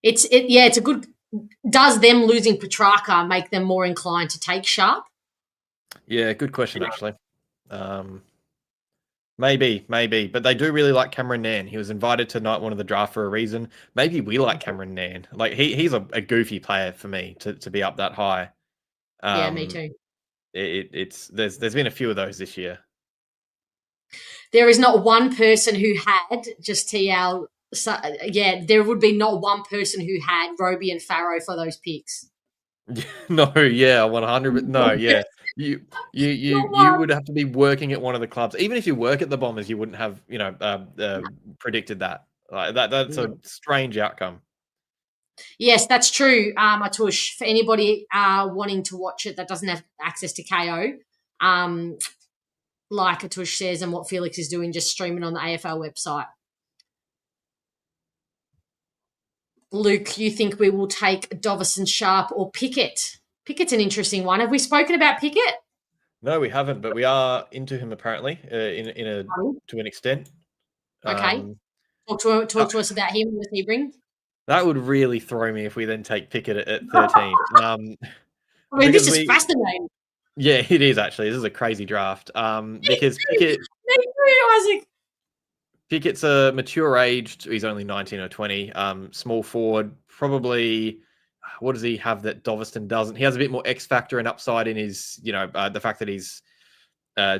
B: It's a good. Does them losing Petrarca make them more inclined to take Sharp?
C: Yeah, good question actually. Maybe, but they do really like Cameron Nairn. He was invited to night one of the draft for a reason. Maybe we like Cameron Nairn. Like he's a goofy player for me to be up that high.
B: Yeah, me too.
C: There's been a few of those this year.
B: There is not one person who had just TL. So, there would be not one person who had Roby and Farrow for those picks.
C: No, yeah, 100. No, yeah, you would have to be working at one of the clubs. Even if you work at the Bombers, you wouldn't have predicted that. Like that's a strange outcome.
B: Yes, that's true, Atush. For anybody wanting to watch it that doesn't have access to KO, like Atush says, and what Felix is doing, just streaming on the AFL website. Luke, you think we will take Dovison, Sharp, or Pickett? Pickett's an interesting one. Have we spoken about Pickett?
C: No, we haven't, but we are into him apparently to an extent.
B: Okay. Talk to us about him. What does he bring?
C: That would really throw me if we then take Pickett at 13.
B: I mean, this is fascinating.
C: Yeah, it is actually. This is a crazy draft. Because Pickett.
B: Isaac.
C: Pickett's a mature aged. He's only 19 or 20. Small forward. Probably. What does he have that Dovison doesn't? He has a bit more X factor and upside in his, the fact that he's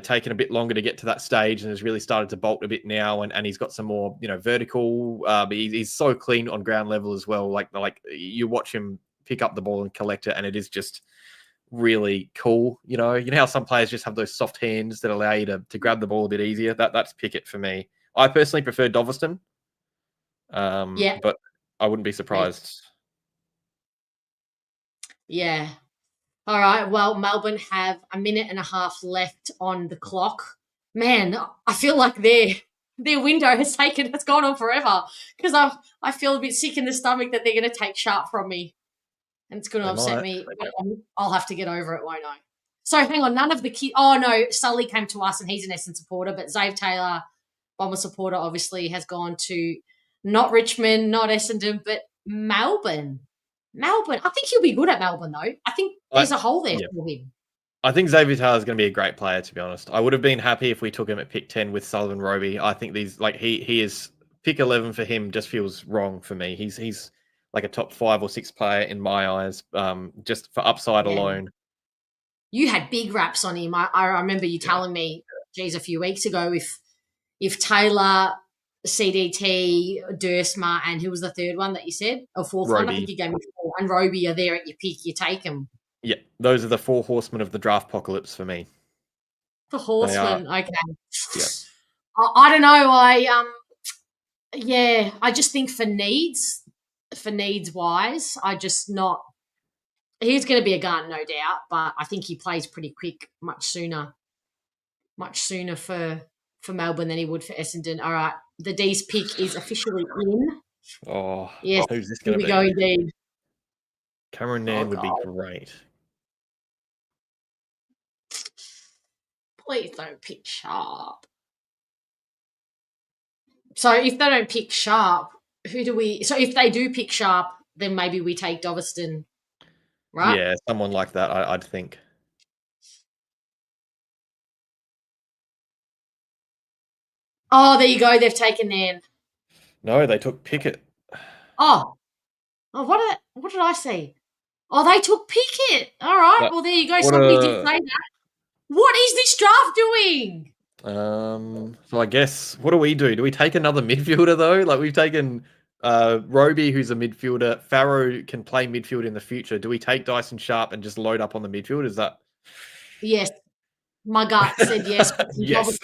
C: taken a bit longer to get to that stage and has really started to bolt a bit now. And he's got some more, vertical. But he's so clean on ground level as well. Like you watch him pick up the ball and collect it, and it is just really cool. You know how some players just have those soft hands that allow you to grab the ball a bit easier. That's Pickett for me. I personally prefer Dovison. But I wouldn't be surprised.
B: Yeah. All right. Well, Melbourne have a minute and a half left on the clock. Man, I feel like their window has gone on forever, because I feel a bit sick in the stomach that they're going to take Sharp from me, and it's going to upset me. But I'll have to get over it, won't I? So hang on, none of the kids. Oh no, Sully came to us, and he's an Essendon supporter, but Zave Taylor, Bomber supporter, obviously has gone to not Richmond, not Essendon, but Melbourne. I think he'll be good at Melbourne, though. I think there's a hole there for him.
C: I think Xavier Taylor is going to be a great player, to be honest. I would have been happy if we took him at pick 10 with Sullivan Roby. I think he is pick 11 for him just feels wrong for me. He's like a top 5 or 6 player in my eyes, just for upside alone.
B: You had big raps on him. I remember you telling me, geez, a few weeks ago, if Taylor, CDT, Dursma, and who was the third one that you said? Or fourth
C: Roby.
B: one? I think you gave me 4. And Roby are there at your pick. You take them.
C: Yeah, those are the 4 horsemen of the draft apocalypse for me.
B: The horsemen, okay.
C: Yeah.
B: I don't know. I just think for needs wise, he's going to be a gun, no doubt, but I think he plays pretty quick, much sooner for Melbourne than he would for Essendon. All right, the D's pick is officially in.
C: Oh,
B: yes.
C: Who's this going to be?
B: Here we go, indeed.
C: Cameron Nairn would be great.
B: Please don't pick Sharp. So if they don't pick Sharp, so if they do pick Sharp, then maybe we take Dovison, right?
C: Yeah, someone like that, I'd think.
B: Oh, there you go. They've taken Nairn.
C: No, they took Pickett.
B: Oh, what did I see? Oh, they took Pickett. All right. Well, there you go. Somebody did say that. What is this draft doing?
C: So I guess, what do we do? Do we take another midfielder, though? Like, we've taken Roby, who's a midfielder. Farrow can play midfield in the future. Do we take Dyson Sharp and just load up on the midfield? Is that...
B: Yes. My gut said yes.
C: Yes.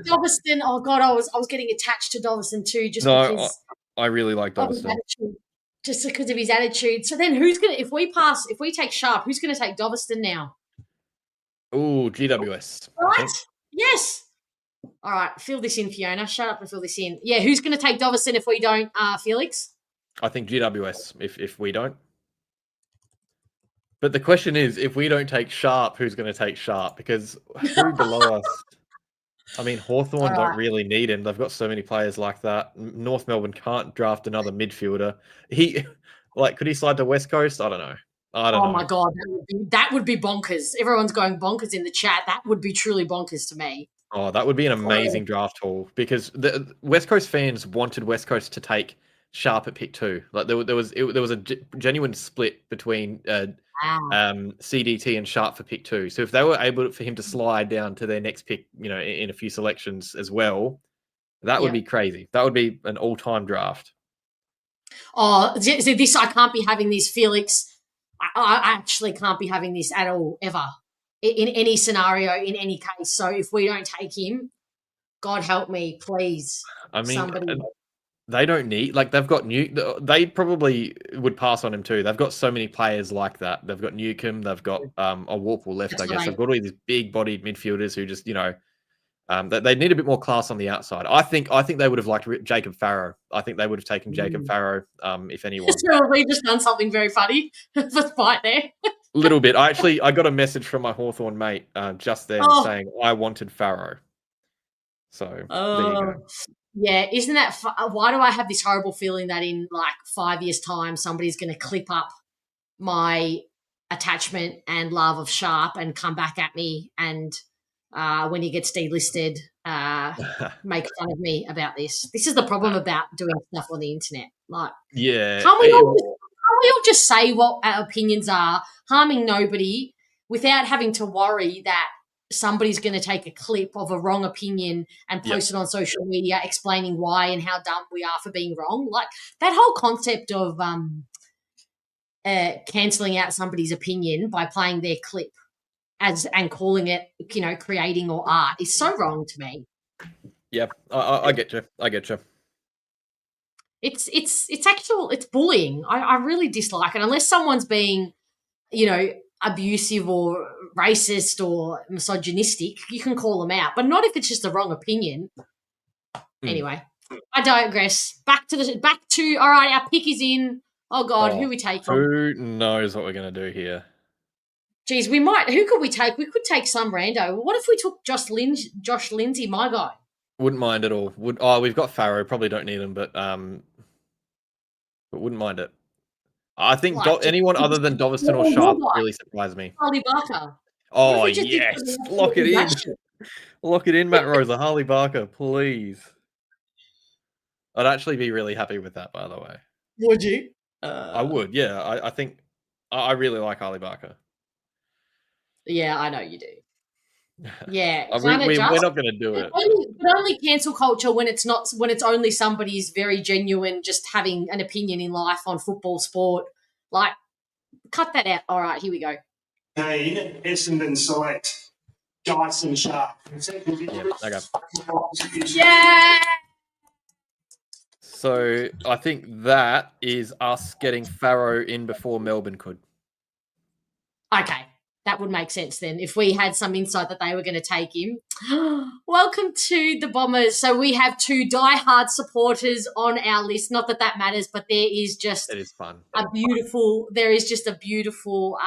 B: Dovison, oh God, I was getting attached to Dovison too, just because
C: I really like Dovison.
B: Just because of his attitude. So then if we take Sharp, who's gonna take Dovison now?
C: Oh, GWS.
B: Right? Yes. All right, fill this in, Fiona. Shut up and fill this in. Yeah, who's gonna take Dovison if we don't, Felix?
C: I think GWS if we don't. But the question is, if we don't take Sharp, who's going to take Sharp? Because who below us? I mean, Hawthorn don't really need him. They've got so many players like that. North Melbourne can't draft another midfielder. Could he slide to West Coast? I don't know.
B: Oh my God, that would be bonkers. Everyone's going bonkers in the chat. That would be truly bonkers to me.
C: Oh, that would be an amazing draft haul because the West Coast fans wanted West Coast to take Sharp at pick 2. Like there was a genuine split between CDT and Sharp for pick 2. So if they were able for him to slide down to their next pick, in a few selections as well, that would be crazy. That would be an all-time draft.
B: Oh, this I can't be having this, Felix. I actually can't be having this at all, ever, in any scenario, in any case. So if we don't take him, God help me, please.
C: I mean,
B: somebody.
C: They don't need, they've got they probably would pass on him too. They've got so many players like that. They've got Newcomb, they've got a Warple left, I guess.
B: Right.
C: They've got all these big-bodied midfielders who just, they need a bit more class on the outside. I think they would have liked Jacob Farrow. I think they would have taken Jacob Farrow, if anyone.
B: So we've just done something very funny for spite there.
C: A little bit. I got a message from my Hawthorn mate just then saying I wanted Farrow. So there you go.
B: Yeah, isn't that why do I have this horrible feeling that in 5 years' time somebody's going to clip up my attachment and love of Sharp and come back at me and when he gets delisted, make fun of me about this. This is the problem about doing stuff on the internet. Can't we all just say what our opinions are, harming nobody, without having to worry that somebody's going to take a clip of a wrong opinion and post it on social media explaining why and how dumb we are for being wrong? That whole concept of cancelling out somebody's opinion by playing their clip and calling it, creating or art is so wrong to me.
C: Yeah, I get you.
B: It's bullying. I really dislike it unless someone's being, abusive or racist or misogynistic. You can call them out, but not if it's just a wrong opinion. Anyway, I digress. Back to all right. Our pick is in. Oh God, who we take?
C: Who knows what we're gonna do here?
B: Geez, we might. Who could we take? We could take some rando. What if we took Josh Lindsay, my guy?
C: Wouldn't mind at all. We've got Farrow. Probably don't need him, but wouldn't mind it. I think anyone other than Doveston or Sharp really surprised me.
B: Harley Barker.
C: Oh, yes. Lock it in. Lock it in, Matt Rosa. Harley Barker, please. I'd actually be really happy with that, by the way.
B: Would you?
C: I would, yeah. I think I really like Harley Barker.
B: Yeah, I know you do. Yeah,
C: we're not going to do it.
B: Only cancel culture when it's only somebody's very genuine, just having an opinion in life on football, sport. Cut that out. All right, here we go.
A: Hey, Essendon select Dyson Sharp.
C: Okay.
B: Yeah.
C: So I think that is us getting Farrow in before Melbourne could.
B: Okay. That would make sense then if we had some insight that they were going to take him. Welcome to the Bombers. So we have 2 diehard supporters on our list. Not that matters, but there is just
C: it is fun.
B: There is just a beautiful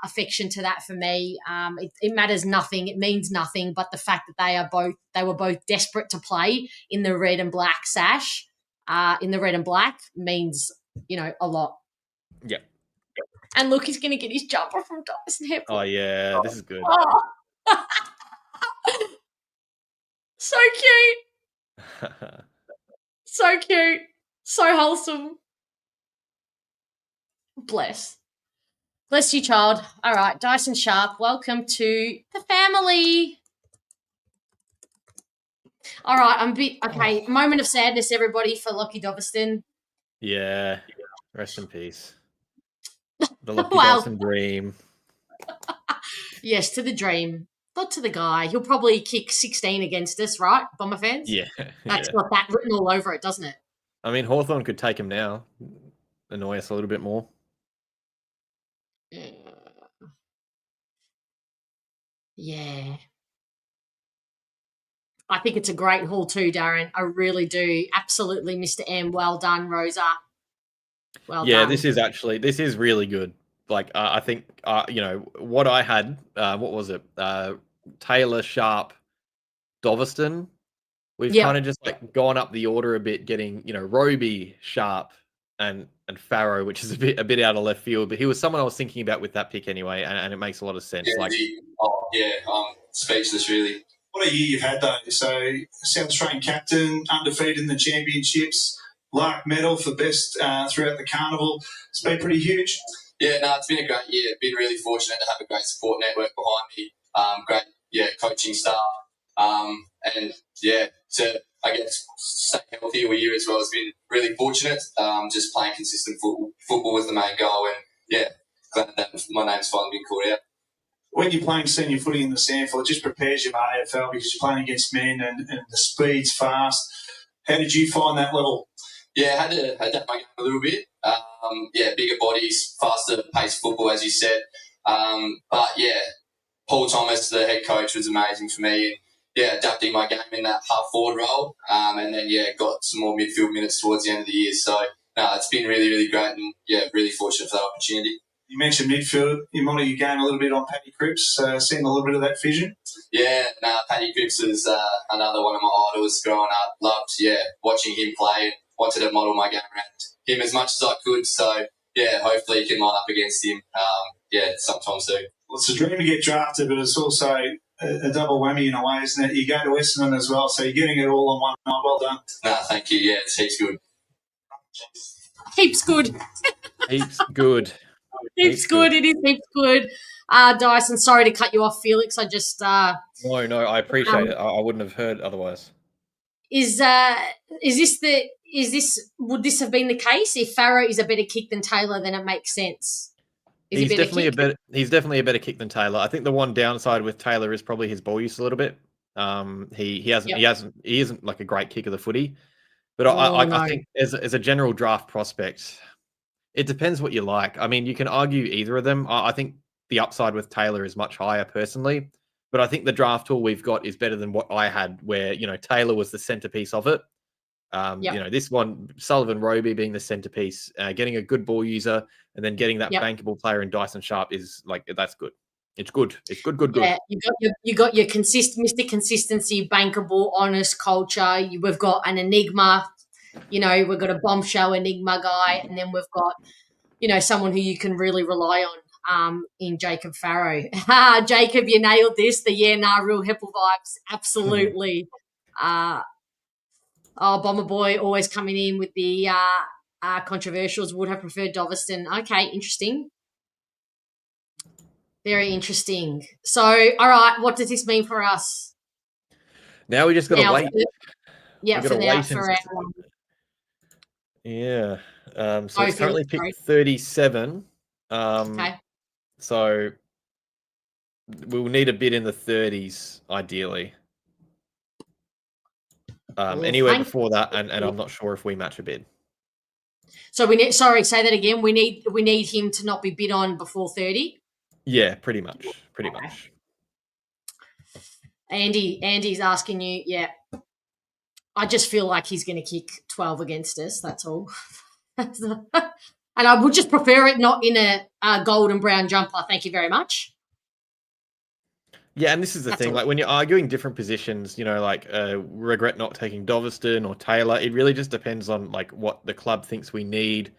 B: affection to that for me. It matters nothing. It means nothing. But the fact that they were both desperate to play in the red and black sash, in the red and black means, a lot.
C: Yeah.
B: And look, he's going to get his jumper from Dyson Hepburn.
C: Oh, yeah, this is good.
B: Oh. So cute. So cute. So wholesome. Bless you, child. All right, Dyson Sharp, welcome to the family. All right, okay, moment of sadness, everybody, for Lockie Doveston.
C: Yeah, rest in peace. The Lockie Dawson dream.
B: Yes, to the dream. Not to the guy. He'll probably kick 16 against us, right, Bomber fans?
C: Yeah.
B: That's got that written all over it, doesn't it?
C: I mean, Hawthorn could take him now. Annoy us a little bit more.
B: Yeah. I think it's a great haul too, Darren. I really do. Absolutely, Mr. M. Well done, Rosa. Well done.
C: This is really good. like I think what I had. What was it? Taylor, Sharp, Doveston. We've kind of just like gone up the order a bit, getting Roby, Sharp, and Farrow, which is a bit out of left field. But he was someone I was thinking about with that pick anyway, and it makes a lot of sense.
E: Speechless, really.
A: What a year you've had, though. So, South Australian captain, undefeated in the championships, Lark medal for best throughout the carnival. It's been pretty huge.
E: Yeah, no, it's been a great year. Been really fortunate to have a great support network behind me. Great, coaching staff. And to, I guess, stay healthy all year as well has been really fortunate. Just playing consistent football was the main goal. And, glad that my name's finally been called out.
A: When you're playing senior footy in the SANFL, it just prepares you for AFL because you're playing against men and the speed's fast. How did you find that level?
E: Yeah, I had that my game a little bit. Bigger bodies, faster paced football, as you said. Paul Thomas, the head coach, was amazing for me. And, adapting my game in that half forward role. And then, got some more midfield minutes towards the end of the year. So, it's been really, really great and, really fortunate for that opportunity.
A: You mentioned midfield. You model your game a little bit on Paddy Cripps. Seeing a little bit of that vision?
E: Yeah, Paddy Cripps was another one of my idols growing up. Loved, watching him play and wanted to model my game around him as much as I could. So, hopefully you can line up against him, sometime soon.
A: Well, it's a dream to get drafted, but it's also a double whammy in a way, isn't it? You go to Essendon as well, so you're getting it all on one night. Well done.
E: No, thank you. Yeah, it's heaps good.
B: Heaps good.
C: Heaps good.
B: Heaps good. It is heaps good. Dyson, sorry to cut you off, Felix. I just
C: No, I appreciate it. I wouldn't have heard otherwise.
B: Would this have been the case if Farrow is a better kick than Taylor? Then it makes sense.
C: He's definitely a better kick than Taylor. I think the one downside with Taylor is probably his ball use a little bit. He isn't like a great kick of the footy. But I think as a general draft prospect, it depends what you like. I mean, you can argue either of them. I think the upside with Taylor is much higher personally, but I think the draft tool we've got is better than what I had, where Taylor was the centerpiece of it. This one, Sullivan Roby being the centerpiece, getting a good ball user, and then getting that bankable player in Dyson Sharp is that's good. It's good. It's good.
B: Yeah, you got your Mr. Consistency, bankable, honest culture. We've got an enigma. We've got a bombshell enigma guy, and then we've got someone who you can really rely on in Jacob Farrow. Jacob, you nailed this. Real Heppel vibes. Absolutely. Bomber Boy always coming in with the controversials. Would have preferred Doveston. Okay, interesting. Very interesting. So, all right, what does this mean for us?
C: Now we just got to wait.
B: For our
C: Yeah. So it's currently picked 37.
B: Okay.
C: So we'll need a bid in the 30s, ideally. Anywhere before that, and I'm not sure if we match a bid.
B: So we need. Sorry, say that again. We need him to not be bid on before 30.
C: Yeah, pretty much.
B: Andy's asking you. Yeah. I just feel like he's going to kick 12 against us. That's all. And I would just prefer it not in a gold and brown jumper. Thank you very much.
C: Yeah, and this is the thing. Like when you're arguing different positions, regret not taking Doveston or Taylor. It really just depends on like what the club thinks we need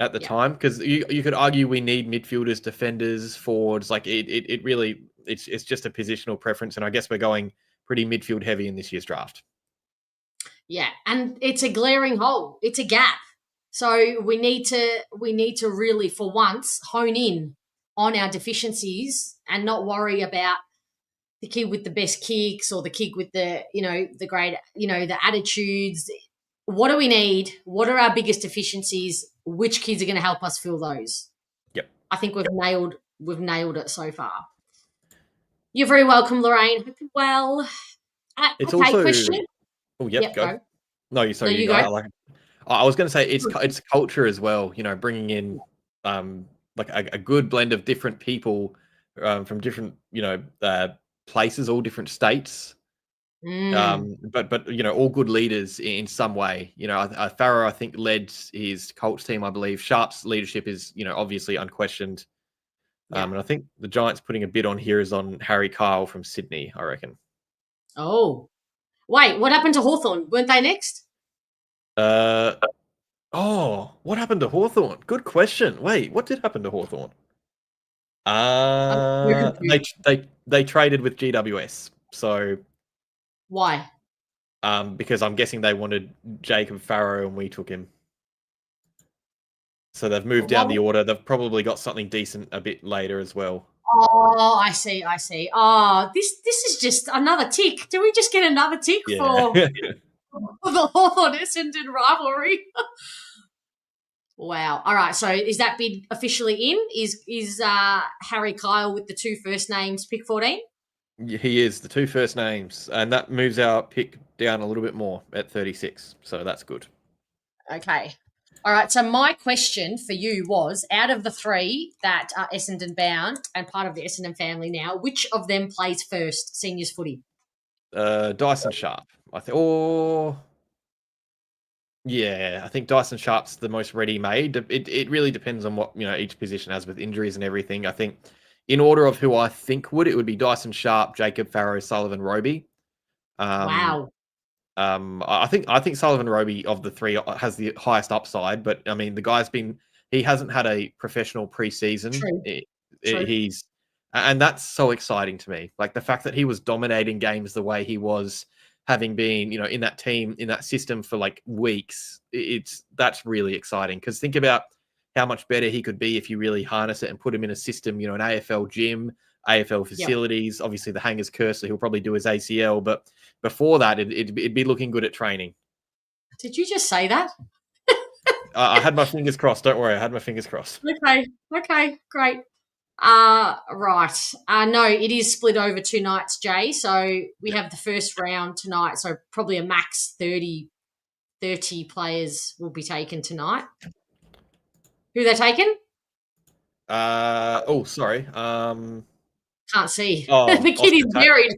C: at the time. Because you could argue we need midfielders, defenders, forwards. Like it really it's just a positional preference, and I guess we're going pretty midfield heavy in this year's draft.
B: Yeah, and it's a glaring hole. It's a gap. So we need to really, for once, hone in on our deficiencies and not worry about the kid with the best kicks or the kid with the the great the attitudes. What do we need? What are our biggest deficiencies? Which kids are going to help us fill those?
C: Yep.
B: I think we've nailed it so far. You're very welcome, Lorraine. Well,
C: it's
B: okay,
C: also
B: question.
C: Oh, yep, go. No, you
B: you go.
C: I was going to say it's culture as well. Bringing in like a good blend of different people from different places, all different states. But all good leaders in some way. Farrow, I think, led his Colts team, I believe. Sharp's leadership is, obviously unquestioned.
B: Yeah.
C: And I think the Giants putting a bid on here is on Harry Kyle from Sydney, I reckon.
B: Oh. Wait, what happened to Hawthorn? Weren't they next?
C: What happened to Hawthorn? Good question. Wait, what did happen to Hawthorn? They traded with GWS. So
B: why?
C: Because I'm guessing they wanted Jacob Farrow and we took him. So they've moved down the order. They've probably got something decent a bit later as well.
B: Oh, I see. Oh, this is just another tick. Do we just get another tick for the Hawthorn Essendon rivalry? Wow. All right. So is that bid officially in? Is Harry Kyle with the 2 first names pick 14?
C: He is, the 2 first names, and that moves our pick down a little bit more at 36. So that's good.
B: Okay. All right. So my question for you was, out of the 3 that are Essendon bound and part of the Essendon family now, which of them plays first seniors footy?
C: Dyson Sharp, I think. Yeah, I think Dyson Sharp's the most ready-made. It really depends on what each position has with injuries and everything. I think in order of who I think it would be Dyson Sharp, Jacob Farrow, Sullivan, Roby.
B: Wow.
C: I think Sullivan Roby of the 3 has the highest upside, but I mean the guy's he hasn't had a professional preseason.
B: True.
C: And that's so exciting to me. Like the fact that he was dominating games the way he was, having been, in that team, in that system for like weeks, that's really exciting. Because think about how much better he could be if you really harness it and put him in a system, an AFL gym, AFL facilities. Yep. Obviously, the hanger's cursed, so he'll probably do his ACL. But before that, it'd be looking good at training.
B: Did you just say that?
C: I had my fingers crossed. Don't worry, I had my fingers crossed.
B: Okay, great. Right. No, it is split over 2 nights, Jay. So we have the first round tonight. So probably a max 30 players will be taken tonight. Who they're taking?
C: Sorry.
B: Can't see. The kid is buried.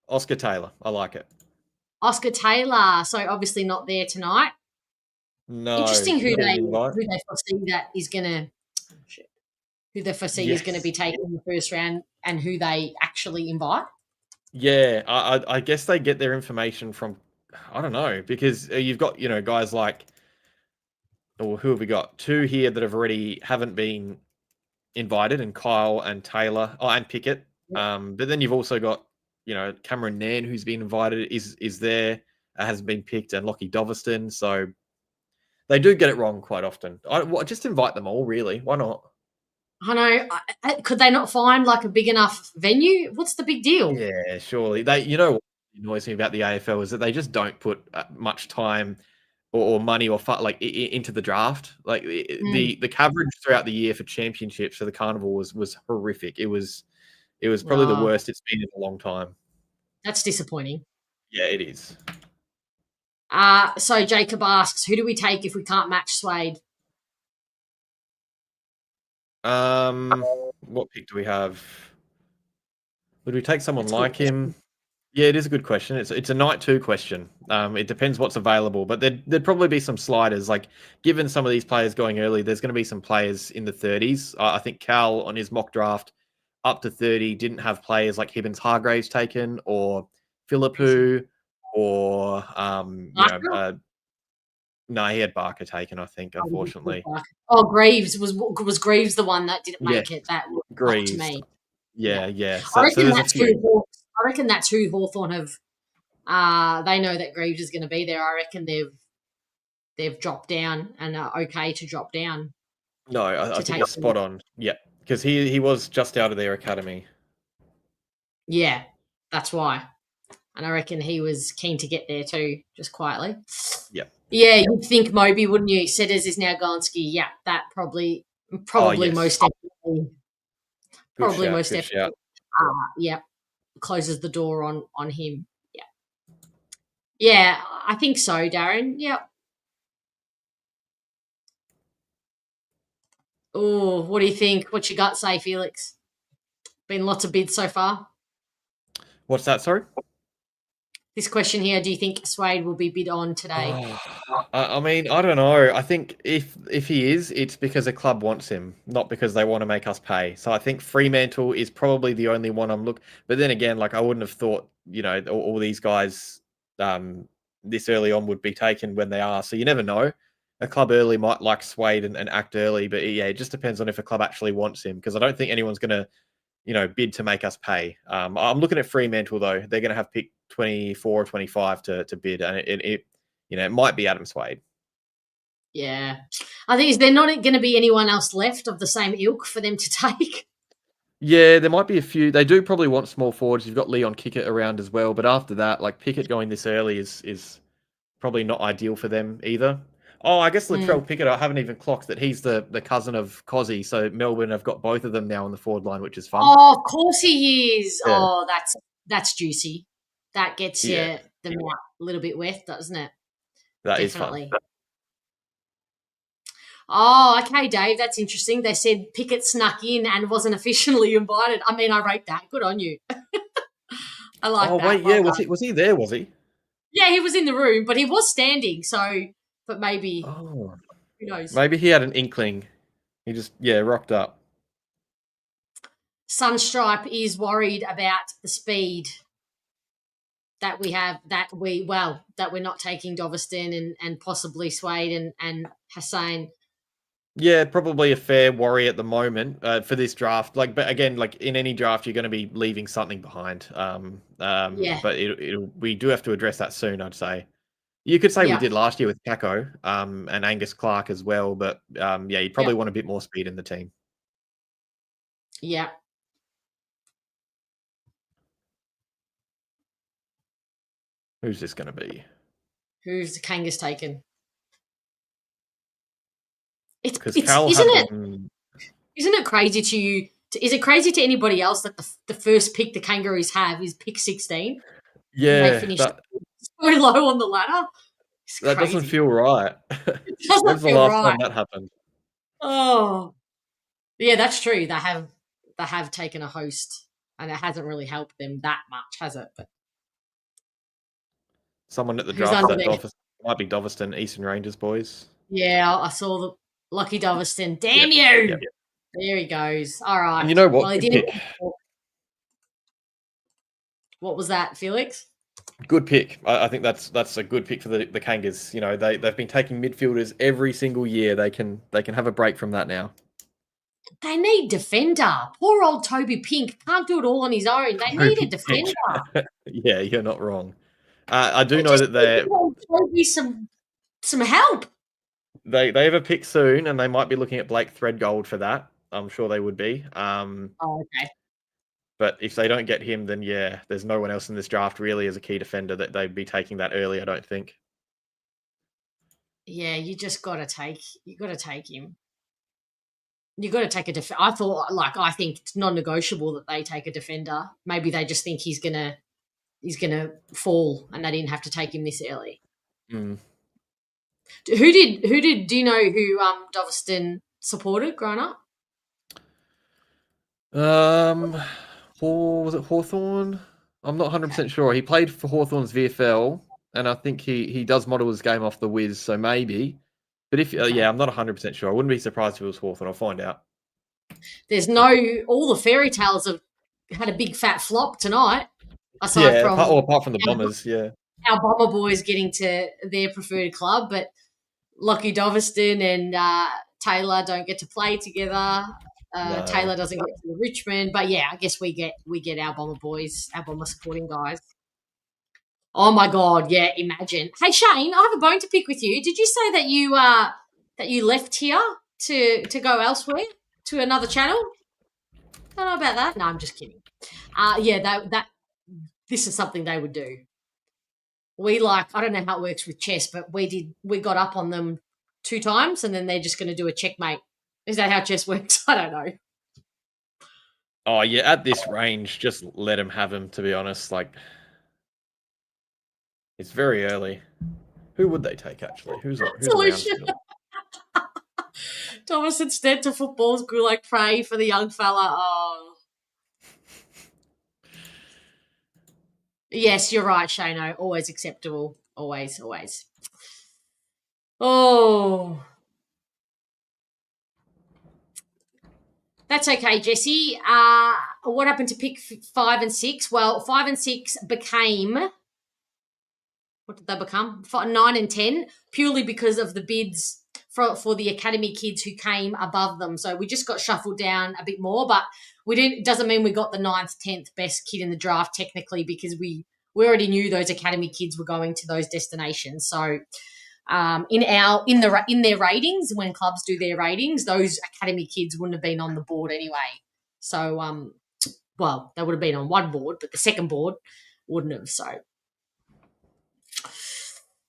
C: Oscar Taylor. I like it.
B: Oscar Taylor. So obviously not there tonight.
C: No.
B: Interesting who they foresee that is going to. Who they foresee is going to be taken in the first round and who they actually invite?
C: Yeah, I guess they get their information from, I don't know, because you've got, guys like, or who have we got? 2 here that haven't been invited, and Kyle and Taylor, and Pickett. But then you've also got, Cameron Nairn, who's been invited, is there, hasn't been picked, and Lockie Doverston. So they do get it wrong quite often. Just invite them all, really. Why not?
B: I know. Could they not find like a big enough venue? What's the big deal?
C: Yeah, surely. What annoys me about the AFL is that they just don't put much time or money or into the draft. Like the coverage throughout the year for championships for the carnival was horrific. It was probably the worst it's been in a long time.
B: That's disappointing.
C: Yeah, it is.
B: So Jacob asks, who do we take if we can't match Swade?
C: What pick do we have? Would we take someone like him? Yeah, it is a good question. It's a night 2 question. It depends what's available, but thered probably be some sliders. Like, given some of these players going early, there's going to be some players in the 30s. I think Cal on his mock draft up to 30 didn't have players like Hibbins Hargraves taken, or Philippou, or no, he had Barker taken, I think, unfortunately.
B: Greaves was Greaves the one that didn't make it. That Greaves to me.
C: Yeah.
B: So, I reckon that's who Hawthorn have. They know that Greaves is going to be there. I reckon they've dropped down and are okay to drop down.
C: No, I think you're spot on. Yeah, because he was just out of their academy.
B: Yeah, that's why. And I reckon he was keen to get there too, just quietly.
C: Yeah.
B: Yeah, you'd think Moby, wouldn't you? Setters is now Gonski. Yeah, that probably yes. Most definitely. Most definitely. Yeah, closes the door on him. Yeah. Yeah, I think so, Darren. Yeah. Oh, what do you think? What's your gut say, Felix? Been lots of bids so far.
C: What's that, sorry?
B: This question here: do you think Swade will be bid on today?
C: I mean, I don't know. I think if he is, it's because a club wants him, not because they want to make us pay. So I think Fremantle is probably the only one I'm looking. But then again, like I wouldn't have thought, all these guys this early on would be taken when they are. So you never know. A club early might like Swade and act early, but yeah, it just depends on if a club actually wants him. Because I don't think anyone's going to bid to make us pay. I'm looking at Fremantle though. They're going to have pick 24 or 25 to bid, and it might be Adam Swade.
B: Yeah, I think is there not going to be anyone else left of the same ilk for them to take?
C: Yeah, there might be a few. They do probably want small forwards. You've got Leon Kickett around as well, but after that, like Pickett going this early is probably not ideal for them either. Oh, I guess Latrell Pickett, I haven't even clocked that he's the cousin of Cozzy, so Melbourne have got both of them now on the forward line, which is fun.
B: Oh, of course he is.
C: Yeah.
B: Oh, that's juicy. That gets the mouth a little bit wet, doesn't it?
C: That
B: Definitely.
C: is fun.
B: Oh, okay, Dave, that's interesting. They said Pickett snuck in and wasn't officially invited. I mean, I rate that. Good on you. I like that.
C: Oh, wait,
B: well
C: yeah,
B: done.
C: was he there, was he?
B: Yeah, he was in the room, but he was standing, but maybe,
C: Oh,
B: who knows?
C: maybe he had an inkling. He just, rocked up.
B: Sunstripe is worried about the speed that we have, that we're not taking Doveston and possibly Swade and Hussein.
C: Yeah, probably a fair worry at the moment for this draft. But again, in any draft, you're going to be leaving something behind. But we do have to address that soon, I'd say. You could say we did last year with Paco and Angus Clark as well, but you probably want a bit more speed in the team.
B: Yeah.
C: Who's this going to be?
B: Who's the Kangas taken? Isn't it crazy to you? Is it crazy to anybody else that the first pick the Kangaroos have is pick 16?
C: Yeah,
B: and they finished so low on the ladder.
C: That doesn't feel right. When's the last time that happened?
B: Oh, yeah, that's true. They have taken a host, and it hasn't really helped them that much, has it? But
C: someone at the draft might be Doveston, Eastern Rangers boys.
B: Yeah, I saw the Lucky Doveston. Damn you! Yep. There he goes. All right.
C: And you know what?
B: Well, what was that, Felix?
C: Good pick. I think that's a good pick for the Kangas. They've been taking midfielders every single year. They can have a break from that now.
B: They need defender. Poor old Toby Pink can't do it all on his own. They need a defender.
C: Yeah, you're not wrong. I do know that they're
B: Toby some help.
C: They have a pick soon, and they might be looking at Blake Threadgold for that. I'm sure they would be.
B: Okay.
C: But if they don't get him, then there's no one else in this draft really as a key defender that they'd be taking that early, I don't think.
B: Yeah, you just gotta take him. You gotta take a defender. I think it's non-negotiable that they take a defender. Maybe they just think he's gonna fall and they didn't have to take him this early.
C: Mm.
B: Do you know who Doveston supported growing up?
C: Was it Hawthorn? I'm not 100% sure. He played for Hawthorn's VFL, and I think he does model his game off the Wiz, so maybe. But I'm not 100% sure. I wouldn't be surprised if it was Hawthorn. I'll find out.
B: There's all the fairy tales have had a big fat flop tonight.
C: Apart from the Bombers,
B: our Bomber boys getting to their preferred club, but Lockie Doveston and Taylor don't get to play together. No. Taylor doesn't get to Richmond, but I guess we get our Bomber boys, our Bomber supporting guys. Oh my God, yeah! Imagine. Hey Shane, I have a bone to pick with you. Did you say that you left here to go elsewhere to another channel? Don't know about that. No, I'm just kidding. This is something they would do. I don't know how it works with chess, but we got up on them 2 times, and then they're just going to do a checkmate. Is that how chess works? I don't know.
C: Oh, yeah, at this range, just let him have him, to be honest. It's very early. Who would they take, actually? Who's
B: solution? Thomas instead to footballs grew like prey for the young fella. Oh. Yes, you're right, Shano. Always acceptable. Always, always. Oh. That's okay, Jesse. What happened to pick 5 and 6? Well, 5 and 6 became... What did they become? 9 and 10, purely because of the bids for the academy kids who came above them. So we just got shuffled down a bit more, but doesn't mean we got the 9th, 10th best kid in the draft technically, because we already knew those academy kids were going to those destinations. So in their ratings, when clubs do their ratings, those academy kids wouldn't have been on the board anyway. So well, they would have been on one board, but the second board wouldn't have. So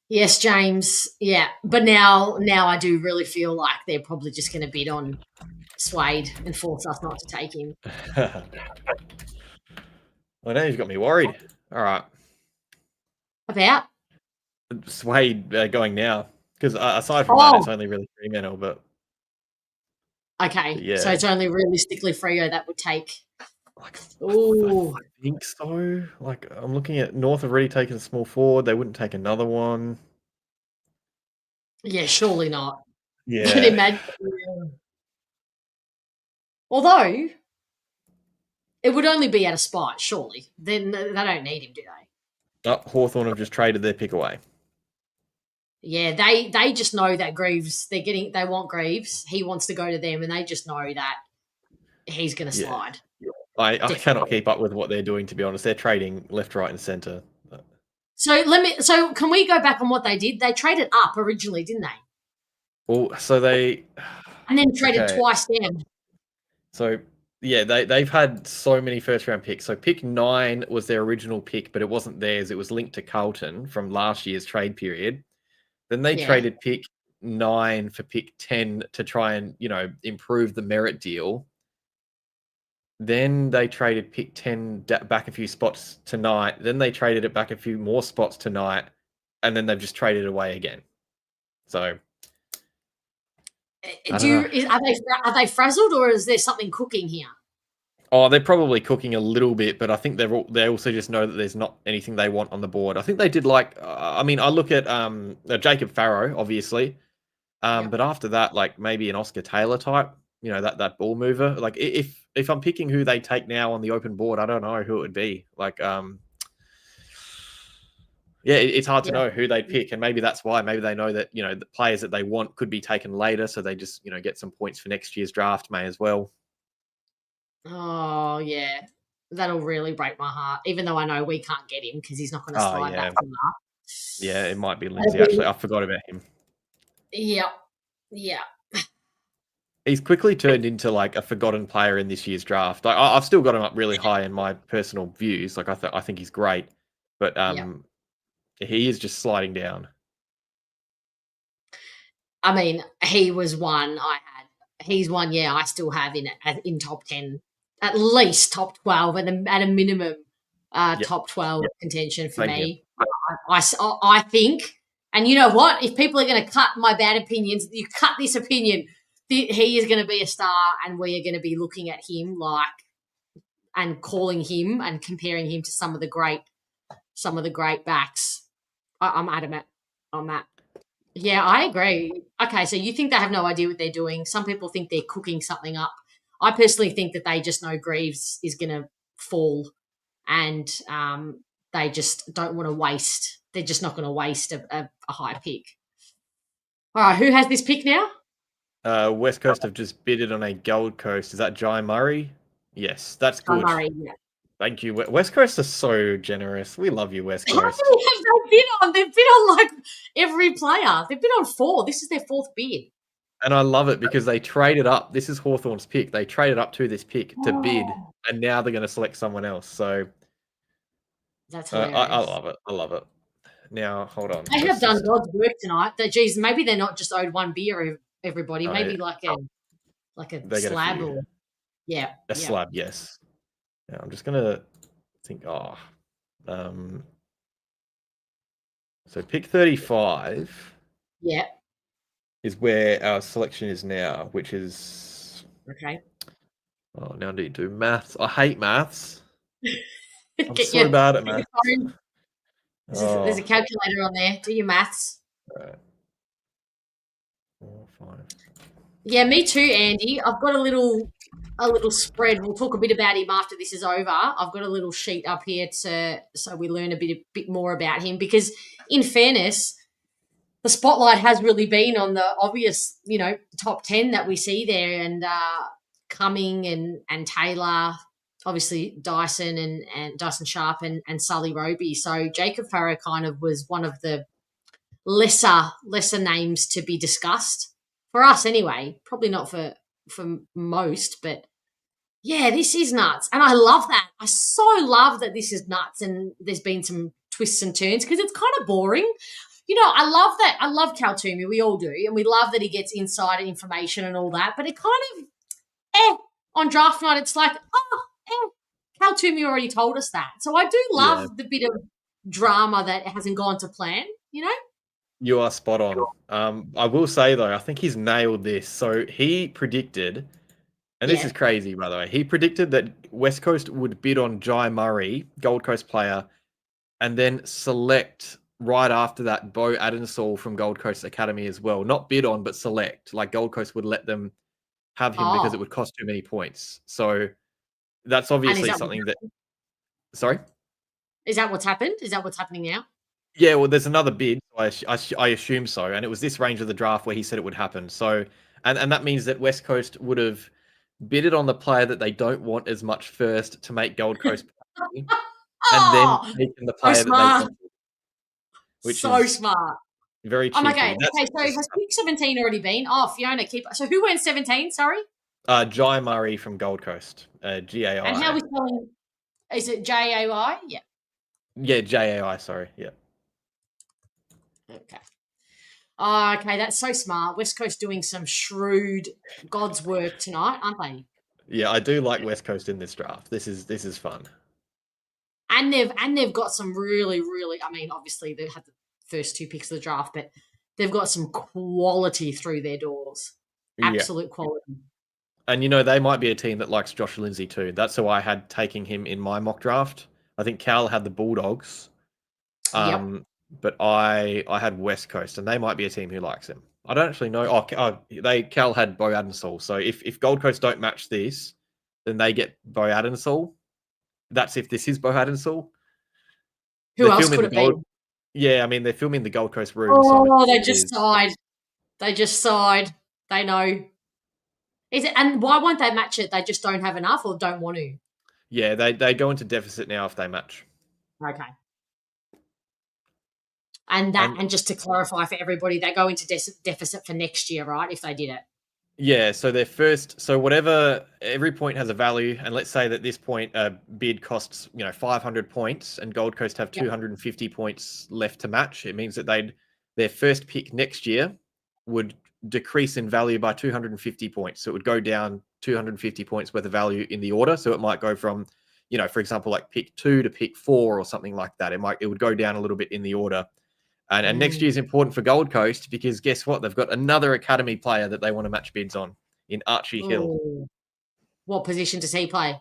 B: yes, James. Yeah, but now I do really feel like they're probably just going to bid on Swade and force us not to take him.
C: Well, now you've got me worried. All right.
B: About
C: Swade going now, because aside from that, it's only really Fremantle. But
B: okay,
C: yeah.
B: So it's only realistically Freo that would take.
C: Like,
B: Ooh.
C: I think so. Like, I'm looking at North have already taken a small forward. They wouldn't take another one.
B: Yeah, surely not.
C: Yeah.
B: But imagine. Although it would only be out of spite, surely. Then they don't need him, do they?
C: Hawthorn have just traded their pick away.
B: Yeah, they just know that Greaves, they want Greaves. He wants to go to them, and they just know that he's going to slide.
C: Yeah. I cannot keep up with what they're doing, to be honest. They're trading left, right, and centre.
B: So can we go back on what they did? They traded up originally, didn't they?
C: Well, so they
B: and then traded twice down.
C: So yeah, they've had so many first round picks. So pick 9 was their original pick, but it wasn't theirs. It was linked to Carlton from last year's trade period. Then they traded pick 9 for pick 10 to try and, improve the merit deal. Then they traded pick 10 back a few spots tonight. Then they traded it back a few more spots tonight. And then they've just traded away again. So
B: are they frazzled, or is there something cooking here?
C: Oh, they're probably cooking a little bit, but I think they also just know that there's not anything they want on the board. I think they did I look at Jacob Farrow, obviously, but after that, like maybe an Oscar Taylor type, that ball mover. Like if I'm picking who they take now on the open board, I don't know who it would be. Like it's hard to know who they'd pick, and maybe that's why. Maybe they know that the players that they want could be taken later, so they just get some points for next year's draft. May as well.
B: Oh yeah, that'll really break my heart. Even though I know we can't get him because he's not going to slide that far.
C: Yeah, it might be Lindsay. Actually, I forgot about him.
B: Yeah.
C: He's quickly turned into like a forgotten player in this year's draft. I've still got him up really high in my personal views. Like I think he's great, but he is just sliding down.
B: I mean, he was one I had. He's one, I still have in top 10, at least top 12, and at a minimum top 12 contention for me. I think, and you know what? If people are going to cut my bad opinions, you cut this opinion. He is going to be a star, and we are going to be looking at him and calling him and comparing him to some of the great backs. I'm adamant on that. Yeah, I agree. Okay, so you think they have no idea what they're doing. Some people think they're cooking something up. I personally think that they just know Greaves is going to fall, and they just don't want to waste. They're just not going to waste a high pick. All right, who has this pick now?
C: West Coast have just bidded on a Gold Coast. Is that Jai Murray? Yes, that's good.
B: Jai Murray, yeah.
C: Thank you. West Coast are so generous. We love you, West Coast.
B: How many have they bid on? They've bid on like every player. They've bid on 4. This is their 4th bid.
C: And I love it because they traded up. This is Hawthorn's pick. They traded up to this pick to bid, and now they're going to select someone else. So
B: that's hilarious.
C: I love it. Now, hold on.
B: They have done God's work tonight. Geez, maybe they're not just owed one beer, everybody. Maybe like a slab or a
C: slab. Yes. Yeah, I'm just gonna think. So pick 35.
B: Yeah.
C: Is where our selection is now, which is
B: okay.
C: Oh, now I need to do maths. I hate maths. I'm so bad at math.
B: There's a calculator on there. Do your maths.
C: Right. 4, 5.
B: Yeah, me too, Andy. I've got a little spread. We'll talk a bit about him after this is over. I've got a little sheet up here so we learn a bit more about him, because in fairness, the spotlight has really been on the obvious, top 10 that we see there, and Cumming and Taylor, obviously Dyson and Dyson Sharp and Sully Roby. So Jacob Farrow kind of was one of the lesser names to be discussed for us anyway. Probably not for most, but yeah, this is nuts. And I love that. I so love that this is nuts and there's been some twists and turns, because it's kind of boring. I love that. I love Cal Toomey. We all do. And we love that he gets insider information and all that. But it kind of, on draft night, it's like, Cal Toomey already told us that. So I do love the bit of drama that hasn't gone to plan,
C: You are spot on. I will say, though, I think he's nailed this. So he predicted, and this is crazy, by the way, he predicted that West Coast would bid on Jai Murray, Gold Coast player, and then select right after that Bo Adensall from Gold Coast Academy as well. Not bid on, but select. Like Gold Coast would let them have him because it would cost too many points. So that's obviously something that... Sorry?
B: Is that what's happened? Is that what's happening now?
C: Yeah, well, there's another bid. I assume so. And it was this range of the draft where he said it would happen. So, and that means that West Coast would have bidded on the player that they don't want as much first to make Gold Coast play, and then taken the player that they want. Which is
B: smart.
C: Very cheeky.
B: Oh my God. Okay, so has pick 17 already been? Oh, Fiona, So who went 17, sorry?
C: Jai Murray from Gold Coast. GAI.
B: And how are we spelling? Is it JAI? Yeah.
C: Yeah, JAI, sorry. Yeah.
B: Okay. Oh, okay, that's so smart. West Coast doing some shrewd God's work tonight, aren't they?
C: Yeah, I do like West Coast in this draft. This is fun.
B: And they've got some really, really, I mean, obviously they've had the first 2 picks of the draft, but they've got some quality through their doors. Absolute quality.
C: And, they might be a team that likes Josh Lindsay too. That's who I had taking him in my mock draft. I think Cal had the Bulldogs. But I had West Coast, and they might be a team who likes him. I don't actually know. Cal had Bo Adensall. So if Gold Coast don't match this, then they get Bo Adensall. That's if this is Bo Adensall.
B: Who else could it be?
C: Yeah, I mean, they're filming the Gold Coast room.
B: Oh, they just sighed. They know. Is it? And why won't they match it? They just don't have enough or don't want to?
C: Yeah, they go into deficit now if they match.
B: Okay. And just to clarify for everybody, they go into deficit for next year, right? If they did it.
C: Yeah, so every point has a value, and let's say that this point bid costs 500 points, and Gold Coast have 250 points left to match. It means that their first pick next year would decrease in value by 250 points. So it would go down 250 points worth of value in the order. So it might go from, for example, like pick 2 to pick 4 or something like that. It would go down a little bit in the order. And next year is important for Gold Coast because guess what? They've got another academy player that they want to match bids on in Archie Hill.
B: What position does he play?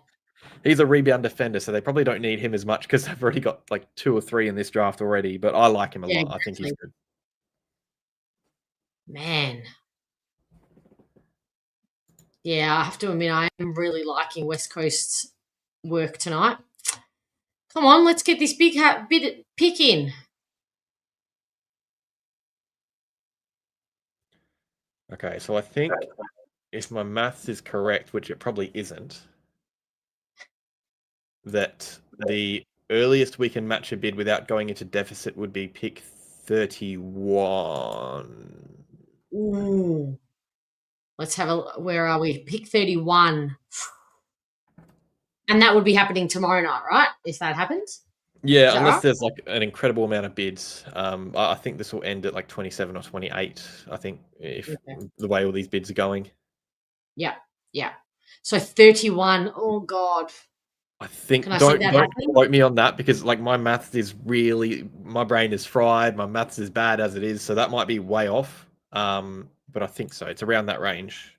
C: He's a rebound defender, so they probably don't need him as much because they've already got like 2 or 3 in this draft already. But I like him a lot. Exactly. I think he's good.
B: Man. Yeah, I have to admit, I am really liking West Coast's work tonight. Come on, let's get this big pick in.
C: Okay, so I think if my maths is correct, which it probably isn't, that the earliest we can match a bid without going into deficit would be pick 31.
B: Ooh. Let's have where are we? Pick 31. And that would be happening tomorrow night, right? If that happens?
C: Yeah, unless there's like an incredible amount of bids. I think this will end at like 27 or 28, I think, if the way all these bids are going.
B: Yeah. So 31. Oh, God.
C: I think don't quote me on that because like my maths is my brain is fried. My maths is bad as it is. So that might be way off. But I think so. It's around that range.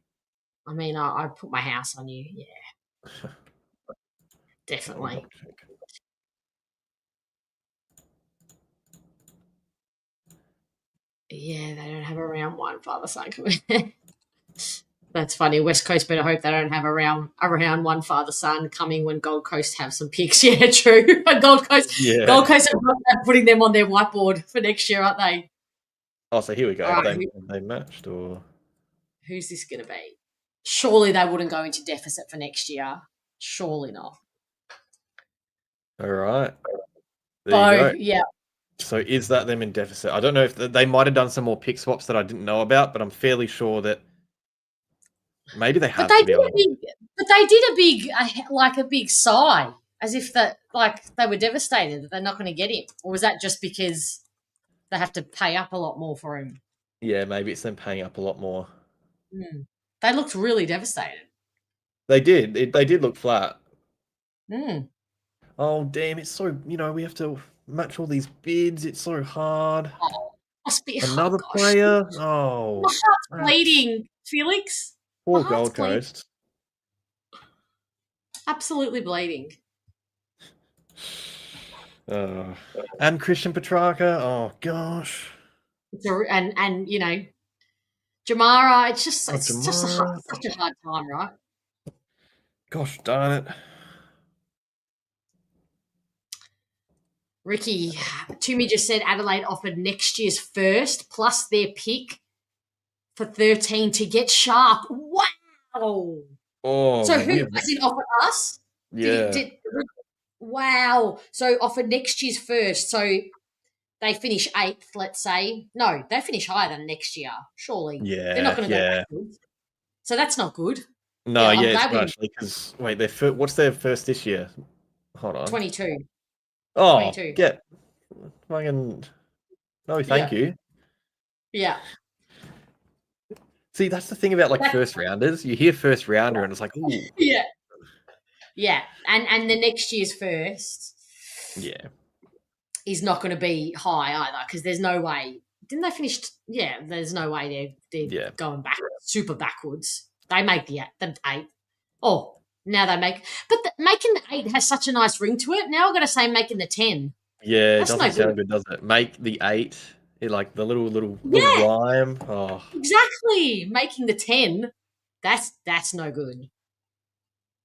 B: I mean, I put my house on you. Yeah. Definitely. Yeah, they don't have a round one father-son coming. That's funny. West Coast better hope they don't have a round one father-son coming when Gold Coast have some picks. Yeah, true. Gold Coast are putting them on their whiteboard for next year, aren't they?
C: Oh, so here we go.
B: Right,
C: they matched, or
B: who's this going to be? Surely they wouldn't go into deficit for next year. Surely not.
C: all right. There you go.
B: Yeah.
C: So is that them in deficit? I don't know if they might have done some more pick swaps that I didn't know about, but I'm fairly sure that maybe they have.
B: But they did a big sigh, as if that they were devastated that they're not going to get him. Or was that just because they have to pay up a lot more for him?
C: Yeah, maybe it's them paying up a lot more.
B: They looked really devastated.
C: They did. They did look flat.
B: Oh,
C: damn! It's so we have to match all these bids. It's so hard.
B: Must be
C: another player. Oh,
B: my heart's bleeding, Felix.
C: Poor Gold Coast.
B: Absolutely bleeding.
C: And Christian Petrarca. Oh gosh.
B: And Jamara. It's just such a hard time, right?
C: Gosh darn it.
B: Ricky, Toomey just said Adelaide offered next year's first plus their pick for 13 to get Sharp. Wow.
C: Oh,
B: so who has it offered us?
C: Yeah.
B: Wow. So offered next year's first. So they finish 8th, let's say. No, they finish higher than next year, surely.
C: Yeah.
B: They're not going to go backwards. So that's not good.
C: No, it's not actually, because wait, what's their first this year? Hold on.
B: 22.
C: Oh,
B: 22.
C: get fucking no, thank you.
B: Yeah.
C: See, that's the thing about first rounders. You hear first rounder, and it's like, ooh.
B: Yeah. Yeah, and the next year's first.
C: Yeah.
B: Is not going to be high either, because there's no way. Didn't they finish? Yeah, there's no way they're going back super backwards. They make the 8. Oh. Now they make, but making the 8 has such a nice ring to it. Now I've got to say making the 10.
C: Yeah, it doesn't sound good, does it? Make the 8, like the little rhyme. Oh,
B: exactly. Making the 10, that's no good.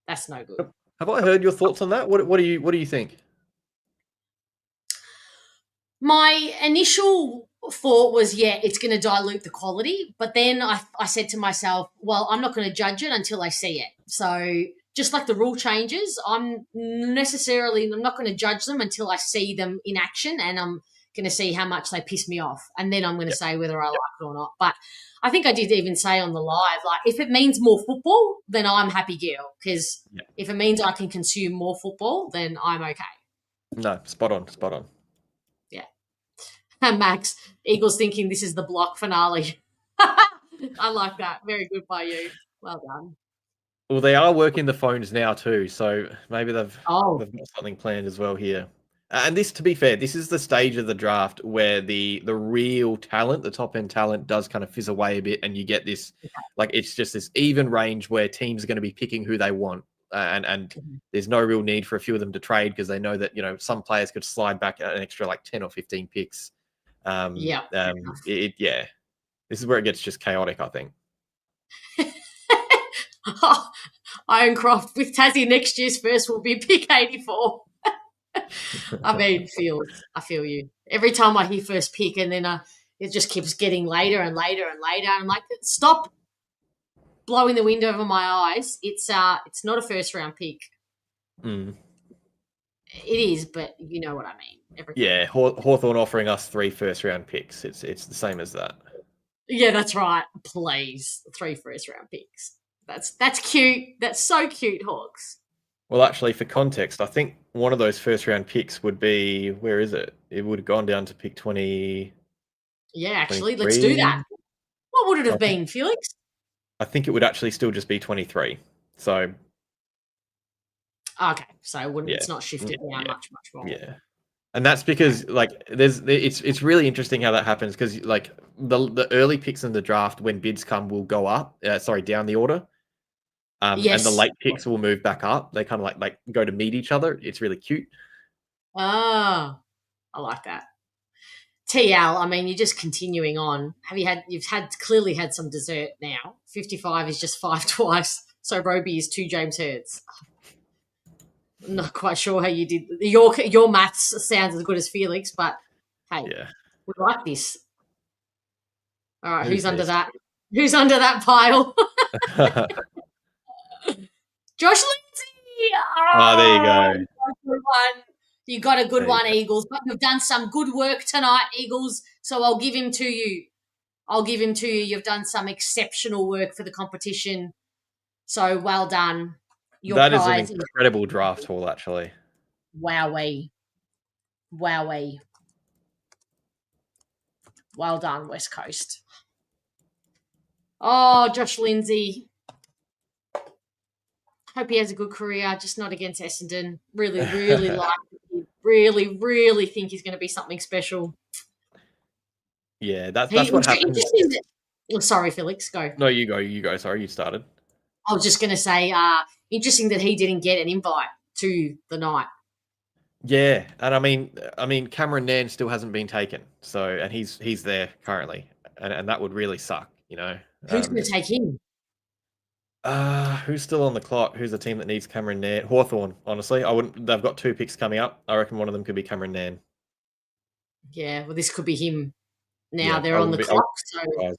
B: That's no good.
C: Have I heard your thoughts on that? What do you think?
B: My initial thought was, it's going to dilute the quality, but then I said to myself, well, I'm not going to judge it until I see it. So. Just like the rule changes, I'm not going to judge them until I see them in action, and I'm going to see how much they piss me off, and then I'm going to say whether I like it or not. But I think I did even say on the live, if it means more football, then I'm happy, girl, because if it means I can consume more football, then I'm okay.
C: No, spot on.
B: Yeah. And Max, Eagles thinking this is the block finale. I like that. Very good by you. Well done.
C: Well, they are working the phones now too, so maybe they've got something planned as well here. And this, to be fair, this is the stage of the draft where the real talent, the top end talent, does kind of fizz away a bit, and you get this it's just this even range where teams are going to be picking who they want, and there's no real need for a few of them to trade because they know that some players could slide back an extra 10 or 15 picks. This is where it gets just chaotic, I think.
B: Ironcroft with Tassie next year's first will be pick 84. I mean, I feel you. Every time I hear first pick, and then it just keeps getting later and later and later. I'm like, stop blowing the wind over my eyes. It's not a first round pick. It is, but you know what I mean.
C: Yeah, Hawthorn offering us 3 first round picks. It's the same as that.
B: Yeah, that's right. Please, 3 first round picks. That's cute. That's so cute, Hawks.
C: Well, actually, for context, I think one of those first round picks would be, where is it? It would have gone down to pick 20.
B: Yeah, actually, let's do that. What would it have been, Felix?
C: I think it would actually still just be 23. So.
B: Okay, so it's not shifted down much more.
C: Yeah. And that's because it's really interesting how that happens, because the early picks in the draft, when bids come, will go up. Down the order. And the late picks will move back up. They kind of go to meet each other. It's really cute.
B: Ah, I like that. TL, I mean, you're just continuing on. You've clearly had some dessert now. 55 is just 5 twice. So Roby is 2 James Hurds. I'm not quite sure how you did. Your maths sounds as good as Felix, but hey, we like this. All right, who's under that? Who's under that pile? Josh Lindsay.
C: Oh, there you go.
B: Good one. You got a good one, Eagles. But you've done some good work tonight, Eagles. So I'll give him to you. You've done some exceptional work for the competition. So well done.
C: That is an incredible draft haul, actually.
B: Wowee. Well done, West Coast. Oh, Josh Lindsay. Hope he has a good career, just not against Essendon. Really like him. Really think he's going to be something special.
C: Yeah, that's what happens.
B: Sorry, Felix, go.
C: No, you go. Sorry, you started.
B: I was just going to say, interesting that he didn't get an invite to the night.
C: Yeah, and I mean, Cameron Nairn still hasn't been taken, and he's there currently, and that would really suck, you know.
B: Who's going to take him?
C: Who's still on the clock? Who's the team that needs Cameron Nairn? Hawthorn, honestly. They've got 2 picks coming up. I reckon one of them could be Cameron Nairn.
B: Yeah, well, this could be him. Now they're on the clock, so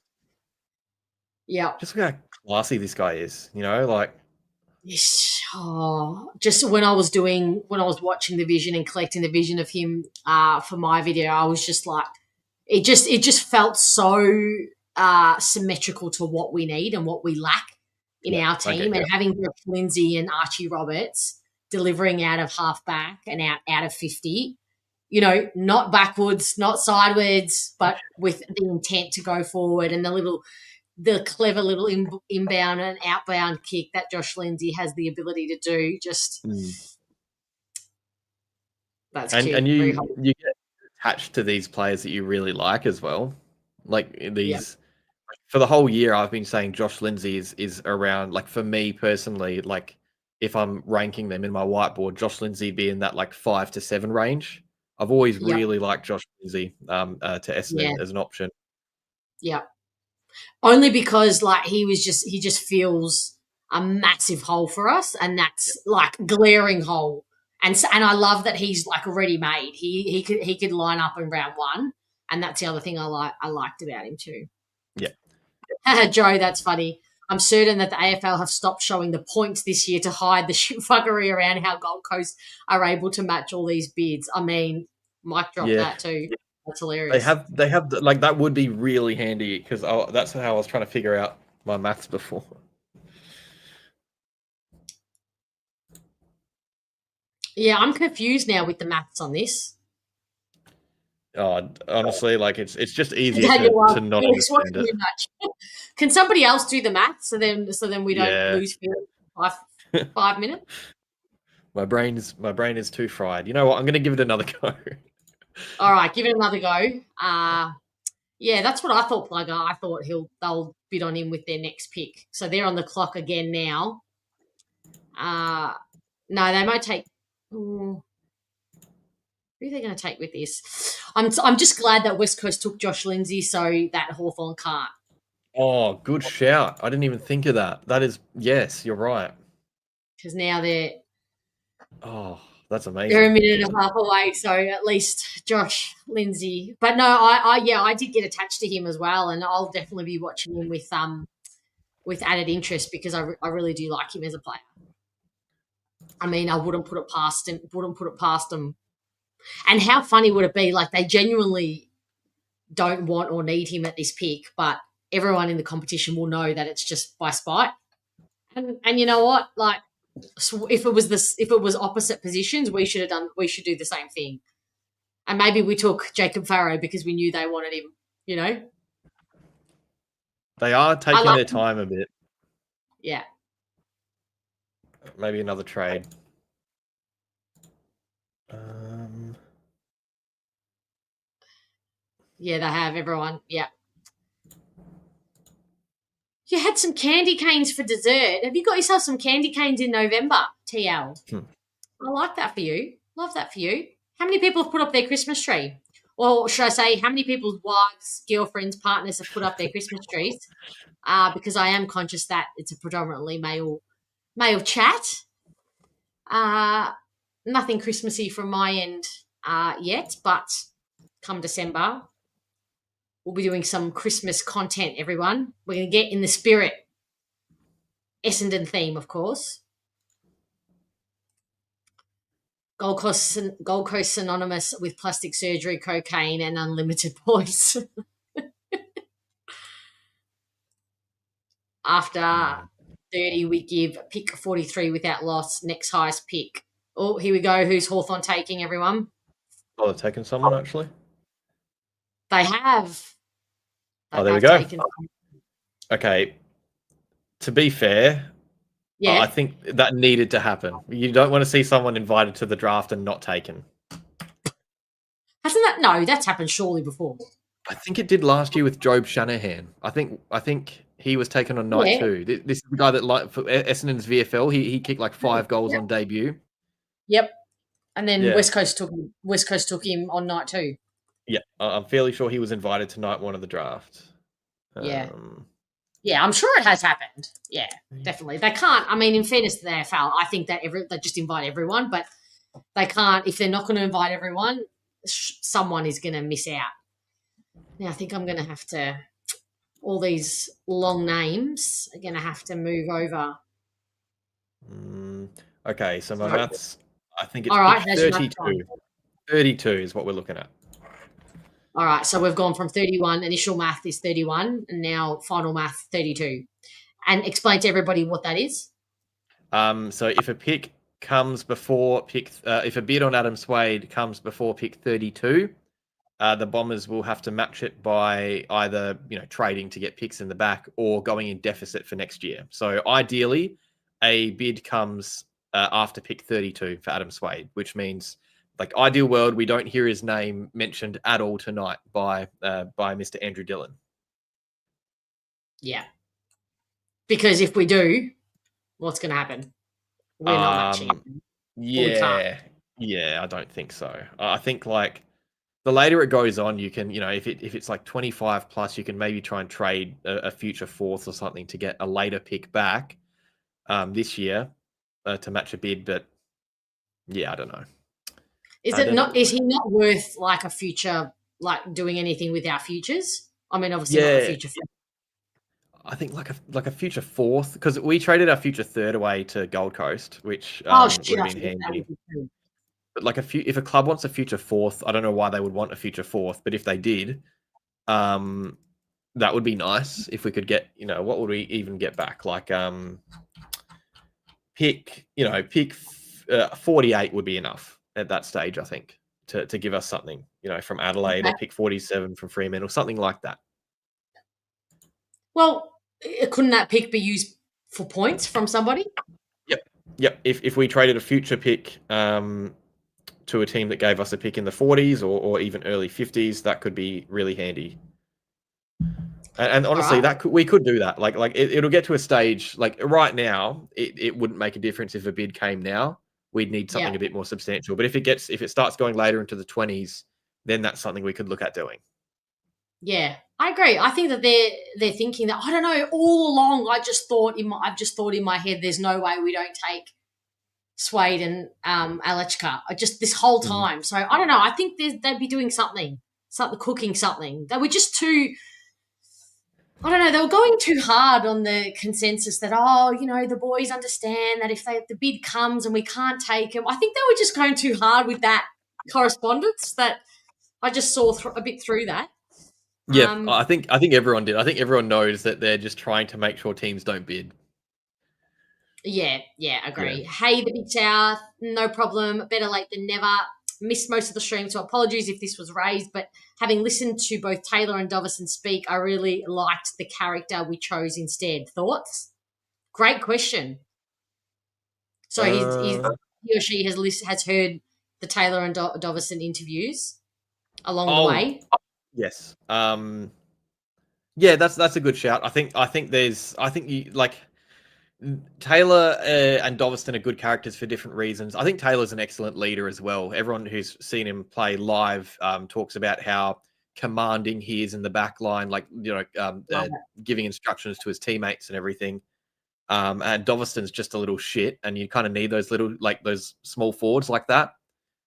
B: yeah.
C: Just look how classy this guy is, you know, like.
B: Yes. Oh, just when I was watching the vision and collecting the vision of him for my video, I was just like, it just felt so symmetrical to what we need and what we lack in our team, and having Josh Lindsay and Archie Roberts delivering out of halfback and out of 50, you know, not backwards, not sideways, but with the intent to go forward, and the clever little inbound and outbound kick that Josh Lindsay has the ability to do. Just that's cute.
C: And you get attached to these players that you really like as well. Like these for the whole year, I've been saying Josh Lindsay is around, like, for me personally, like if I'm ranking them in my whiteboard, Josh Lindsay be in that like 5 to 7 range. I've always really liked Josh Lindsay to Essendon as an option. Yeah.
B: Only because like he just fills a massive hole for us, and that's like glaring hole. And I love that he's like already made. He could line up in round 1, and that's the other thing I liked about him too.
C: Yeah.
B: Joe, that's funny. I'm certain that the AFL have stopped showing the points this year to hide the shitfuckery around how Gold Coast are able to match all these bids. I mean, mic drop that too. That's hilarious.
C: They have like, that would be really handy, because that's how I was trying to figure out my maths before.
B: Yeah, I'm confused now with the maths on this.
C: Oh, honestly, like it's just easier to not understand it.
B: Can somebody else do the maths so then we don't lose 5 minutes?
C: My brain is too fried. You know what? I'm going to give it another go.
B: All right, give it another go. Yeah, that's what I thought, Plugger. I thought they'll bid on him with their next pick. So they're on the clock again now. No, they might take. Who are they going to take with this? I'm just glad that West Coast took Josh Lindsay so that Hawthorn can't.
C: Oh, good shout. I didn't even think of that. That is, yes, you're right.
B: Because now they're.
C: Oh, that's amazing.
B: They're a minute and a half away, so at least Josh Lindsay. But no, I did get attached to him as well, and I'll definitely be watching him with added interest, because I really do like him as a player. I mean, I wouldn't put it past him. And how funny would it be? Like, they genuinely don't want or need him at this pick, but everyone in the competition will know that it's just by spite. And you know what? Like, if it was opposite positions, we should do the same thing. And maybe we took Jacob Farrow because we knew they wanted him. You know,
C: they are taking their time a bit.
B: Yeah.
C: Maybe another trade.
B: Yeah, they have, everyone. Yeah. You had some candy canes for dessert. Have you got yourself some candy canes in November, TL? I like that for you. Love that for you. How many people have put up their Christmas tree? Or should I say, how many people's wives, girlfriends, partners have put up their Christmas trees? Because I am conscious that it's a predominantly male chat. Nothing Christmassy from my end yet, but come December, we'll be doing some Christmas content, everyone. We're going to get in the spirit. Essendon theme, of course. Gold Coast synonymous with plastic surgery, cocaine, and unlimited points. After 30, we give pick 43 without loss. Next highest pick. Oh, here we go. Who's Hawthorn taking, everyone?
C: Oh, they're taking someone, actually.
B: They have.
C: There we go. Okay. To be fair,
B: yeah,
C: I think that needed to happen. You don't want to see someone invited to the draft and not taken.
B: Hasn't that? No, that's happened surely before.
C: I think it did last year with Job Shanahan. I think he was taken on night 2. This is the guy that for Essendon's VFL. He kicked like 5 goals on debut.
B: Yep, and then West Coast took him on night 2.
C: Yeah, I'm fairly sure he was invited to night 1 of the draft.
B: Yeah, I'm sure it has happened. Yeah, definitely. They can't. I mean, in fairness to the AFL, I think that they just invite everyone, but they can't. If they're not going to invite everyone, someone is going to miss out. Now, I think I'm going to have to. All these long names are going to have to move over.
C: Okay, so my maths. I think it's
B: all right,
C: 32. 32 is what we're looking at.
B: All right, so we've gone from 31. Initial math is 31, and now final math 32. And explain to everybody what that is.
C: So if a pick comes before if a bid on Adam Swade comes before pick 32, the Bombers will have to match it by either trading to get picks in the back or going in deficit for next year. So ideally, a bid comes after pick 32 for Adam Swade, which means. Like ideal world, we don't hear his name mentioned at all tonight by Mr. Andrew Dillon.
B: Yeah, because if we do, what's going to happen? We're not matching.
C: Yeah, I don't think so. I think like the later it goes on, you can if it's like 25 plus, you can maybe try and trade a future 4th or something to get a later pick back this year to match a bid. But yeah, I don't know.
B: Is he not worth like a future, like doing anything with our futures? I mean, obviously not a future.
C: I think like a future 4th, because we traded our future 3rd away to Gold Coast, which would have been handy. But like if a club wants a future 4th, I don't know why they would want a future 4th, but if they did, that would be nice if we could get. What would we even get back? Like pick 48 would be enough. At that stage, I think, to give us something, from Adelaide or pick 47 from Fremantle, something like that.
B: Well, couldn't that pick be used for points from somebody?
C: Yep. If we traded a future pick to a team that gave us a pick in the 40s or even early 50s, that could be really handy. And honestly, we could do that. Like it'll get to a stage like right now, it wouldn't make a difference if a bid came now. We'd need something a bit more substantial. But if it starts going later into the 20s, then that's something we could look at doing. Yeah,
B: I agree. I think that they're thinking that, I don't know, all along I've just thought in my head there's no way we don't take Swade and Alechka just this whole time. So I don't know. I think they'd be doing something cooking something. They were just too. I don't know, they were going too hard on the consensus that, the boys understand that if the bid comes and we can't take them. I think they were just going too hard with that correspondence that I just saw a bit through that.
C: Yeah, I think everyone did. I think everyone knows that they're just trying to make sure teams don't bid.
B: Yeah, agree. Yeah. Hey, the Big South, no problem. Better late than never. Missed most of the stream, so apologies if this was raised, but having listened to both Taylor and Dovison speak, I really liked the character we chose instead. Thoughts? Great question. So he or she has heard the Taylor and Dovison interviews along the way.
C: Yes. Yeah, that's a good shout. I think Taylor and Doveston are good characters for different reasons. I think Taylor's an excellent leader as well. Everyone who's seen him play live talks about how commanding he is in the back line, like, giving instructions to his teammates and everything. And Doveston's just a little shit, and you kind of need those little, like, those small forwards like that.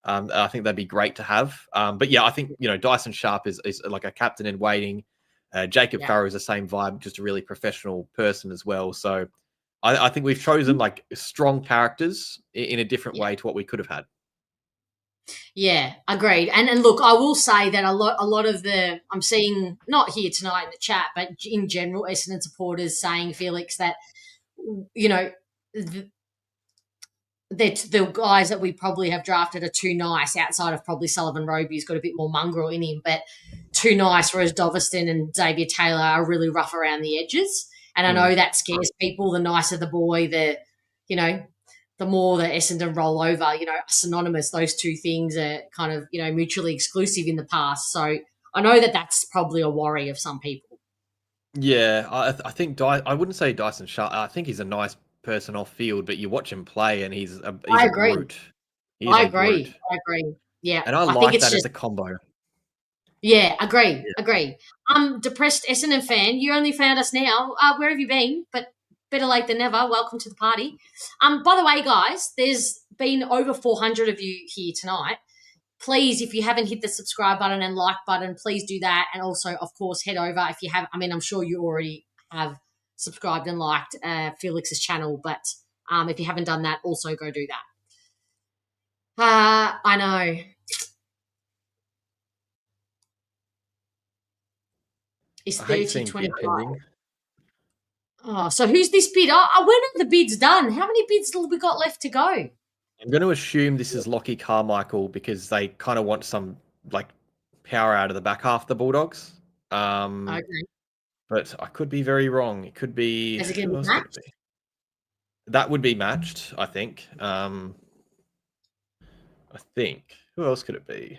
C: I think that'd be great to have. But yeah, I think, Dyson Sharp is like a captain in waiting. Jacob Farrow is the same vibe, just a really professional person as well. So I think we've chosen like strong characters in a different way to what we could have had.
B: Yeah, agreed. And look, I will say that a lot of the, I'm seeing, not here tonight in the chat, but in general, Essendon supporters saying, Felix, that, the guys that we probably have drafted are too nice, outside of probably Sullivan Roby, who's got a bit more mongrel in him, but too nice, whereas Doveston and Xavier Taylor are really rough around the edges. And I know that scares people. The nicer the boy, the more the Essendon roll over, synonymous. Those two things are kind of, mutually exclusive in the past. So I know that that's probably a worry of some people.
C: Yeah, I think I wouldn't say Dyson Sharp. I think he's a nice person off field, but you watch him play and he's a brute.
B: I agree. Yeah.
C: And I like that as a combo.
B: Yeah, agree. Depressed Essendon fan, you only found us now. Where have you been? But better late than never. Welcome to the party. By the way, guys, there's been over 400 of you here tonight. Please, if you haven't hit the subscribe button and like button, please do that. And also, of course, head over if you have. I mean, I'm sure you already have subscribed and liked Felix's channel, but if you haven't done that, also go do that. I know. It's 30-25. Oh, so who's this bid? When are the bids done? How many bids have we got left to go?
C: I'm going to assume this is Lockie Carmichael because they kind of want some like power out of the back half of the Bulldogs. Okay. But I could be very wrong. It could be.
B: Is it going to be matched?
C: That would be matched, I think. I think. Who else could it be?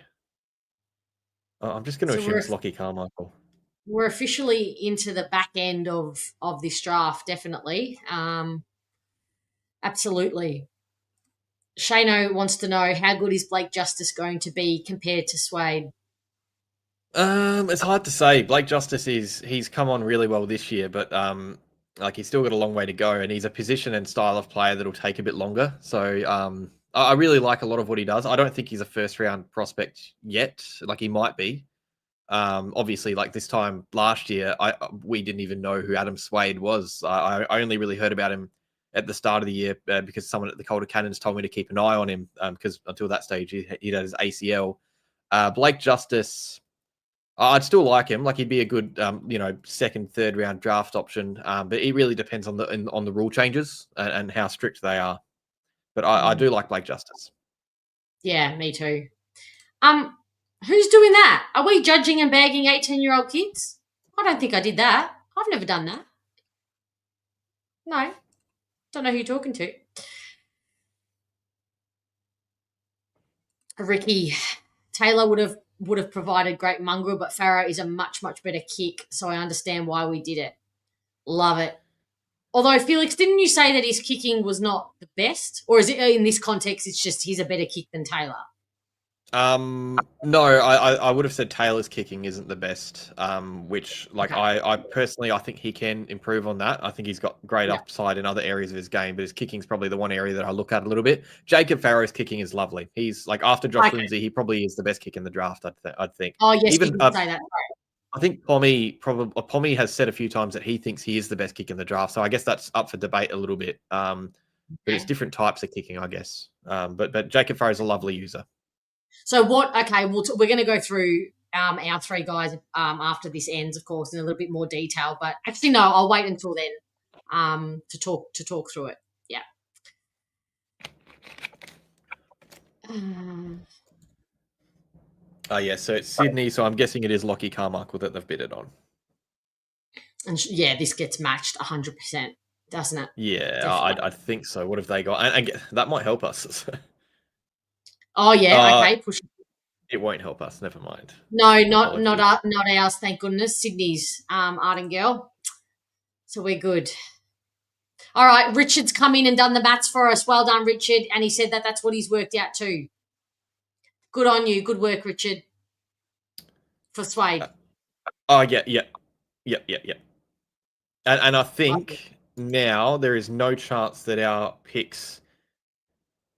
C: I'm just going to assume it's Lockie Carmichael.
B: We're officially into the back end of this draft, definitely. Absolutely. Shano wants to know, how good is Blake Justice going to be compared to Swade?
C: It's hard to say. Blake Justice he's come on really well this year, but he's still got a long way to go, and he's a position and style of player that'll take a bit longer. So I really like a lot of what he does. I don't think he's a first round prospect yet. Like, he might be. Obviously, like this time last year, we didn't even know who Adam Swade was. I only really heard about him at the start of the year because someone at the Calder Cannons told me to keep an eye on him because until that stage he'd had his ACL. Blake Justice, I'd still like him. Like, he'd be a good, second, third round draft option. But it really depends on the rule changes and how strict they are. But I do like Blake Justice.
B: Yeah, me too. Who's doing that? Are we judging and bagging 18-year-old kids? I don't think I did that. I've never done that. No. Don't know who you're talking to. Ricky, Taylor would have provided great mongrel, but Farrow is a much, much better kick, so I understand why we did it. Love it. Although, Felix, didn't you say that his kicking was not the best? Or is it, in this context, it's just he's a better kick than Taylor?
C: No, I would have said Taylor's kicking isn't the best, which, like, okay. I personally, I think he can improve on that. I think he's got great upside in other areas of his game, but his kicking's probably the one area that I look at a little bit. Jacob Farrow's kicking is lovely. He's, like, after Josh Lindsay, he probably is the best kick in the draft, I'd think.
B: Oh, yes, even, you can say that.
C: I think Pommy has said a few times that he thinks he is the best kick in the draft, so I guess that's up for debate a little bit. But it's different types of kicking, I guess. But Jacob Farrow's a lovely user.
B: So what? Okay, we're going to go through our three guys after this ends, of course, in a little bit more detail. But actually, no, I'll wait until then to talk through it. Yeah.
C: Oh yeah, so it's Sydney. So I'm guessing it is Lockie Carmichael that they've bidded on.
B: And this gets matched 100%, doesn't it?
C: Yeah, I think so. What have they got? And that might help us.
B: Oh yeah, okay. Push.
C: It won't help us. Never mind.
B: No, not ours. Thank goodness. Sydney's Arden girl. So we're good. All right, Richard's come in and done the maths for us. Well done, Richard. And he said that that's what he's worked out too. Good on you. Good work, Richard. For Swade.
C: Yeah. And I think now there is no chance that our picks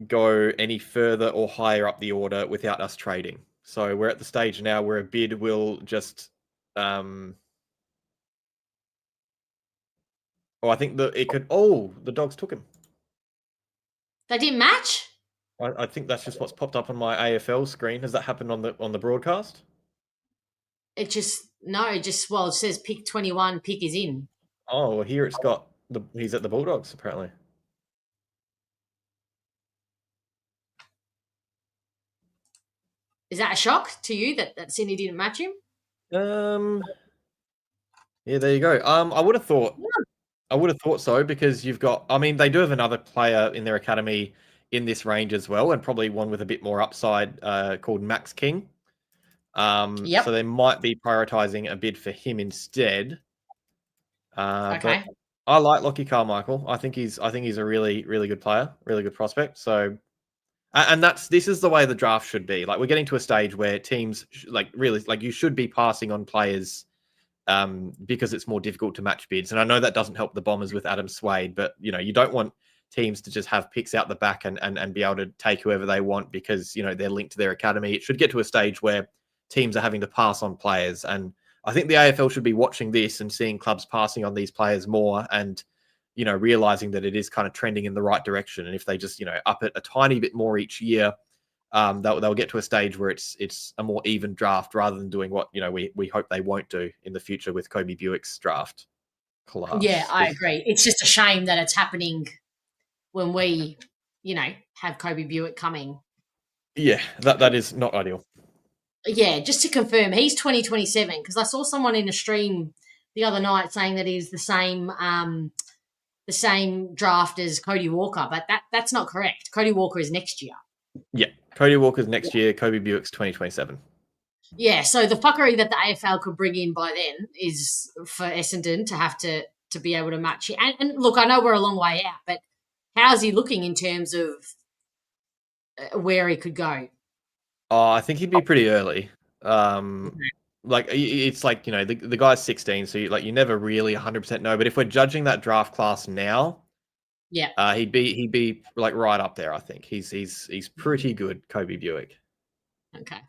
C: go any further or higher up the order without us trading. So we're at the stage now where a bid will just... I think that it could... the Dogs took him.
B: They didn't match?
C: I think that's just what's popped up on my AFL screen. Has that happened on the broadcast?
B: It says pick 21, pick is in.
C: Oh, well, here it's got he's at the Bulldogs apparently.
B: Is that a shock to you that Sydney didn't match him?
C: Yeah, there you go. I would have thought so, because you've got... I mean, they do have another player in their academy in this range as well, and probably one with a bit more upside, called Max King.
B: Yep.
C: So they might be prioritising a bid for him instead.
B: Okay.
C: But I like Lockie Carmichael. I think he's a really, really good player, really good prospect. So, and this is the way the draft should be. Like, we're getting to a stage where teams you should be passing on players, because it's more difficult to match bids. And I know that doesn't help the Bombers with Adam Swade, but you don't want teams to just have picks out the back and be able to take whoever they want because they're linked to their academy. It should get to a stage where teams are having to pass on players, and I think the AFL should be watching this and seeing clubs passing on these players more, and realizing that it is kind of trending in the right direction. And if they just up it a tiny bit more each year, they'll get to a stage where it's a more even draft, rather than doing what we hope they won't do in the future with Kobe Buick's draft class.
B: Yeah, I agree. It's just a shame that it's happening when we have Kobe Buick coming.
C: Yeah, that is not ideal.
B: Yeah, just to confirm, he's 2027, because I saw someone in a stream the other night saying that he's the same draft as Cody Walker, but that's not correct. Cody Walker is next year.
C: Yeah, Cody Walker's next year. Kobe Buick's 2027.
B: Yeah, so the fuckery that the AFL could bring in by then is for Essendon to have to be able to match it. And look, I know we're a long way out, but how's he looking in terms of where he could go?
C: Oh, I think he'd be pretty early. It's like the guy's 16, so you never really 100% know. But if we're judging that draft class now,
B: yeah,
C: he'd be like right up there. I think he's pretty good, Kobe Buick.
B: Okay,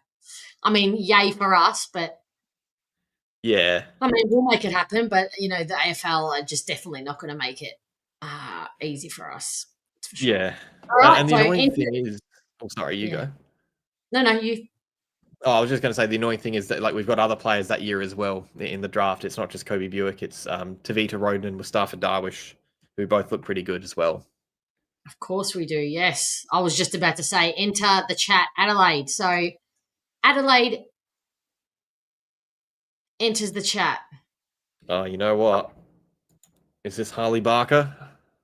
B: I mean, yay for us, but
C: yeah,
B: I mean, we'll make it happen. But the AFL are just definitely not going to make it easy for us. For sure.
C: Yeah,
B: all right.
C: And the annoying thing is, sorry, you go.
B: No, you.
C: Oh, I was just going to say the annoying thing is that we've got other players that year as well in the draft. It's not just Kobe Buick. It's Tavita Roden and Mustafa Darwish, who both look pretty good as well.
B: Of course we do, yes. I was just about to say, enter the chat, Adelaide. So Adelaide enters the chat.
C: Oh, you know what? Is this Harley Barker?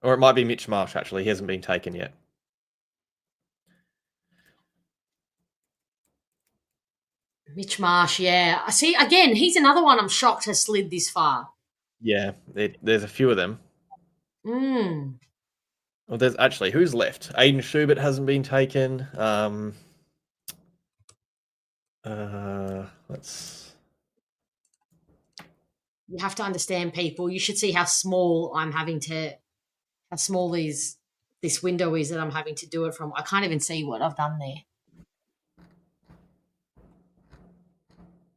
C: Or it might be Mitch Marsh, actually. He hasn't been taken yet.
B: Mitch Marsh, yeah. I see, again, he's another one I'm shocked has slid this far.
C: Yeah, there's a few of them. Well, there's actually, who's left? Aiden Schubert hasn't been taken. Let's...
B: You have to understand, people. You should see how small this window is that I'm having to do it from. I can't even see what I've done there.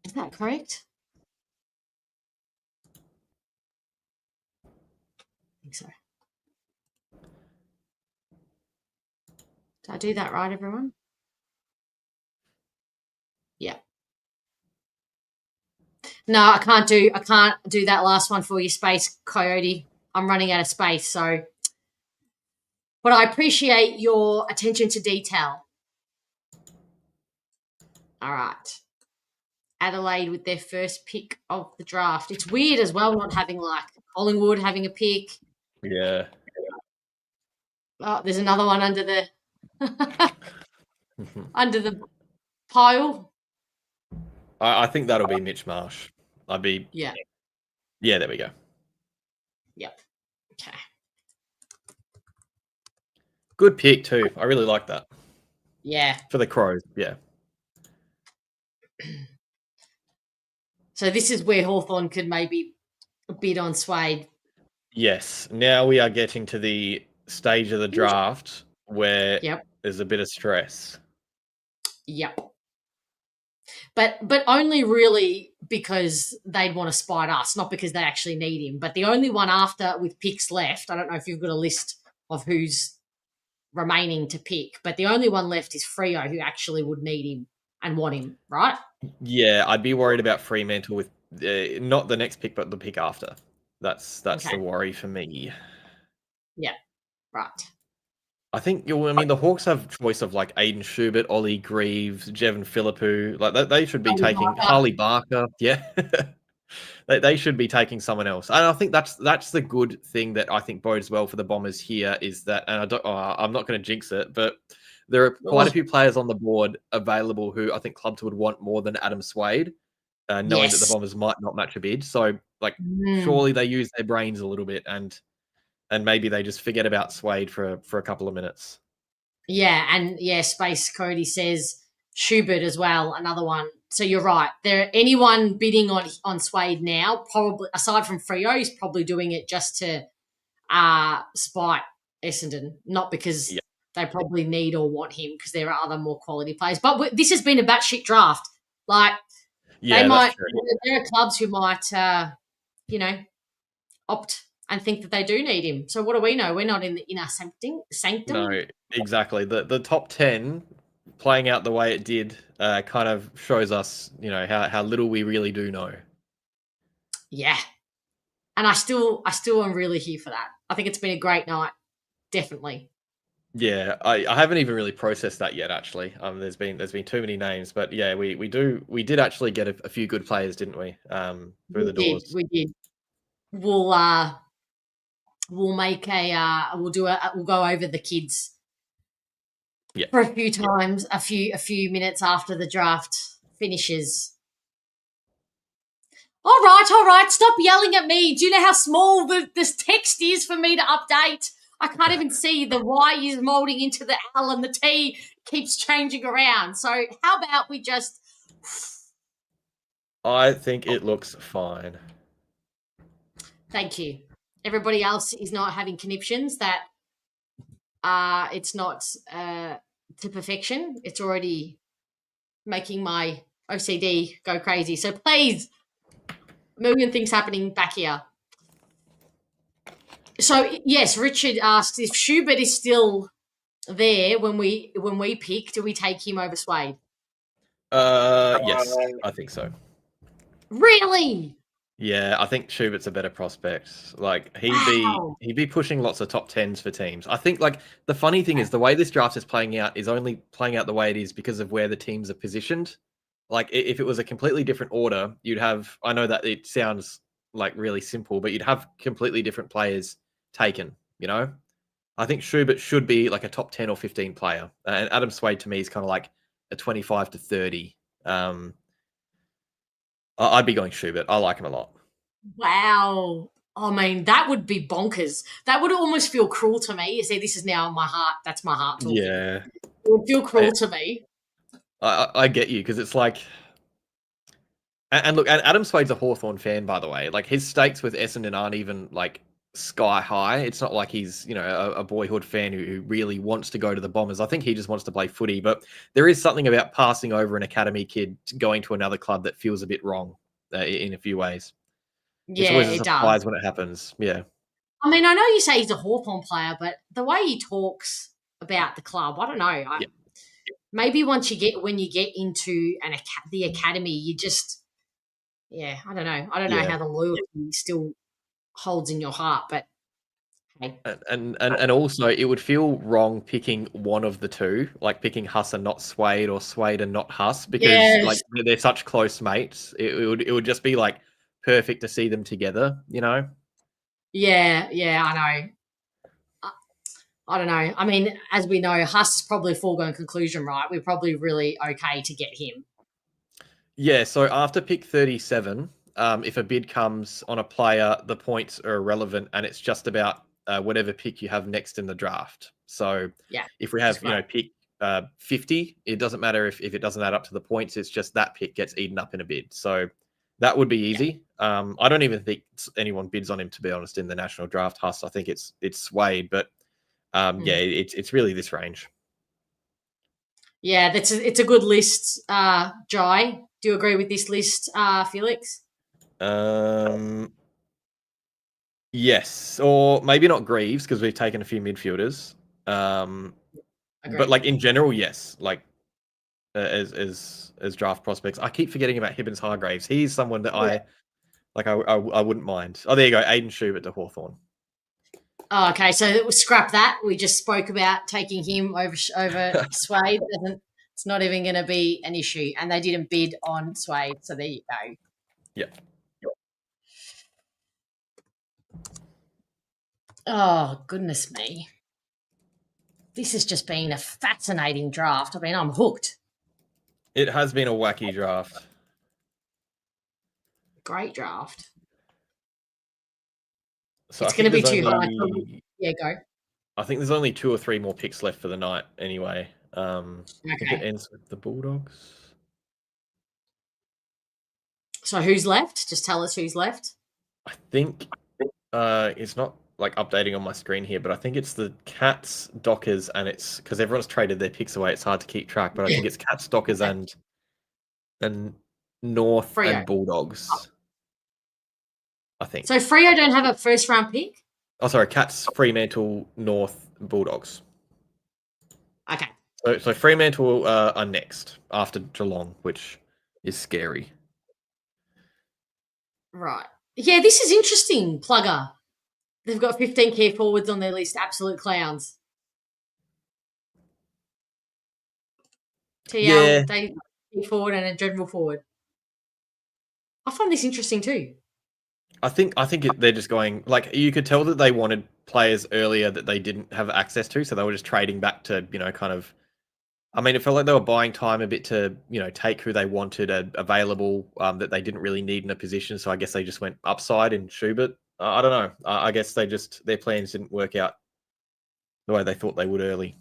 B: Is that correct? I think so. Did I do that right, everyone? Yeah. No, I can't do that last one for you, Space Coyote. I'm running out of space, so. But I appreciate your attention to detail. All right. Adelaide with their first pick of the draft. It's weird as well not having like Collingwood having a pick.
C: Yeah.
B: Oh, there's another one under the under the pile.
C: I think that'll be Mitch Marsh.
B: Yeah.
C: Yeah, there we go.
B: Yep. Okay.
C: Good pick too. I really like that.
B: Yeah.
C: For the Crows, yeah.
B: So this is where Hawthorn could maybe bid on Swade.
C: Yes. Now we are getting to the stage of the draft where there's a bit of stress.
B: Yep. But only really because they'd want to spite us, not because they actually need him. But the only one after with picks left, I don't know if you've got a list of who's remaining to pick, but the only one left is Freo, who actually would need him and want him, right?
C: Yeah, I'd be worried about Fremantle with not the next pick, but the pick after. That's
B: Okay.
C: the worry for me.
B: Yeah, right.
C: I think the Hawks have choice of like Aiden Schubert, Ollie Greaves, Jevon Philippou. Like they should be taking Harley Barker. Yeah, they should be taking someone else. And I think that's the good thing that I think bodes well for the Bombers here is that, and I'm not going to jinx it, but there are quite a few players on the board available who I think clubs would want more than Adam Swade, knowing that the Bombers might not match a bid. So surely they use their brains a little bit and maybe they just forget about Swade for a couple of minutes.
B: Yeah, and Space Cody says Schubert as well, another one. So you're right. Anyone bidding on Swade now, probably aside from Freo, is probably doing it just to spite Essendon, not because they probably need or want him, because there are other more quality players. But this has been a batshit draft. Like they might. There are clubs who might, opt and think that they do need him. So what do we know? We're not in the inner sanctum.
C: No, exactly. The top 10 playing out the way it did kind of shows us, how little we really do know.
B: Yeah. And I still am really here for that. I think it's been a great night. Definitely.
C: Yeah, I haven't even really processed that yet, actually. There's been too many names, but yeah, we did actually get a few good players, didn't we? Through the doors.
B: We did. We'll make we'll go over the kids for a few times, a few minutes after the draft finishes. All right, stop yelling at me. Do you know how small this text is for me to update? I can't even see the Y is molding into the L and the T keeps changing around. So how about we just...
C: I think it looks fine.
B: Thank you. Everybody else is not having conniptions that it's not to perfection. It's already making my OCD go crazy. So please, a million things happening back here. So yes, Richard asks if Schubert is still there when we pick, do we take him over Swade?
C: Yes, I think so.
B: Really?
C: Yeah, I think Schubert's a better prospect. Like he'd be pushing lots of top 10s for teams. I think like the funny thing is the way this draft is playing out is only playing out the way it is because of where the teams are positioned. Like if it was a completely different order, you'd have, I know that it sounds like really simple, but you'd have completely different players taken, I think Schubert should be like a top 10 or 15 player. And Adam Swade to me is kind of like a 25 to 30. I'd be going Schubert. I like him a lot.
B: Wow. I mean, that would be bonkers. That would almost feel cruel to me. You see, this is now my heart. That's my heart talking.
C: Yeah.
B: It would feel cruel to me.
C: I get you, because it's like... And look, and Adam Swade's a Hawthorn fan, by the way. Like, his stakes with Essendon aren't even, like, sky high. It's not like he's, a boyhood fan who really wants to go to the Bombers. I think he just wants to play footy. But there is something about passing over an academy kid going to another club that feels a bit wrong in a few ways.
B: Yeah,
C: it's always a
B: it
C: surprise
B: does.
C: when it happens. Yeah.
B: I mean, I know you say he's a Hawthorn player, but the way he talks about the club, I don't know. Maybe when you get into the academy, you just, I don't know. I don't know how the loyalty still holds in your heart, but hey.
C: And also it would feel wrong picking one of the two, like picking Huss and not Swade or Swade and not Huss, because like they're such close mates. It would just be like perfect to see them together,
B: Yeah, I know. I don't know. I mean, as we know, Huss is probably a foregone conclusion, right? We're probably really okay to get him.
C: Yeah, so after pick 37, if a bid comes on a player, the points are irrelevant and it's just about whatever pick you have next in the draft. So
B: Yeah,
C: if we have,
B: that's right.
C: pick 50, it doesn't matter if it doesn't add up to the points. It's just that pick gets eaten up in a bid. So that would be easy. I don't even think anyone bids on him, to be honest, in the national draft. Huss, I think it's swayed, but it's really this range.
B: Yeah, it's a good list, Jai. Do you agree with this list, Felix?
C: Yes, or maybe not Greaves because we've taken a few midfielders. But like in general, yes. Like as draft prospects, I keep forgetting about Hibbins Hargraves. He's someone that I wouldn't mind. Oh, there you go, Aiden Schubert to Hawthorn.
B: Oh, okay, so scrap that. We just spoke about taking him over Swade. It's not even going to be an issue, and they didn't bid on Swade, so there you go.
C: Yep.
B: Oh, goodness me. This has just been a fascinating draft. I mean, I'm hooked.
C: It has been a wacky draft.
B: Great draft.
C: So
B: it's going to be too hard. Yeah, go.
C: I think there's only 2 or 3 more picks left for the night anyway. I think it ends with the Bulldogs.
B: So who's left? Just tell us who's left.
C: I think it's not like updating on my screen here, but I think it's the Cats, Dockers, and it's because everyone's traded their picks away. It's hard to keep track, but I think it's Cats, Dockers, and North Freo. And Bulldogs. Oh. I think.
B: So Freo don't have a first round pick?
C: Oh, sorry, Cats, Fremantle, North, Bulldogs.
B: Okay.
C: So Fremantle are next after Geelong, which is scary.
B: Right. Yeah, this is interesting, Plugger. They've got 15 key forwards on their list. Absolute clowns. TL, they key forward and a general forward. I find this interesting too.
C: I think they're just going, like, you could tell that they wanted players earlier that they didn't have access to, so they were just trading back to, kind of, I mean, it felt like they were buying time a bit to, take who they wanted available that they didn't really need in a position, so I guess they just went upside in Schubert. I don't know. I guess their plans didn't work out the way they thought they would early.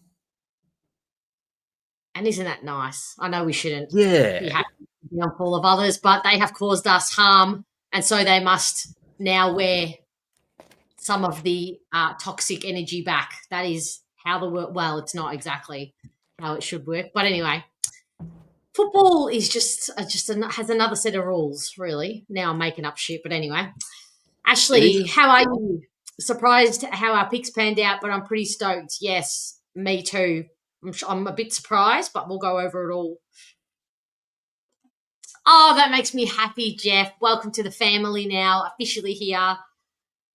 B: And isn't that nice? I know we shouldn't
C: be
B: happy to be on full of others, but they have caused us harm, and so they must now wear some of the toxic energy back. That is how the work. Well, it's not exactly how it should work, but anyway, football is has another set of rules. Really, now I'm making up shit, but anyway, Ashley, how are you? Surprised how our picks panned out, but I'm pretty stoked. Yes, me too. I'm a bit surprised, but we'll go over it all. Oh, that makes me happy, Jeff. Welcome to the family now, officially here.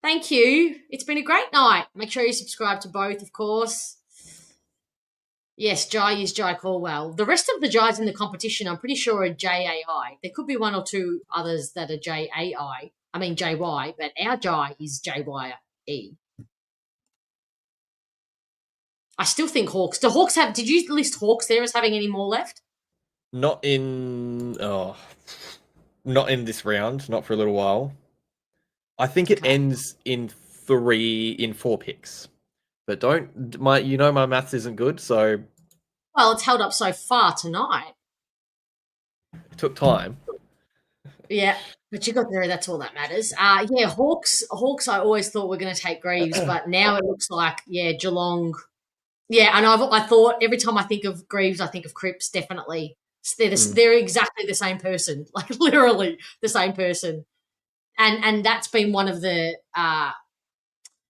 B: Thank you. It's been a great night. Make sure you subscribe to both, of course. Yes, Jai is Jai Caldwell. The rest of the Jais in the competition, I'm pretty sure, are JAI. There could be 1 or 2 others that are JAI. I mean JY, but our Jai is JYE. I still think Hawks. Do Hawks have? Did you list Hawks there as having any more left?
C: Not in this round. Not for a little while. I think it ends in 4 picks. But my maths isn't good, so.
B: Well, it's held up so far tonight.
C: It took time.
B: Yeah, but you got there. That's all that matters. Yeah, Hawks. I always thought we're going to take Greaves, but now it looks like Geelong. Yeah, and I thought every time I think of Greaves, I think of Cripps. Definitely, they're exactly the same person, like literally the same person, and that's been one of the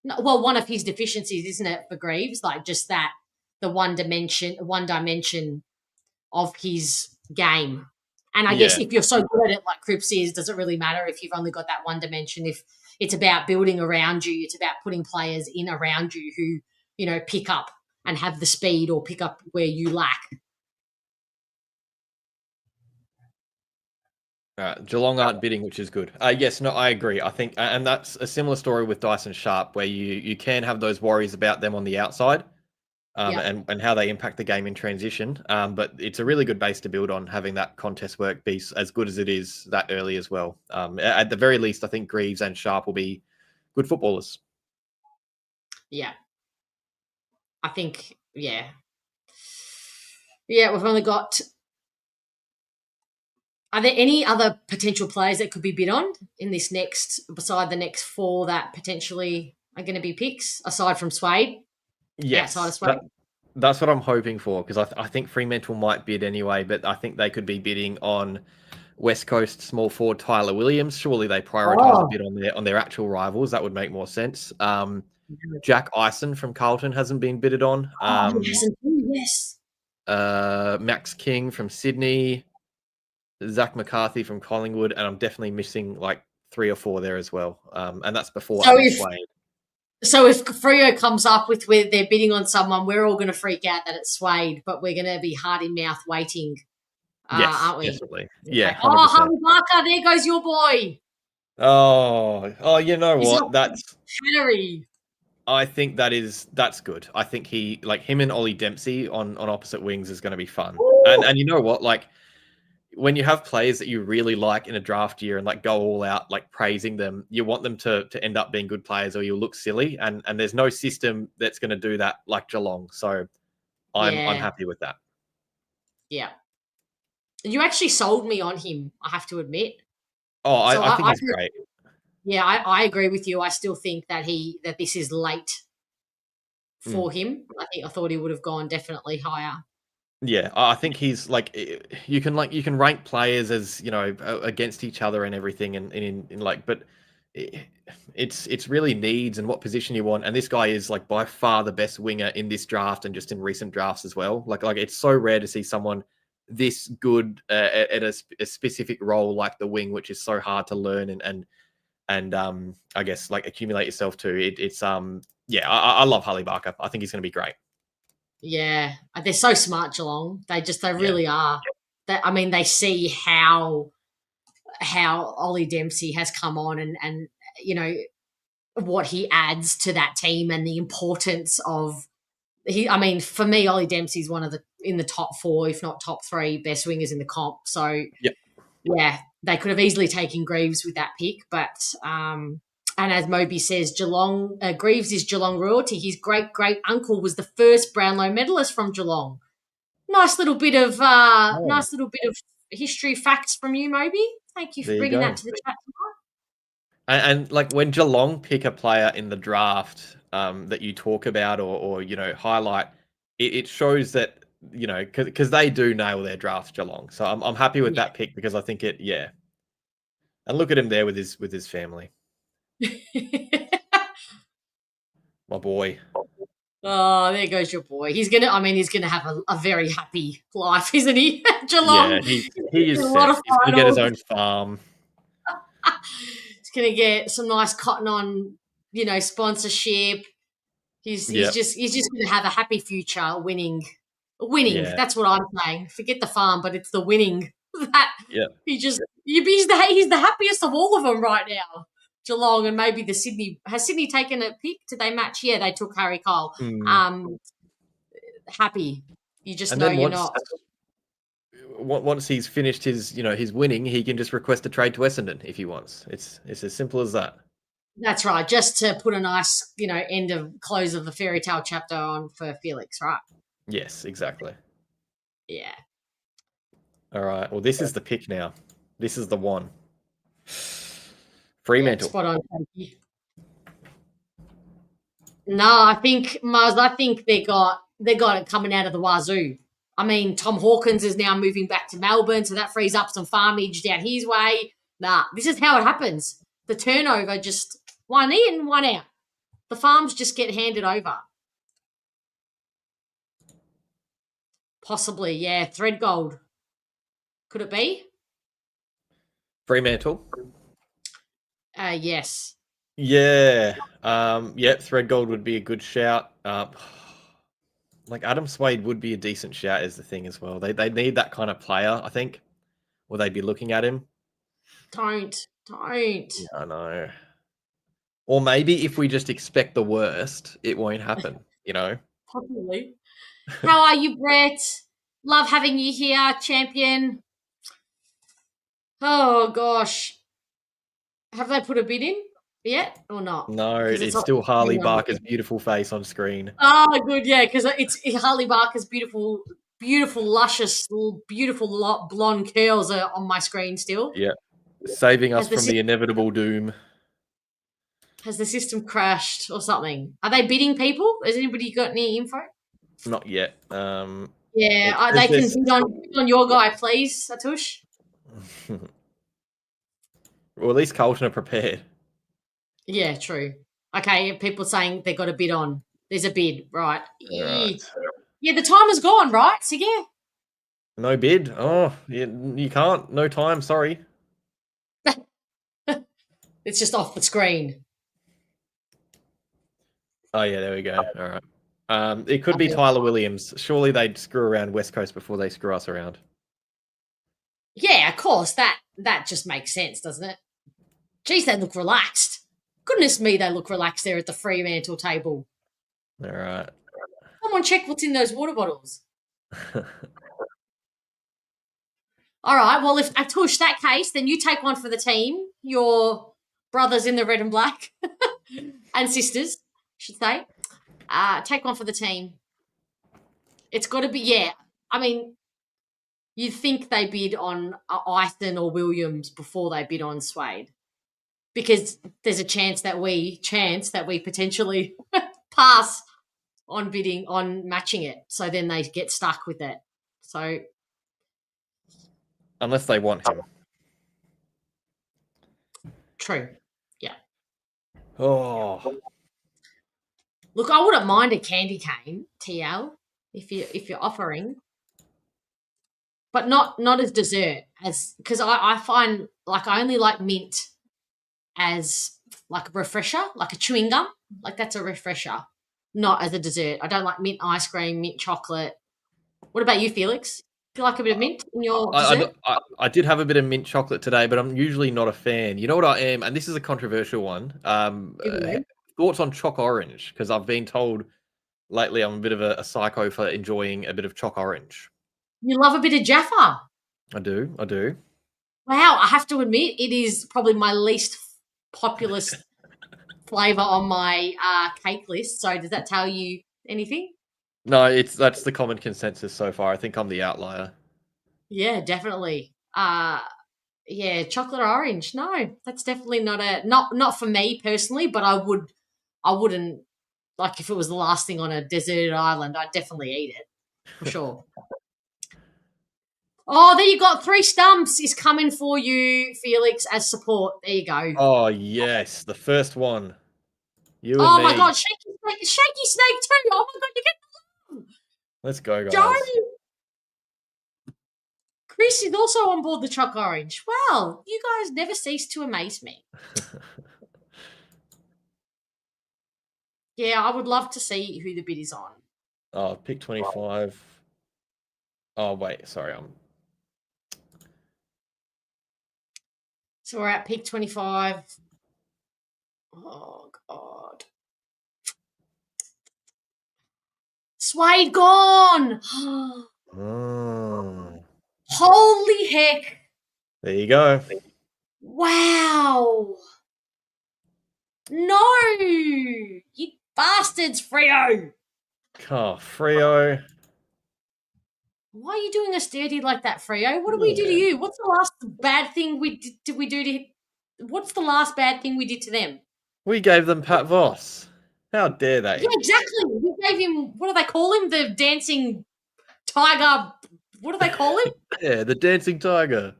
B: one of his deficiencies, isn't it, for Greaves? Like just that the one dimension of his game. And I guess if you're so good at it like Cripps is, does it really matter if you've only got that one dimension? If it's about building around you, it's about putting players in around you who pick up and have the speed or pick up where you lack.
C: Geelong aren't bidding, which is good. Yes, no, I agree. I think, and that's a similar story with Dyson Sharp, where you can have those worries about them on the outside, and how they impact the game in transition. But it's a really good base to build on, having that contest work be as good as it is that early as well. At the very least, I think Greaves and Sharp will be good footballers.
B: Yeah. I think, yeah. Yeah, we've only got... Are there any other potential players that could be bid on in this next, beside the next 4 that potentially are going to be picks, aside from Suede?
C: Yes,
B: Outside of Suede?
C: that's what I'm hoping for, because I think Fremantle might bid anyway, but I think they could be bidding on West Coast small forward Tyler Williams. Surely they prioritise a bid on their actual rivals. That would make more sense. Jack Eisen from Carlton hasn't been bidded on.
B: Yes.
C: Max King from Sydney, Zach McCarthy from Collingwood, and I'm definitely missing like 3 or 4 there as well. And that's before Adam Slade.
B: So if Freo comes up with where they're bidding on someone, we're all going to freak out that it's Suede, but we're going to be hard in mouth waiting,
C: yes,
B: aren't we?
C: Definitely. Yeah. 100%.
B: Oh, Harvey Barker, there goes your boy.
C: Oh, you know what? That's
B: Harry.
C: I think that's good. I think him and Ollie Dempsey on opposite wings is going to be fun. And you know what? Like, when you have players that you really like in a draft year and like go all out like praising them, you want them to end up being good players or you'll look silly. And there's no system that's going to do that like Geelong. So I'm happy with that.
B: Yeah. You actually sold me on him, I have to admit.
C: Oh, I think he's great.
B: Yeah, I agree with you. I still think that this is late for him. I thought he would have gone definitely higher.
C: Yeah, I think he's like you can rank players as, you know, against each other and everything, and in like, but it's really needs and what position you want. And this guy is like by far the best winger in this draft and just in recent drafts as well. Like it's so rare to see someone this good at a specific role like the wing, which is so hard to learn and I guess like accumulate yourself to. I love Harley Barker. I think he's going to be great.
B: Yeah, they're so smart, Geelong. They really are. They see how Ollie Dempsey has come on and you know what he adds to that team and the importance of for me, Ollie Dempsey's one of in the top 4, if not top 3 best wingers in the comp. So yeah, they could have easily taken Greaves with that pick, but and as Moby says, Geelong Greaves is Geelong royalty. His great uncle was the first Brownlow medalist from Geelong. Nice little bit of history facts from you, Moby. Thank you for bringing that to the chat tonight.
C: And like when Geelong pick a player in the draft that you talk about or you know highlight, it shows that, you know, because they do nail their drafts, Geelong. So I'm happy with that pick because I think it. And look at him there with his family. My boy.
B: Oh, there goes your boy. He's gonna have a very happy life, isn't he? Geelong.
C: Yeah, he is set. He's gonna get his own farm.
B: He's gonna get some nice cotton on, you know, sponsorship. He's just gonna have a happy future winning. Yeah. That's what I'm saying. Forget the farm, but it's the winning. He's the happiest of all of them right now. Geelong and maybe the Sydney. Has Sydney taken a pick? Did they match? Yeah, they took Harry Cole. Happy. You just know you're not.
C: Once he's finished his winning, he can just request a trade to Essendon if he wants. It's as simple as that.
B: That's right. Just to put a nice, close of the fairy tale chapter on for Felix, right?
C: Yes, exactly.
B: Yeah.
C: All right. Well, this is the pick now. This is the one. Fremantle.
B: Spot on, thank you. No, I think Mars. I think they got it coming out of the wazoo. I mean, Tom Hawkins is now moving back to Melbourne, so that frees up some farmage down his way. Nah, this is how it happens. The turnover just one in, one out. The farms just get handed over. Possibly, yeah. Thread gold. Could it be?
C: Fremantle.
B: Yes.
C: Yeah. Thread gold would be a good shout. Like Adam Swade would be a decent shout is the thing as well. They need that kind of player, I think. Or they'd be looking at him.
B: Don't.
C: Yeah, I know. Or maybe if we just expect the worst, it won't happen, you know?
B: Possibly. How are you, Brett? Love having you here, champion. Oh, gosh. Have they put a bid in? yet or not?
C: No,
B: 'Cause
C: it's
B: on
C: still Harley
B: screen.
C: Barker's beautiful face on screen.
B: Oh, good, yeah, because it's Harley Barker's beautiful, luscious, beautiful blonde curls are on my screen still.
C: Yeah, saving us
B: Has the
C: from the inevitable doom.
B: Has the system crashed or something? Are they bidding people? Has anybody got any info?
C: Not yet.
B: Yeah, they can bid on your guy, please, Satush.
C: Well, at least Carlton are prepared.
B: Yeah, true. Okay, people saying they got a bid on. There's a bid, right?
C: Right.
B: Yeah, the time is gone, right? So yeah.
C: No bid. Oh, you can't. No time. Sorry.
B: It's just off the screen.
C: Oh yeah, there we go. All right. It could be Tyler Williams. Surely they'd screw around West Coast before they screw us around.
B: Yeah, of course. That just makes sense, doesn't it? Geez, they look relaxed. Goodness me, they look relaxed there at the Fremantle table.
C: All right.
B: Someone check what's in those water bottles. All right, well, if Atush, that case, then you take one for the team. Your brothers in the red and black and sisters, I should say. Take one for the team. It's got to be, yeah. I mean, you'd think they bid on Ison or Williams before they bid on Swade, because there's a chance that we potentially pass on bidding on matching it. So then they get stuck with it. So
C: unless they want him.
B: True. Yeah.
C: Oh.
B: Look, I wouldn't mind a candy cane, TL, if you're offering. But not as dessert, as because I find like I only like mint as like a refresher, like a chewing gum. Like that's a refresher, not as a dessert. I don't like mint ice cream, mint chocolate. What about you, Felix? Do you like a bit of mint in your dessert?
C: I did have a bit of mint chocolate today, but I'm usually not a fan. You know what I am? And this is a controversial one. Thoughts on choc orange? Because I've been told lately I'm a bit of a psycho for enjoying a bit of choc orange.
B: You love a bit of Jaffa.
C: I do.
B: Wow, I have to admit, it is probably my least popular flavour on my cake list. So does that tell you anything?
C: No, that's the common consensus so far. I think I'm the outlier.
B: Yeah, definitely. Yeah, chocolate orange. No, that's definitely not for me personally, but I wouldn't, like, if it was the last thing on a deserted island, I'd definitely eat it for sure. Oh, there you got 3 stumps is coming for you, Felix, as support. There you go.
C: Oh yes, the first one. You and me.
B: Oh my God, shaky snake too. Oh my God, you get
C: Let's go, guys.
B: Joe. Chris is also on board the choc orange. Well, you guys never cease to amaze me. Yeah, I would love to see who the bid is on.
C: Oh, pick 25. Oh wait, sorry,
B: So we're at pick 25. Oh, God. Swade gone. Holy heck.
C: There you go.
B: Wow. No. You bastards, Freo.
C: Oh, Freo.
B: Why are you doing us dirty like that, Freo? What did we do to you? What's the last bad thing what's the last bad thing we did to them?
C: We gave them Pat Voss. How dare they?
B: Yeah, exactly. We gave him, what do they call him? The dancing tiger. What do they call him?
C: Yeah, the dancing tiger.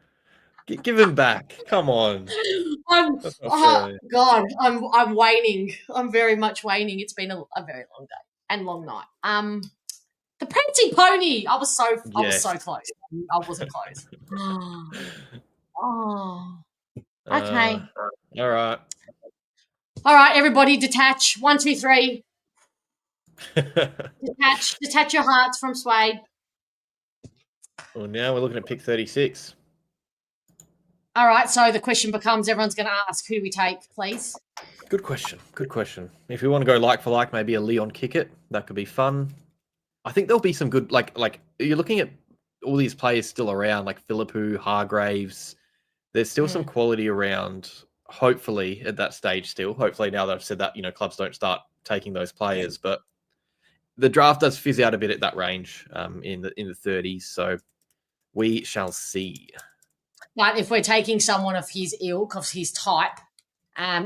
C: Give him back. Come on.
B: God, I'm waning. I'm very much waning. It's been a very long day and long night. The prancing pony. I was so close. I wasn't close. Oh. Okay.
C: All right.
B: All right, everybody, detach. 1, 2, 3. Detach your hearts from Swade.
C: Well, now we're looking at pick 36.
B: All right, so the question becomes, everyone's going to ask who we take, please.
C: Good question. If we want to go like for like, maybe a Leon Kickett. That could be fun. I think there'll be some good, like you're looking at all these players still around, like Philippou, Hargraves. There's still some quality around. hopefully at that stage still. Hopefully now that I've said that, clubs don't start taking those players. But the draft does fizz out a bit at that range in the 30s. So we shall see.
B: But if we're taking someone of his ilk, of his type,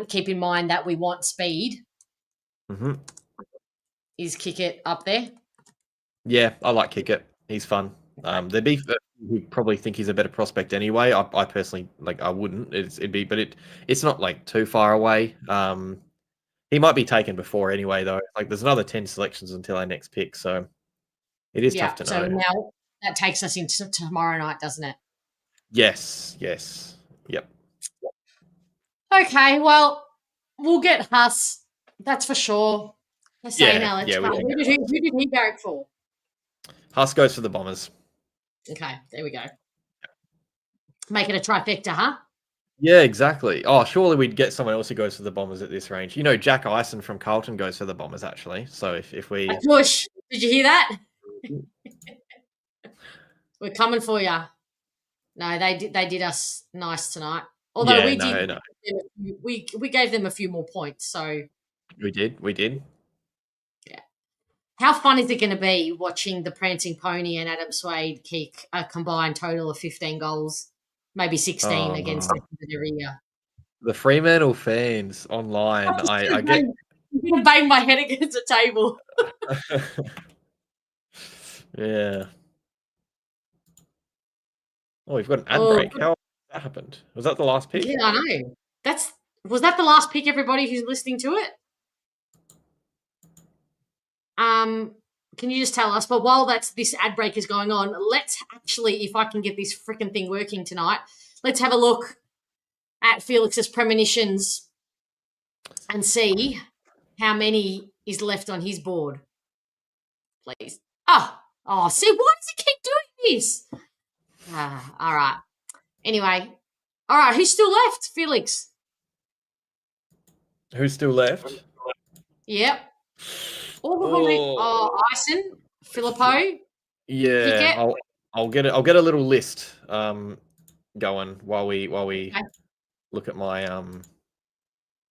B: keep in mind that we want speed.
C: Mm-hmm.
B: Is Kickett up there?
C: Yeah, I like Kickett. He's fun. There'd be who probably think he's a better prospect anyway. I personally I wouldn't. It's not like too far away. He might be taken before anyway though. Like there's another 10 selections until our next pick, so it is tough to know.
B: So now that takes us into tomorrow night, doesn't it?
C: Yes. Yep.
B: Okay, well, we'll get Huss. That's for sure. Who did he barrack for?
C: Huss goes for the Bombers.
B: Okay, there we go. Make it a trifecta, huh?
C: Yeah, exactly. Oh, surely we'd get someone else who goes for the Bombers at this range. Jack Ison from Carlton goes for the Bombers, actually. So if we...
B: Push. Did you hear that? We're coming for you. No, they did us nice tonight. Although we gave them a few more points, so...
C: We did.
B: Yeah. How fun is it going to be watching the Prancing Pony and Adam Swade kick a combined total of 15 goals, maybe 16 against Essendon every year?
C: The Fremantle fans online, I get...
B: I'm going to bang my head against the table.
C: Yeah. Oh, we've got an ad break. How that happened? Was that the last pick?
B: Yeah, I know. Was that the last pick, everybody who's listening to it? Can you just tell us? But while this ad break is going on, let's actually, if I can get this freaking thing working tonight, let's have a look at Felix's premonitions and see how many is left on his board. Please. Oh, see, why does it keep doing this? All right. Anyway, all right, who's still left? Felix.
C: Who's still left?
B: Yep. Ison, Filippo.
C: Yeah, I'll get a little list going while we look at my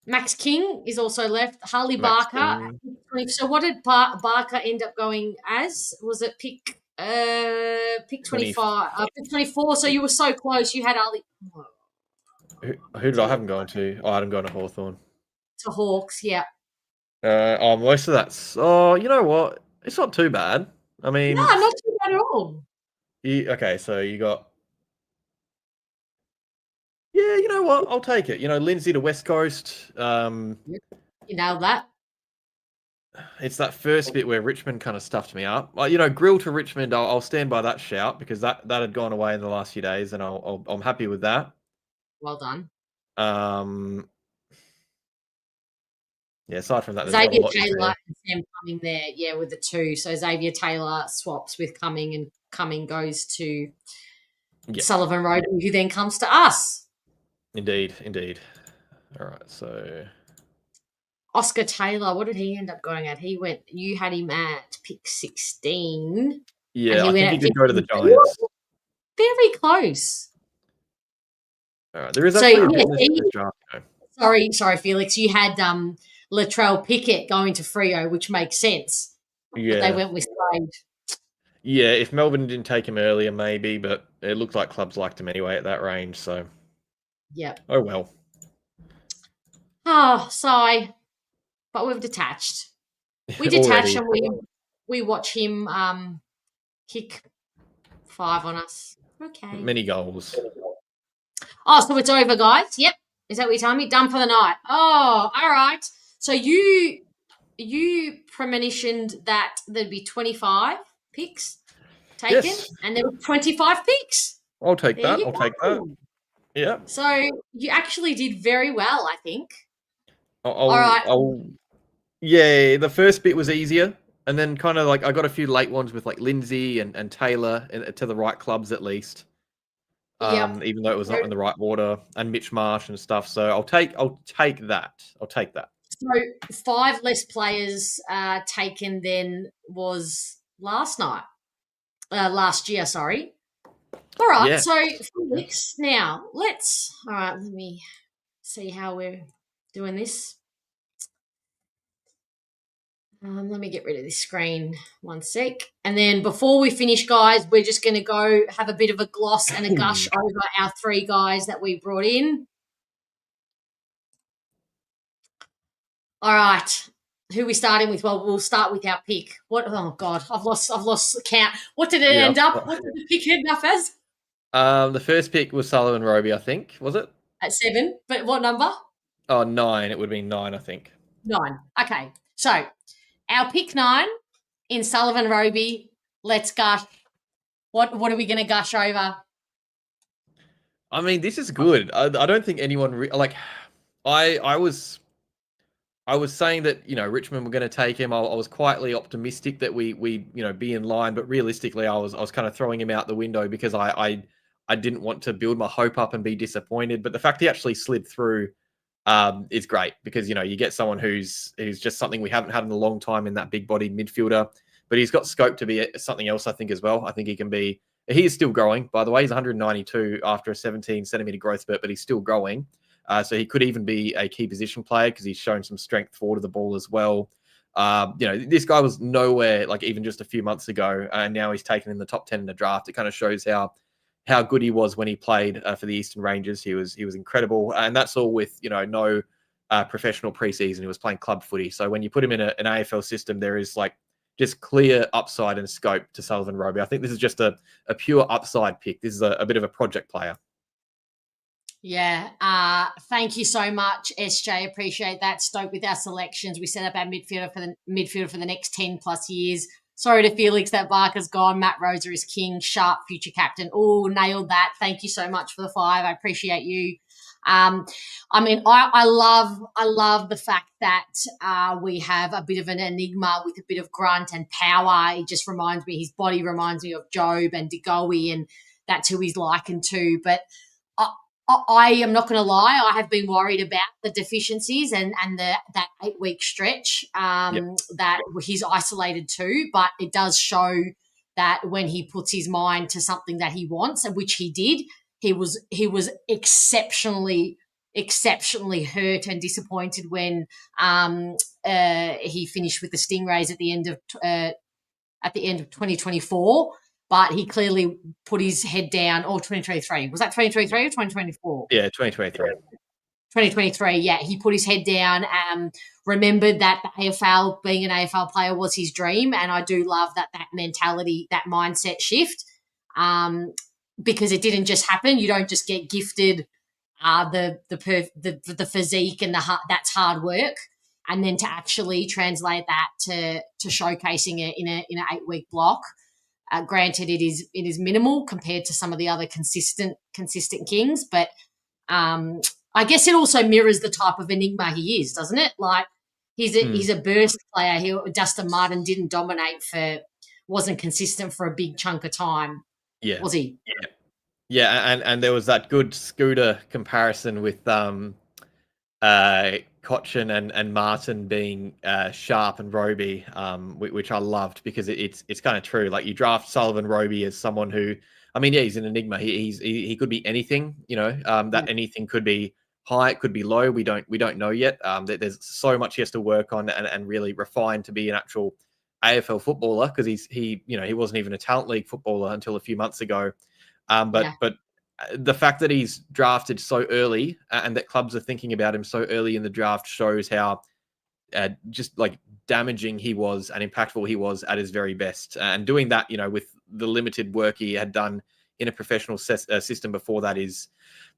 B: Max King is also left. Harley Barker. So what did Barker end up going as? Was it pick 25, pick 24? So you were so close. You had Harley.
C: Who did I have him going to? I had him going to Hawthorn.
B: To Hawks, yeah.
C: Most of that's. Oh, you know what? It's not too bad. I mean,
B: no, not too bad at all.
C: Okay, so you got. Yeah, you know what? I'll take it. Lindsay to West Coast.
B: You nailed that.
C: It's that first bit where Richmond kind of stuffed me up. Grill to Richmond. I'll stand by that shout because that had gone away in the last few days, and I'm happy with that.
B: Well done.
C: Yeah, aside from that,
B: Xavier Taylor and Sam Cumming there, with the two. So Xavier Taylor swaps with Cumming, and Cumming goes to Sullivan Road, who then comes to us.
C: Indeed. All right, so
B: Oscar Taylor, what did he end up going at? You had him at pick 16.
C: Yeah, I think he did go to the Giants.
B: Very close.
C: All right, there is actually a bit of draft.
B: Sorry, Felix. You had Latrell Pickett going to Freo, which makes sense.
C: Yeah.
B: But they went with Slade.
C: Yeah, if Melbourne didn't take him earlier, maybe, but it looked like clubs liked him anyway at that range, so.
B: Yep.
C: Oh, well.
B: Oh, sigh. But we've detached. We detach and we watch him kick 5 on us. Okay.
C: Many goals.
B: Oh, so it's over, guys. Yep. Is that what you're telling me? Done for the night. Oh, all right. So you premonitioned that there'd be 25 picks taken, and there were 25 picks.
C: I'll take that. I'll take that. Yeah.
B: So you actually did very well, I think.
C: All right. Yeah, the first bit was easier, and then kind of I got a few late ones with Lindsay and Taylor to the right clubs at least. Even though it was not in the right order, and Mitch Marsh and stuff. So I'll take that.
B: So 5 less players taken than was last year. Sorry. All right. Yeah. So Felix, now let me. see how we're doing this. Let me get rid of this screen 1 sec. And then before we finish, guys, we're just going to go have a bit of a gloss and a gush over our 3 guys that we brought in. All right. Who are we starting with? Well, we'll start with our pick. What? Oh God, I've lost count. What did it end up? What did the pick end up as?
C: The first pick was Sullivan Roby, I think. Was it?
B: At 7. But what number?
C: Oh, 9. It would be 9, I think.
B: 9. Okay. So our pick 9 in Sullivan Roby. Let's gush. What are we going to gush over?
C: I mean, this is good. I don't think anyone I was saying that, you know, Richmond were going to take him. I was quietly optimistic that we you know, be in line, but realistically, I was kind of throwing him out the window because I didn't want to build my hope up and be disappointed. But the fact he actually slid through is great because, you know, you get someone who's just something we haven't had in a long time in that big-bodied midfielder. But he's got scope to be something else, I think, as well. I think he can be. He is still growing, by the way. He's 192 after a 17-centimetre growth spurt, but he's still growing. So he could even be a key position player because he's shown some strength forward of the ball as well. You know, this guy was nowhere like even just a few months ago, and now he's taken in the top 10 in the draft. It kind of shows how good he was when he played for the Eastern Rangers. He was incredible, and that's all with, you know, no professional preseason. He was playing club footy. So when you put him in an AFL system, there is like just clear upside and scope to Sullivan Roby. I think this is just a pure upside pick. This is a bit of a project player.
B: Yeah. Thank you so much, SJ. Appreciate that. Stoked with our selections. We set up our midfielder for the next 10 plus years. Sorry to Felix that Barker's gone. Matt Rosa is king. Sharp future captain. Oh, nailed that. Thank you so much for the 5. I appreciate you. I mean, I love the fact that we have a bit of an enigma with a bit of grunt and power. It just reminds me, his body reminds me of Job and Degoe, and that's who he's likened to. But I am not going to lie. I have been worried about the deficiencies and that 8-week stretch that he's isolated to. But it does show that when he puts his mind to something that he wants, and which he did, he was exceptionally hurt and disappointed when he finished with the Stingrays at the end of 2024. But he clearly put his head down, or 2023. Was that 2023 or 2024?
C: Yeah, 2023.
B: 2023, yeah. He put his head down, remembered that the AFL, being an AFL player, was his dream. And I do love that mentality, that mindset shift, because it didn't just happen. You don't just get gifted the physique and that's hard work. And then to actually translate that to showcasing it in an 8-week block. Granted, it is minimal compared to some of the other consistent kings, but I guess it also mirrors the type of enigma he is, doesn't it? Like he's a burst player. Dustin Martin didn't dominate wasn't consistent for a big chunk of time.
C: Yeah,
B: was he?
C: Yeah, and there was that good scooter comparison with Cochin and Martin being Sharp and Roby, which I loved because it's kind of true. Like you draft Sullivan Roby as someone who, I mean, yeah, he's an enigma. He could be anything, you know. That anything could be high, it could be low. We don't know yet. There's so much he has to work on and really refine to be an actual AFL footballer because he wasn't even a talent league footballer until a few months ago. But the fact that he's drafted so early and that clubs are thinking about him so early in the draft shows how just like damaging he was and impactful he was at his very best. And doing that, you know, with the limited work he had done in a professional system before that is,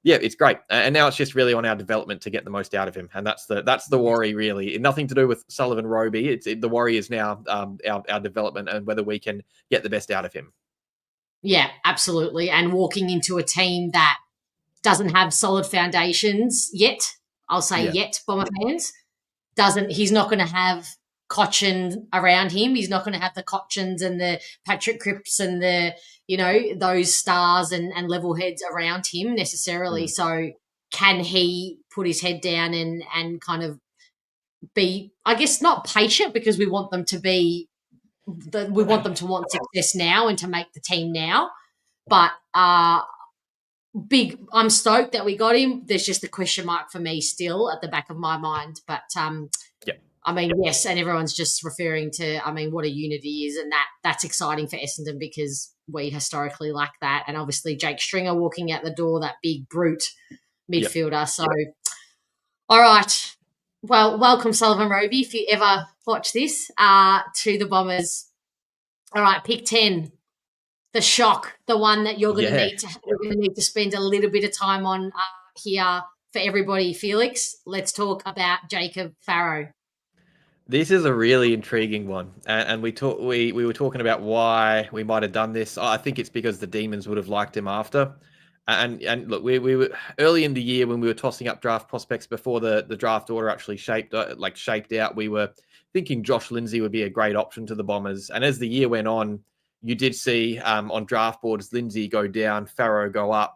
C: it's great. And now it's just really on our development to get the most out of him. And that's the worry, really. Nothing to do with Sullivan Roby. The worry is now our development and whether we can get the best out of him.
B: Yeah, absolutely. And walking into a team that doesn't have solid foundations yet, I'll say yet, Bomber fans, he's not going to have Cochin around him. He's not going to have the Cochins and the Patrick Cripps and the, you know, those stars and level heads around him necessarily. So can he put his head down and kind of be, I guess, not patient because we want them to be, want success now and to make the team now. But I'm stoked that we got him. There's just a question mark for me still at the back of my mind. But I mean, yes, and everyone's just referring to, I mean, what a unit he is, and that's exciting for Essendon because we historically like that. And obviously Jake Stringer walking out the door, that big brute midfielder. So, all right. Well, welcome Sullivan Roby, if you ever watch this, to the Bombers. All right, pick 10. The shock, the one that you're going to need to spend a little bit of time on here for everybody. Felix, let's talk about Jacob Farrow.
C: This is a really intriguing one, and we were talking about why we might have done this. I think it's because the Demons would have liked him after, and look, we were early in the year when we were tossing up draft prospects before the draft order actually shaped out. We were thinking Josh Lindsay would be a great option to the Bombers, and as the year went on, you did see on draft boards Lindsay go down, Farrow go up.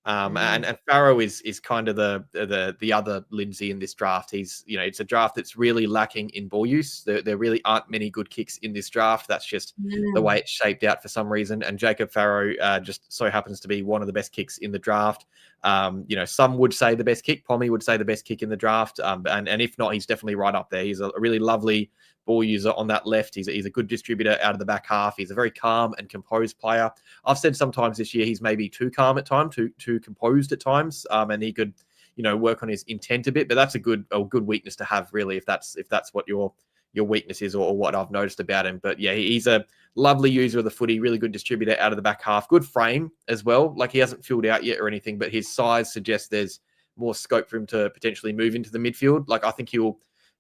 C: And Farrow is kind of the other Lindsay in this draft. He's, it's a draft that's really lacking in ball use. There really aren't many good kicks in this draft. That's just the way it's shaped out for some reason. And Jacob Farrow just so happens to be one of the best kicks in the draft. Some would say the best kick. Pommy would say the best kick in the draft. And if not, he's definitely right up there. He's a really lovely ball user on that left. He's a good distributor out of the back half. He's a very calm and composed player. I've said sometimes this year he's maybe too calm at times, too composed at times, and he could, work on his intent a bit. But that's a good weakness to have, really, if that's what your weakness is or what I've noticed about him. But yeah, he's a lovely user of the footy, really good distributor out of the back half, good frame as well. Like he hasn't filled out yet or anything, but his size suggests there's more scope for him to potentially move into the midfield. Like I think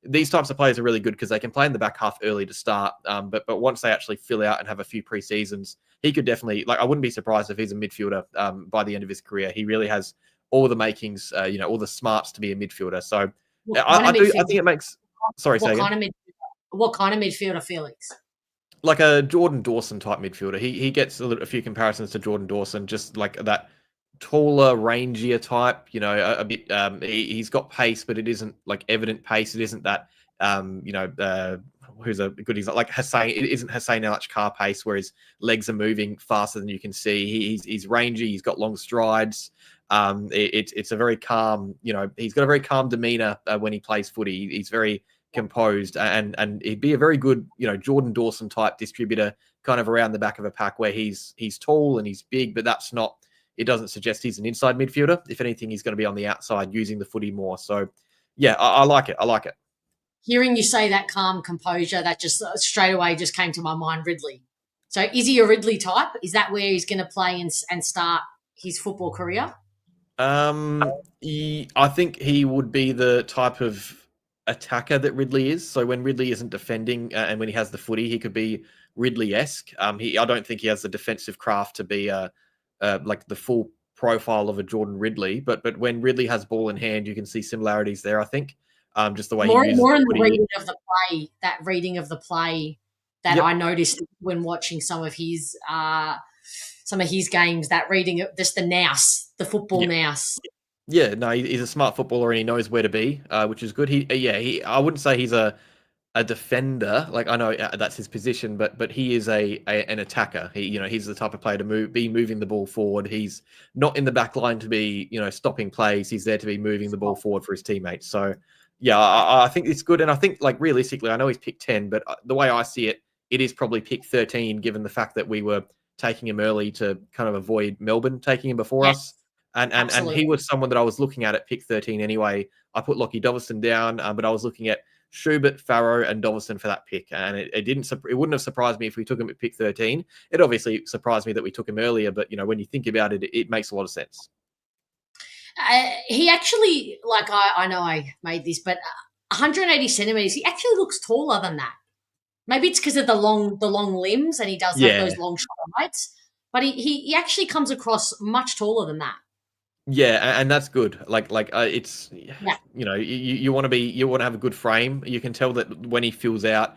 C: these types of players are really good because they can play in the back half early to start. But once they actually fill out and have a few pre-seasons, he could definitely, I wouldn't be surprised if he's a midfielder by the end of his career. He really has all the makings, all the smarts to be a midfielder. So I think it makes, sorry, say again.
B: What kind of midfielder, Felix?
C: Like a Jordan Dawson type midfielder. He gets a few comparisons to Jordan Dawson, just like that taller, rangier type, a bit, he's got pace, but it isn't like evident pace. It isn't that, who's a good example, like Hussein, it isn't Hussein El car pace where his legs are moving faster than you can see. He's rangy. He's got long strides. It's a very calm, he's got a very calm demeanor when he plays footy. He's very composed and he'd be a very good, Jordan Dawson type distributor kind of around the back of a pack where he's tall and he's big, but it doesn't suggest he's an inside midfielder. If anything, he's going to be on the outside using the footy more. So, yeah, I like it. I like it.
B: Hearing you say that calm composure, that just straight away just came to my mind, Ridley. So is he a Ridley type? Is that where he's going to play and start his football career?
C: I think he would be the type of attacker that Ridley is. So when Ridley isn't defending and when he has the footy, he could be Ridley-esque. I don't think he has the defensive craft to be like the full profile of a Jordan Ridley, but when Ridley has ball in hand, you can see similarities there. I think just the way
B: more
C: he uses
B: in the reading of the play that I noticed when watching some of his games. That reading of just the football nous.
C: Yeah, no, he's a smart footballer and he knows where to be, which is good. I wouldn't say he's a defender. Like I know that's his position, but he is an attacker. He's the type of player to be moving the ball forward. He's not in the back line to be, stopping plays. He's there to be moving the ball forward for his teammates. So yeah, I think it's good. And I think like realistically, I know he's picked 10, but the way I see it, it is probably pick 13, given the fact that we were taking him early to kind of avoid Melbourne taking him before us. And he was someone that I was looking at pick 13 anyway. I put Lockie Dovison down, but I was looking at Schubert, Farrow, and Dovison for that pick, and it wouldn't have surprised me if we took him at pick 13. It obviously surprised me that we took him earlier, but when you think about it, it makes a lot of sense.
B: He actually, I know I made this, but 180 centimeters. He actually looks taller than that. Maybe it's because of the long limbs, and he does have those long strides. But he actually comes across much taller than that.
C: Yeah, and that's good. It's you want to have a good frame. You can tell that when he fills out,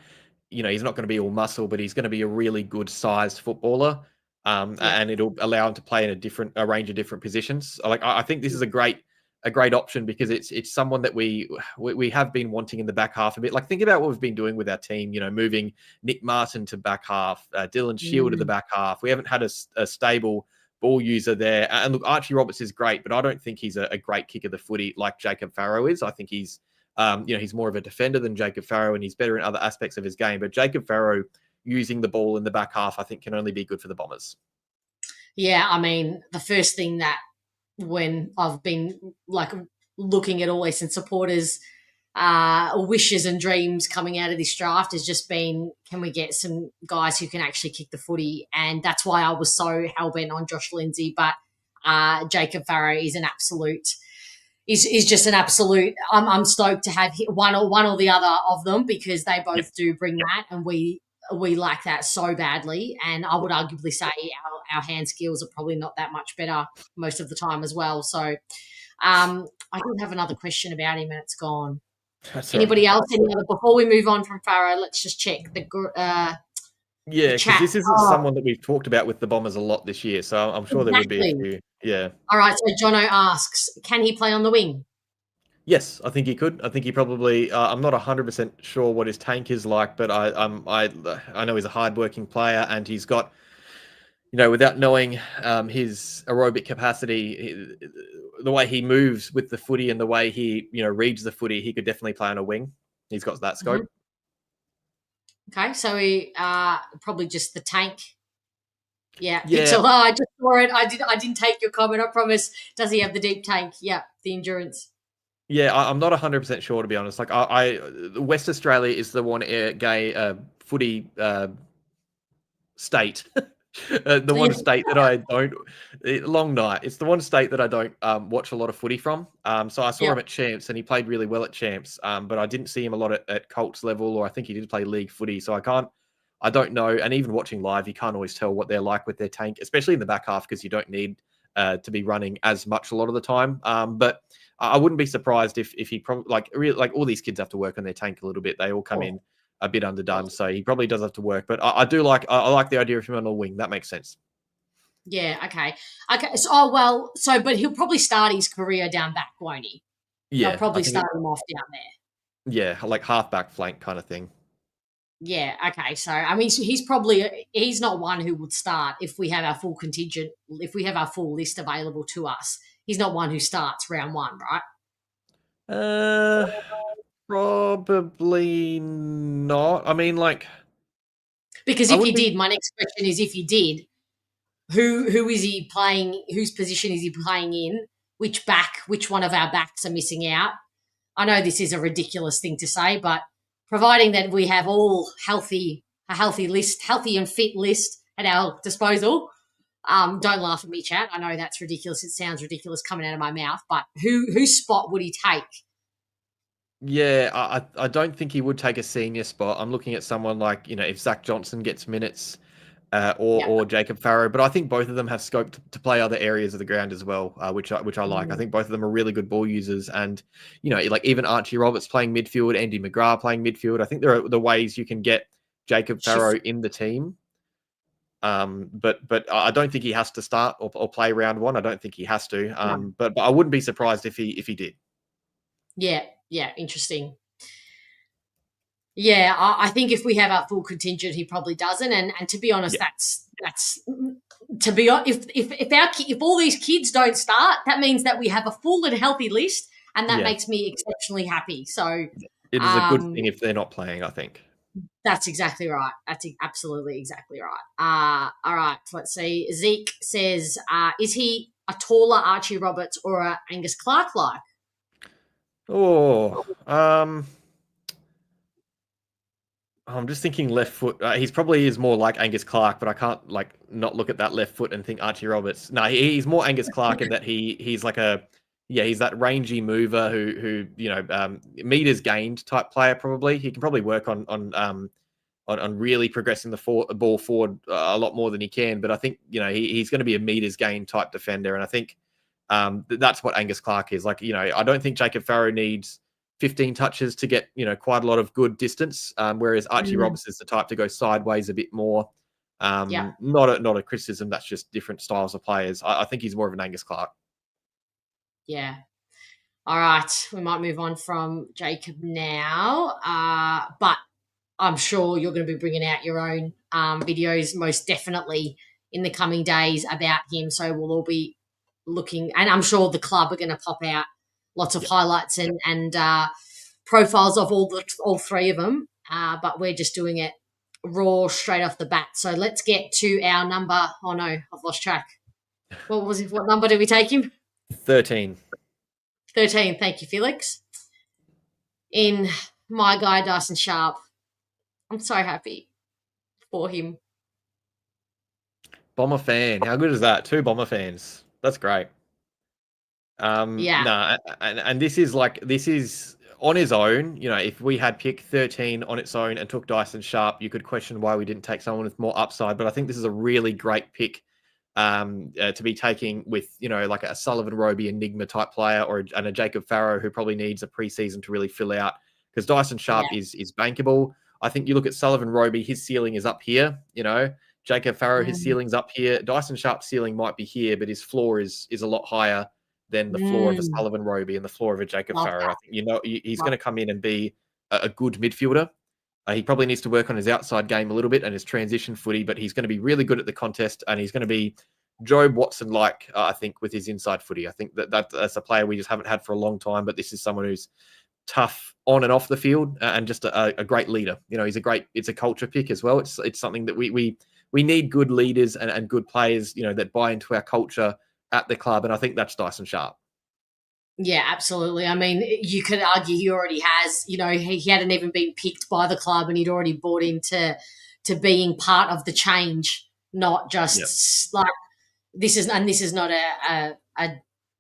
C: he's not going to be all muscle, but he's going to be a really good sized footballer. And it'll allow him to play in a range of different positions. I think this is a great option because it's someone that we have been wanting in the back half a bit. Like think about what we've been doing with our team. Moving Nick Martin to back half, Dylan Shield to the back half. We haven't had a stable ball user there. And look, Archie Roberts is great, but I don't think he's a great kick of the footy like Jacob Farrow is. I think he's, he's more of a defender than Jacob Farrow, and he's better in other aspects of his game. But Jacob Farrow using the ball in the back half, I think, can only be good for the Bombers.
B: Yeah, I mean, the first thing that when I've been like looking at all Essendon supporters' wishes and dreams coming out of this draft has just been, can we get some guys who can actually kick the footy? And that's why I was so hell-bent on Josh Lindsay. But Jacob Farrow is an absolute, is just an absolute. I'm stoked to have one or the other of them, because they both do bring that, and we like that so badly. And I would arguably say our hand skills are probably not that much better most of the time as well. So I did have another question about him and it's gone. Anybody else? Before we move on from Farrow, let's just check the
C: because this isn't someone that we've talked about with the Bombers a lot this year, so I'm sure there would be a few. Yeah. All
B: right, so Jono asks, can he play on the wing?
C: Yes, I think he could. I think he probably. I'm not 100% sure what his tank is like, but I know he's a hard-working player, and he's got, without knowing his aerobic capacity, the way he moves with the footy and the way he, reads the footy, he could definitely play on a wing. He's got that scope.
B: Mm-hmm. Okay, so he probably just the tank. Yeah. I just saw it. I didn't take your comment. I promise. Does he have the deep tank? Yeah, the endurance.
C: Yeah, I'm not 100% sure, to be honest. Like, West Australia is the one gay footy state. The one state that I don't. Long night. It's the one state that I don't watch a lot of footy from. So I saw him at Champs, and he played really well at Champs. But I didn't see him a lot at Colts level, or I think he did play league footy. So I don't know. And even watching live, you can't always tell what they're like with their tank, especially in the back half, because you don't need to be running as much a lot of the time. But I wouldn't be surprised if he probably all these kids have to work on their tank a little bit. They all come in a bit underdone, so he probably does have to work. But I like the idea of him on a wing. That makes sense.
B: Yeah. Okay. But he'll probably start his career down back, won't he?
C: Yeah.
B: They'll probably start him off down there.
C: Yeah, like half-back flank kind of thing.
B: Yeah. Okay. So I mean, he's not one who would start if we have our full contingent, if we have our full list available to us. He's not one who starts round one, right?
C: Probably not. I mean,
B: because if he did, my next question is, if he did, who is he playing? Whose position is he playing in? Which one of our backs are missing out? I know this is a ridiculous thing to say, but providing that we have all a healthy and fit list at our disposal. Don't laugh at me, chat. I know that's ridiculous. It sounds ridiculous coming out of my mouth, but whose spot would he take?
C: Yeah, I don't think he would take a senior spot. I'm looking at someone like, if Zach Johnson gets minutes or Jacob Farrow, but I think both of them have scope to play other areas of the ground as well, which I like. I think both of them are really good ball users, and, even Archie Roberts playing midfield, Andy McGrath playing midfield. I think there are the ways you can get Jacob Farrow in the team. But I don't think he has to start or play round one. I don't think he has to. But I wouldn't be surprised if he did.
B: Yeah, interesting. Yeah, I think if we have our full contingent, he probably doesn't. And to be honest, that's to be honest. If all these kids don't start, that means that we have a full and healthy list, and that makes me exceptionally happy. So
C: it is a good thing if they're not playing, I think.
B: That's exactly right. That's absolutely exactly right. All right, let's see. Zeke says, is he a taller Archie Roberts or a Angus Clark like?
C: I'm just thinking left foot. He's probably is more like Angus Clark, but I can't not look at that left foot and think Archie Roberts. No, he's more Angus Clark in that he's like he's that rangy mover who meters gained type player. Probably he can probably work on really progressing the ball forward a lot more than he can. But I think he's going to be a meters gained type defender, and I think that's what Angus Clark is. I don't think Jacob Farrow needs 15 touches to get quite a lot of good distance, whereas Archie Roberts is the type to go sideways a bit more. Not a criticism. That's just different styles of players. I think he's more of an Angus Clark.
B: Yeah. All right. We might move on from Jacob now, but I'm sure you're going to be bringing out your own videos most definitely in the coming days about him. So we'll all be looking, and I'm sure the club are going to pop out lots of highlights and profiles of all three of them. But we're just doing it raw straight off the bat. So let's get to our number. Oh no, I've lost track. What was it? What number did we take him?
C: 13.
B: 13. Thank you, Felix. In my guy, Dyson Sharp. I'm so happy for him.
C: Bomber fan. How good is that? 2 Bomber fans. That's great.
B: Yeah.
C: And this is on his own. You know, if we had pick 13 on its own and took Dyson Sharp, you could question why we didn't take someone with more upside. But I think this is a really great pick to be taking with, you know, like a Sullivan Roby enigma type player and a Jacob Farrow who probably needs a preseason to really fill out, because Dyson Sharp is bankable. I think you look at Sullivan Roby, his ceiling is up here, you know. Jacob Farrow, his ceiling's up here. Dyson Sharp's ceiling might be here, but his floor is a lot higher than the floor of a Sullivan Roby and the floor of a Jacob Farrow. I think, you know, he's going to come in and be a good midfielder. He probably needs to work on his outside game a little bit and his transition footy, but he's going to be really good at the contest, and he's going to be Jobe Watson-like, I think, with his inside footy. I think that's a player we just haven't had for a long time, but this is someone who's tough on and off the field and just a great leader. You know, it's a culture pick as well. It's something that we need good leaders and good players, you know, that buy into our culture at the club, and I think that's Dyson Sharp.
B: Yeah, absolutely. I mean, you could argue he already has, you know, he hadn't even been picked by the club and he'd already bought into being part of the change, not just like this is not a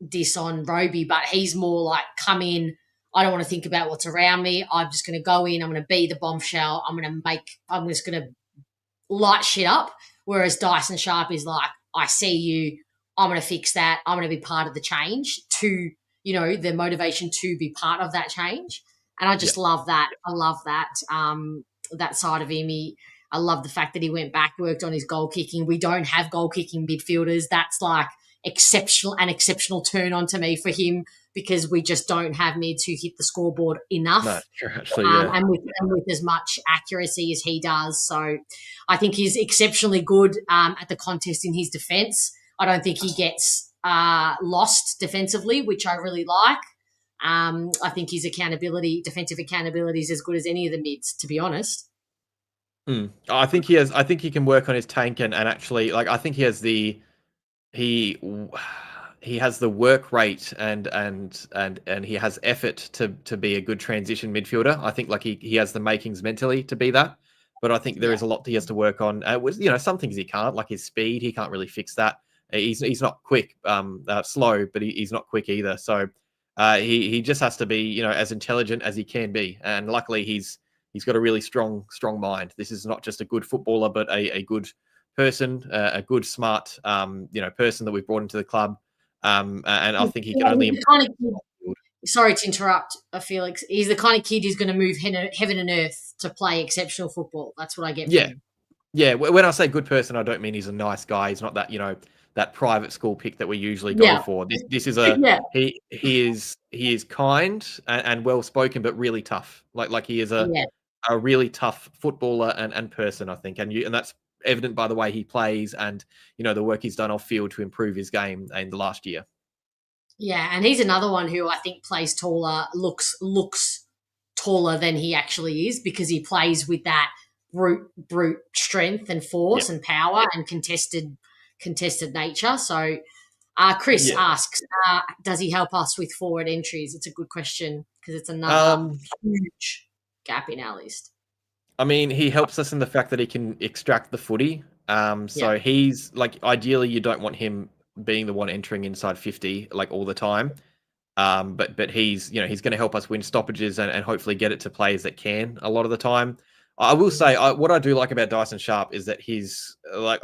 B: diss on Roby, but he's more like, come in, I don't want to think about what's around me. I'm just going to go in, I'm going to be the bombshell, I'm just going to light shit up. Whereas Dyson Sharp is like, I see you, I'm going to fix that, I'm going to be part of the change, to, you know, the motivation to be part of that change. And I just love that. I love that, that side of him. I love the fact that he went back, worked on his goal kicking. We don't have goal kicking midfielders. That's like an exceptional turn on to me for him, because we just don't have mids who hit the scoreboard enough.
C: No, sure, actually,
B: and with as much accuracy as he does. So I think he's exceptionally good at the contest in his defence. I don't think he gets lost defensively, which I really like. I think his defensive accountability is as good as any of the mids, to be honest.
C: I think he can work on his tank and actually, like, I think he has the work rate and he has effort to be a good transition midfielder. I think like he has the makings mentally to be that, but I think there is a lot that he has to work on. You know, some things he can't, like his speed, he can't really fix that. He's not quick, slow, but he's not quick either. So he just has to be, you know, as intelligent as he can be. And luckily he's got a really strong mind. This is not just a good footballer, but a good person, a good, smart, you know, person that we've brought into the club. And I think he can only.
B: Sorry to interrupt, Felix. He's the kind of kid who's going to move heaven and earth to play exceptional football. That's what I get from him.
C: Yeah. When I say good person, I don't mean he's a nice guy. He's not that, you know, that private school pick that we usually go for. This is he is kind and well spoken, but really tough. Like he is a really tough footballer and person, I think, and that's evident by the way he plays and, you know, the work he's done off field to improve his game in the last year.
B: Yeah, and he's another one who I think plays taller, looks taller than he actually is, because he plays with that brute strength and force and power and contested nature. So Chris asks, does he help us with forward entries? It's a good question, because it's another huge gap in our list.
C: I mean, he helps us in the fact that he can extract the footy. So he's like, ideally you don't want him being the one entering inside 50 like all the time. But he's, you know, he's going to help us win stoppages and hopefully get it to players that can a lot of the time. I will say what I do like about Dyson Sharp is that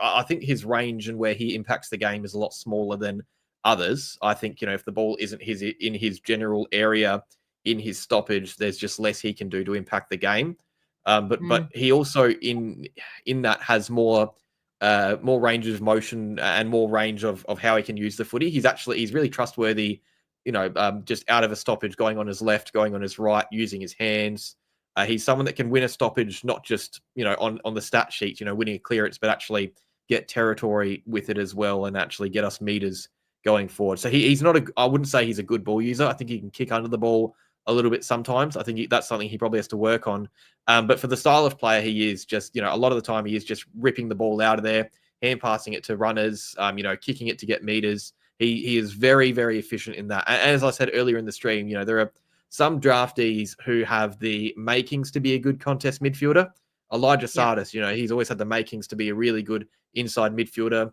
C: I think his range and where he impacts the game is a lot smaller than others. I think, you know, if the ball isn't in his general area, in his stoppage, there's just less he can do to impact the game. But he also in that has more range of motion and more range of how he can use the footy. He's really trustworthy, you know, just out of a stoppage, going on his left, going on his right, using his hands. He's someone that can win a stoppage, not just, you know, on the stat sheet, you know, winning a clearance, but actually get territory with it as well and actually get us meters going forward. So he's not I wouldn't say he's a good ball user. I think he can kick under the ball a little bit sometimes. I think that's something he probably has to work on. But for the style of player he is, just, a lot of the time he is just ripping the ball out of there, hand passing it to runners, kicking it to get meters. He is very, very efficient in that. And as I said earlier in the stream, there are some draftees who have the makings to be a good contest midfielder. Elijah Sardis, he's always had the makings to be a really good inside midfielder.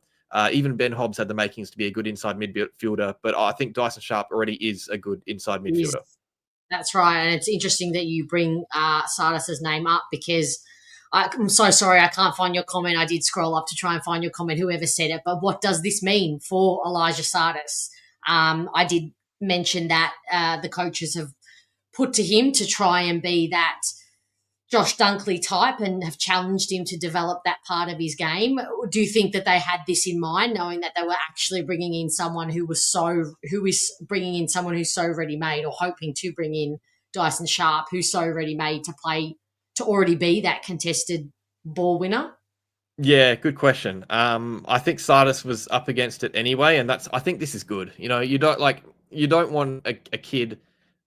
C: Even Ben Hobbs had the makings to be a good inside midfielder, but I think Dyson Sharp already is a good inside midfielder.
B: That's right, and it's interesting that you bring Sardis's name up, because I'm so sorry I can't find your comment. I did scroll up to try and find your comment, whoever said it, but what does this mean for Elijah Sardis? I did mention that the coaches have put to him to try and be that Josh Dunkley type and have challenged him to develop that part of his game. Do you think that they had this in mind, knowing that they were actually bringing in someone who is bringing in someone who's so ready-made, or hoping to bring in Dyson Sharp, who's so ready-made to play, to already be that contested ball winner?
C: Yeah, good question. I think Sardis was up against it anyway, and I think this is good. You don't want a kid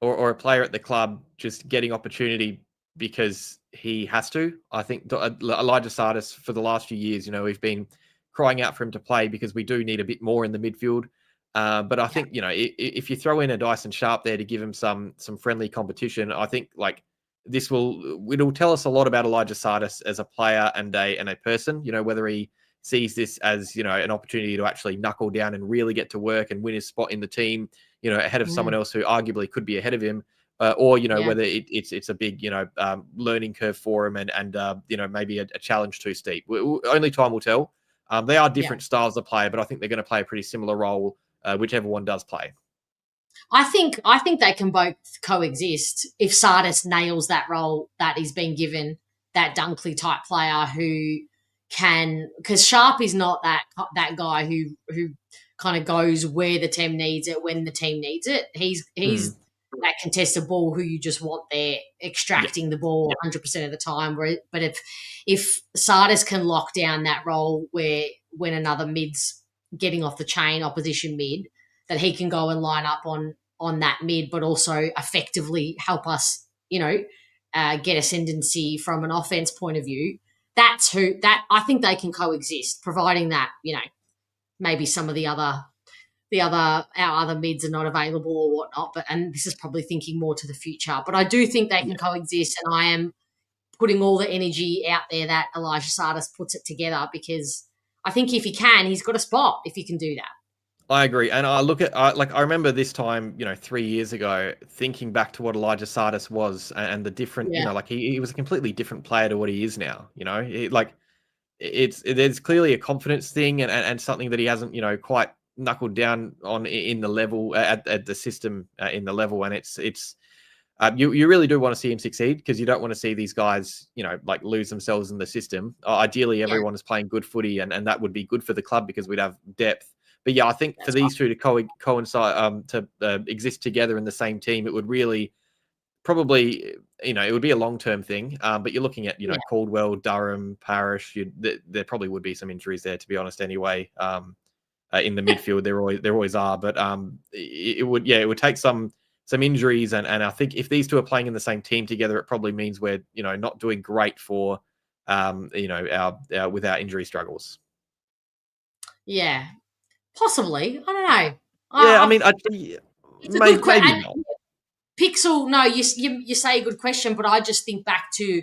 C: or a player at the club just getting opportunity because he has to. I think Elijah Sardis, for the last few years, we've been crying out for him to play because we do need a bit more in the midfield. But I think, if you throw in a Dyson Sharp there to give him some friendly competition, I think it'll tell us a lot about Elijah Sardis as a player and a person, whether he sees this as, an opportunity to actually knuckle down and really get to work and win his spot in the team, ahead of someone else who arguably could be ahead of him. Or whether it's a big learning curve for him and maybe a challenge too steep. Only time will tell. They are different styles of play, but I think they're going to play a pretty similar role, whichever one does play.
B: I think they can both coexist if Sardis nails that role that he's been given, that Dunkley type player who can, because Sharp is not that guy who kind of goes where the team needs it when the team needs it. He's that contested ball who you just want there, extracting the ball 100% of the time. But if Sardis can lock down that role where when another mid's getting off the chain, opposition mid, that he can go and line up on that mid, but also effectively help us, get ascendancy from an offense point of view. I think they can coexist, providing that, maybe some of our other mids are not available or whatnot. And this is probably thinking more to the future. But I do think they can coexist, and I am putting all the energy out there that Elijah Sardis puts it together, because I think if he can, he's got a spot if he can do that.
C: I agree. And I remember this time, 3 years ago, thinking back to what Elijah Sardis was and the different, he was a completely different player to what he is now. There's clearly a confidence thing and something that he hasn't, quite knuckled down on in the level at the system in the level. And you really do want to see him succeed, because you don't want to see these guys, lose themselves in the system. Ideally, everyone is playing good footy, and that would be good for the club because we'd have depth. But I think for these two to coincide, to exist together in the same team, it would really probably, it would be a long-term thing. But you're looking at, Caldwell, Durham, Parrish. There probably would be some injuries there, to be honest. Anyway, in the midfield, there always are. But it would take some injuries, and I think if these two are playing in the same team together, it probably means we're not doing great for with our injury struggles.
B: Yeah. Possibly. I don't know.
C: It's
B: a good question. Pixel, no, you say a good question, but I just think back to,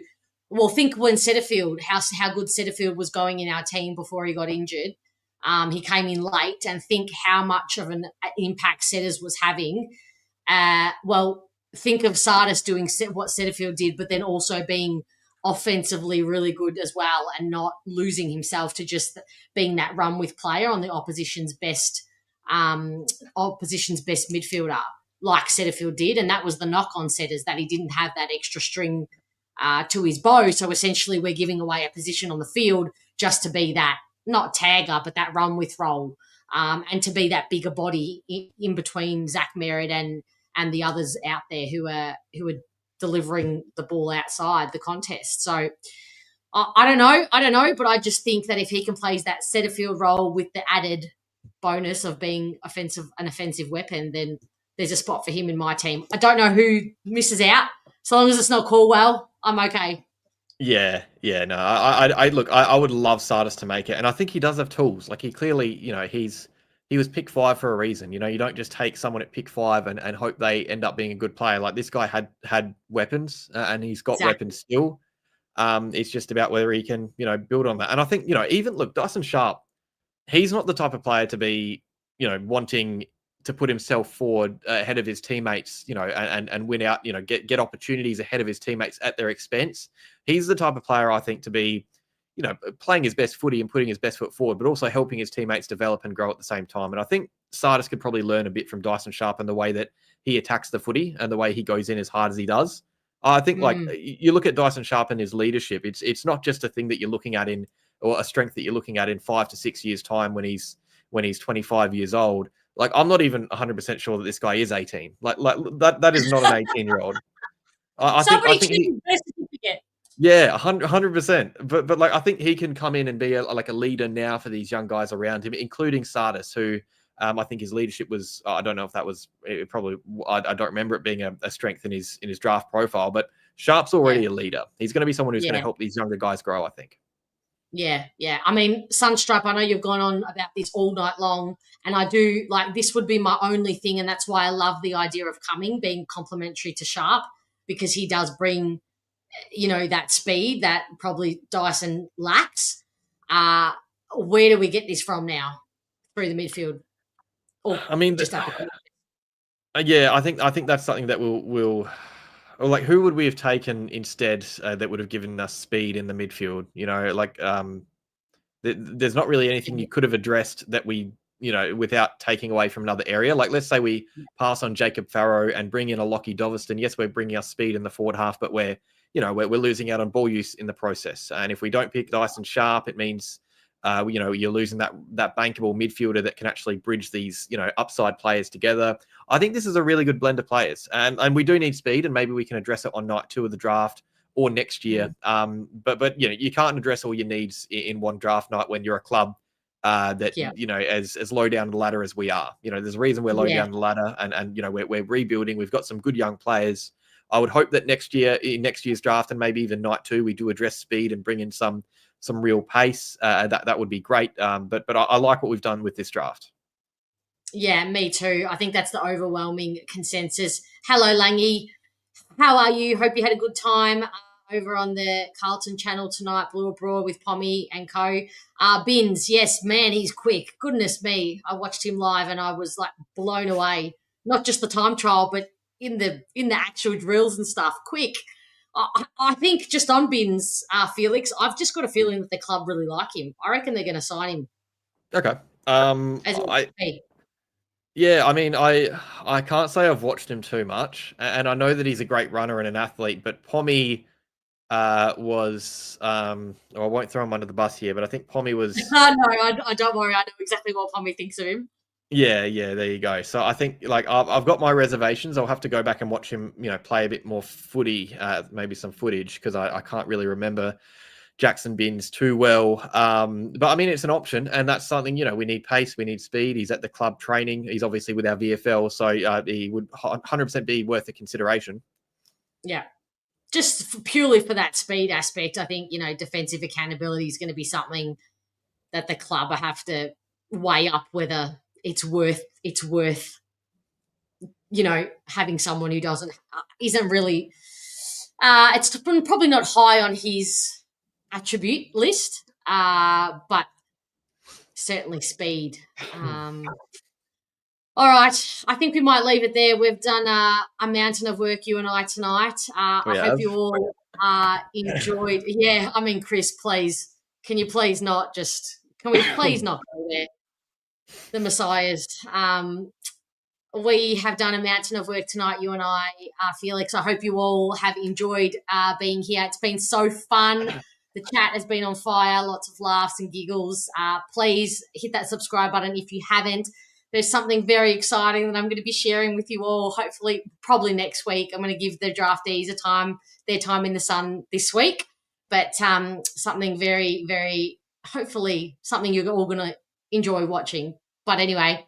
B: think when Setterfield, how good Setterfield was going in our team before he got injured. He came in late, and think how much of an impact Setters was having. Think of Sardis doing what Setterfield did, but then also being offensively really good as well, and not losing himself to just being that run with player on the opposition's best midfielder, like Setterfield did. And that was the knock on Setters, that he didn't have that extra string to his bow. So essentially we're giving away a position on the field just to be that, not tagger, but that run with role, and to be that bigger body in between Zach Merritt and the others out there who are delivering the ball outside the contest. So I don't know, but I just think that if he can play that centre field role with the added bonus of being an offensive weapon, then there's a spot for him in my team. I don't know who misses out. So long as it's not Caldwell, I'm okay.
C: Yeah, no. I look. I would love Sardis to make it, and I think he does have tools. Like he clearly, he was pick 5 for a reason. You don't just take someone at pick 5 and hope they end up being a good player. Like this guy had weapons, and he's got weapons still. It's just about whether he can, build on that. And I think, even look, Dyson Sharp, he's not the type of player to be, wanting to put himself forward ahead of his teammates, and win out, get opportunities ahead of his teammates at their expense. He's the type of player I think to be, playing his best footy and putting his best foot forward, but also helping his teammates develop and grow at the same time. And I think Sardis could probably learn a bit from Dyson Sharp and the way that he attacks the footy and the way he goes in as hard as he does. I think like you look at Dyson Sharp and his leadership, it's not just a thing that you're looking at or a strength that you're looking at in 5 to 6 years time when he's 25 years old. Like I'm not even 100% sure that this guy is 18. Like that is not an 18-year-old. I think yeah, 100%. But like I think he can come in and be like a leader now for these young guys around him, including Sardis, who I think his leadership was. I don't know if that was probably. I don't remember it being a strength in his draft profile. But Sharp's already a leader. He's going to be someone who's going to help these younger guys grow, I think.
B: Yeah. I mean, Sunstripe, I know you've gone on about this all night long, and I do like this would be my only thing, and that's why I love the idea of Cumming being complementary to Sharp, because he does bring, that speed that probably Dyson lacks. Where do we get this from now through the midfield?
C: I mean, I think that's something that we'll or like who would we have taken instead that would have given us speed in the midfield? There's not really anything you could have addressed that we, without taking away from another area. Like let's say we pass on Jacob Farrow and bring in a Lockie Doveston. Yes, we're bringing us speed in the forward half, but we're losing out on ball use in the process. And if we don't pick Dyson Sharp, it means you're losing that bankable midfielder that can actually bridge these, upside players together. I think this is a really good blend of players, and we do need speed, and maybe we can address it on night 2 of the draft or next year. But you can't address all your needs in one draft night when you're a club as low down the ladder as we are. There's a reason we're low down the ladder, and we're rebuilding. We've got some good young players. I would hope that next year's draft and maybe even night 2, we do address speed and bring in some real pace. That would be great. But I like what we've done with this draft.
B: Yeah, me too. I think that's the overwhelming consensus. Hello, Langy. How are you? Hope you had a good time over on the Carlton channel tonight, Blue Abroad with Pommy and co. Bins, yes, man, he's quick. Goodness me. I watched him live and I was like blown away. Not just the time trial, but in the actual drills and stuff. Quick. I think just on Bins, Felix, I've just got a feeling that the club really like him. I reckon they're going to sign him.
C: Okay. Yeah, I mean, I can't say I've watched him too much, and I know that he's a great runner and an athlete, but Pommy was, I won't throw him under the bus here, but I think Pommy was...
B: No, I don't worry. I know exactly what Pommy thinks of him.
C: Yeah, there you go. So I think I've got my reservations. I'll have to go back and watch him, play a bit more footy, maybe some footage, because I can't really remember Jackson Bins too well. But I mean, it's an option, and that's something, we need pace, we need speed. He's at the club training. He's obviously with our VFL, so he would 100% be worth a consideration.
B: Yeah. Just purely for that speed aspect, I think, defensive accountability is going to be something that the club have to weigh up whether it's worth having someone who isn't really it's probably not high on his attribute list, but certainly speed. All right, I think we might leave it there. We've done a mountain of work, you and I, tonight. I hope you all enjoyed. Yeah, I mean, Chris, please, can we please not go there? The Messiahs. We have done a mountain of work tonight, you and I, Felix. I hope you all have enjoyed being here. It's been so fun. The chat has been on fire, lots of laughs and giggles. Please hit that subscribe button if you haven't. There's something very exciting that I'm going to be sharing with you all, hopefully, probably next week. I'm going to give the draftees their time in the sun this week. but something very, very, hopefully something you're all going to enjoy watching. But anyway,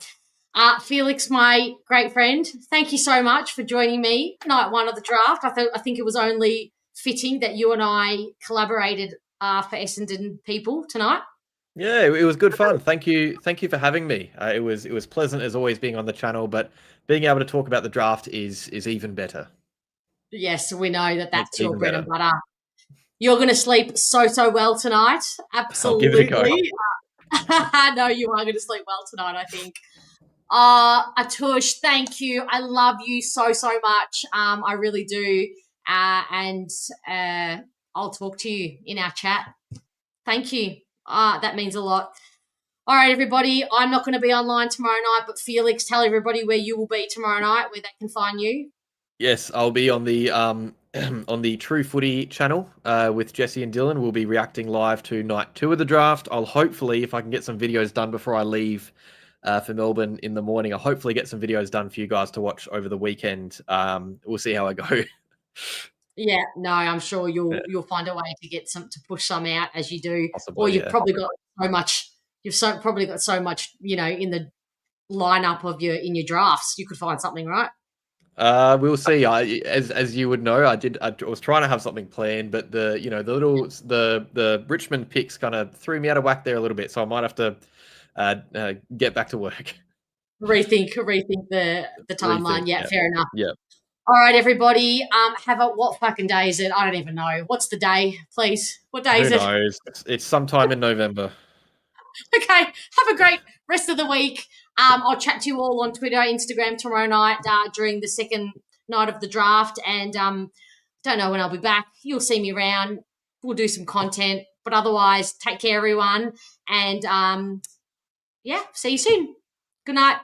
B: Felix, my great friend, thank you so much for joining me night one of the draft. I think it was only fitting that you and I collaborated for Essendon people tonight.
C: Yeah, it was good fun. Thank you for having me. It was pleasant as always being on the channel, but being able to talk about the draft is even better.
B: Yes, we know that that's
C: It's
B: your
C: even
B: bread
C: better.
B: and butter. You're going to sleep so well tonight. Absolutely.
C: I'll give it a go.
B: No, you are going to sleep well tonight, I think. Atush, thank you. I love you so much. I really do. And I'll talk to you in our chat. Thank you. That means a lot. All right, everybody. I'm not going to be online tomorrow night, but Felix, tell everybody where you will be tomorrow night, where they can find you.
C: Yes, I'll be on the on the True Footy channel with Jesse and Dylan. We'll be reacting live to night 2 of the draft. I'll hopefully, if I can get some videos done before I leave for Melbourne in the morning, I'll hopefully get some videos done for you guys to watch over the weekend. We'll see how I go.
B: Yeah, no, I'm sure you'll find a way to get to push some out as you do.
C: Possibly,
B: or you've
C: yeah.
B: probably got so much. Probably got so much, in the lineup of in your drafts. You could find something, right?
C: We'll see. As you would know, I was trying to have something planned, but the Richmond picks kind of threw me out of whack there a little bit, so I might have to get back to work.
B: Rethink the timeline. Yeah, fair enough.
C: Yeah.
B: All right, everybody. What fucking day is it? I don't even know. What's the day, please? What day is it?
C: Who knows? It's sometime in November.
B: Okay. Have a great rest of the week. I'll chat to you all on Twitter, Instagram tomorrow night during the second night of the draft. And don't know when I'll be back. You'll see me around. We'll do some content. But otherwise, take care, everyone. And, see you soon. Good night.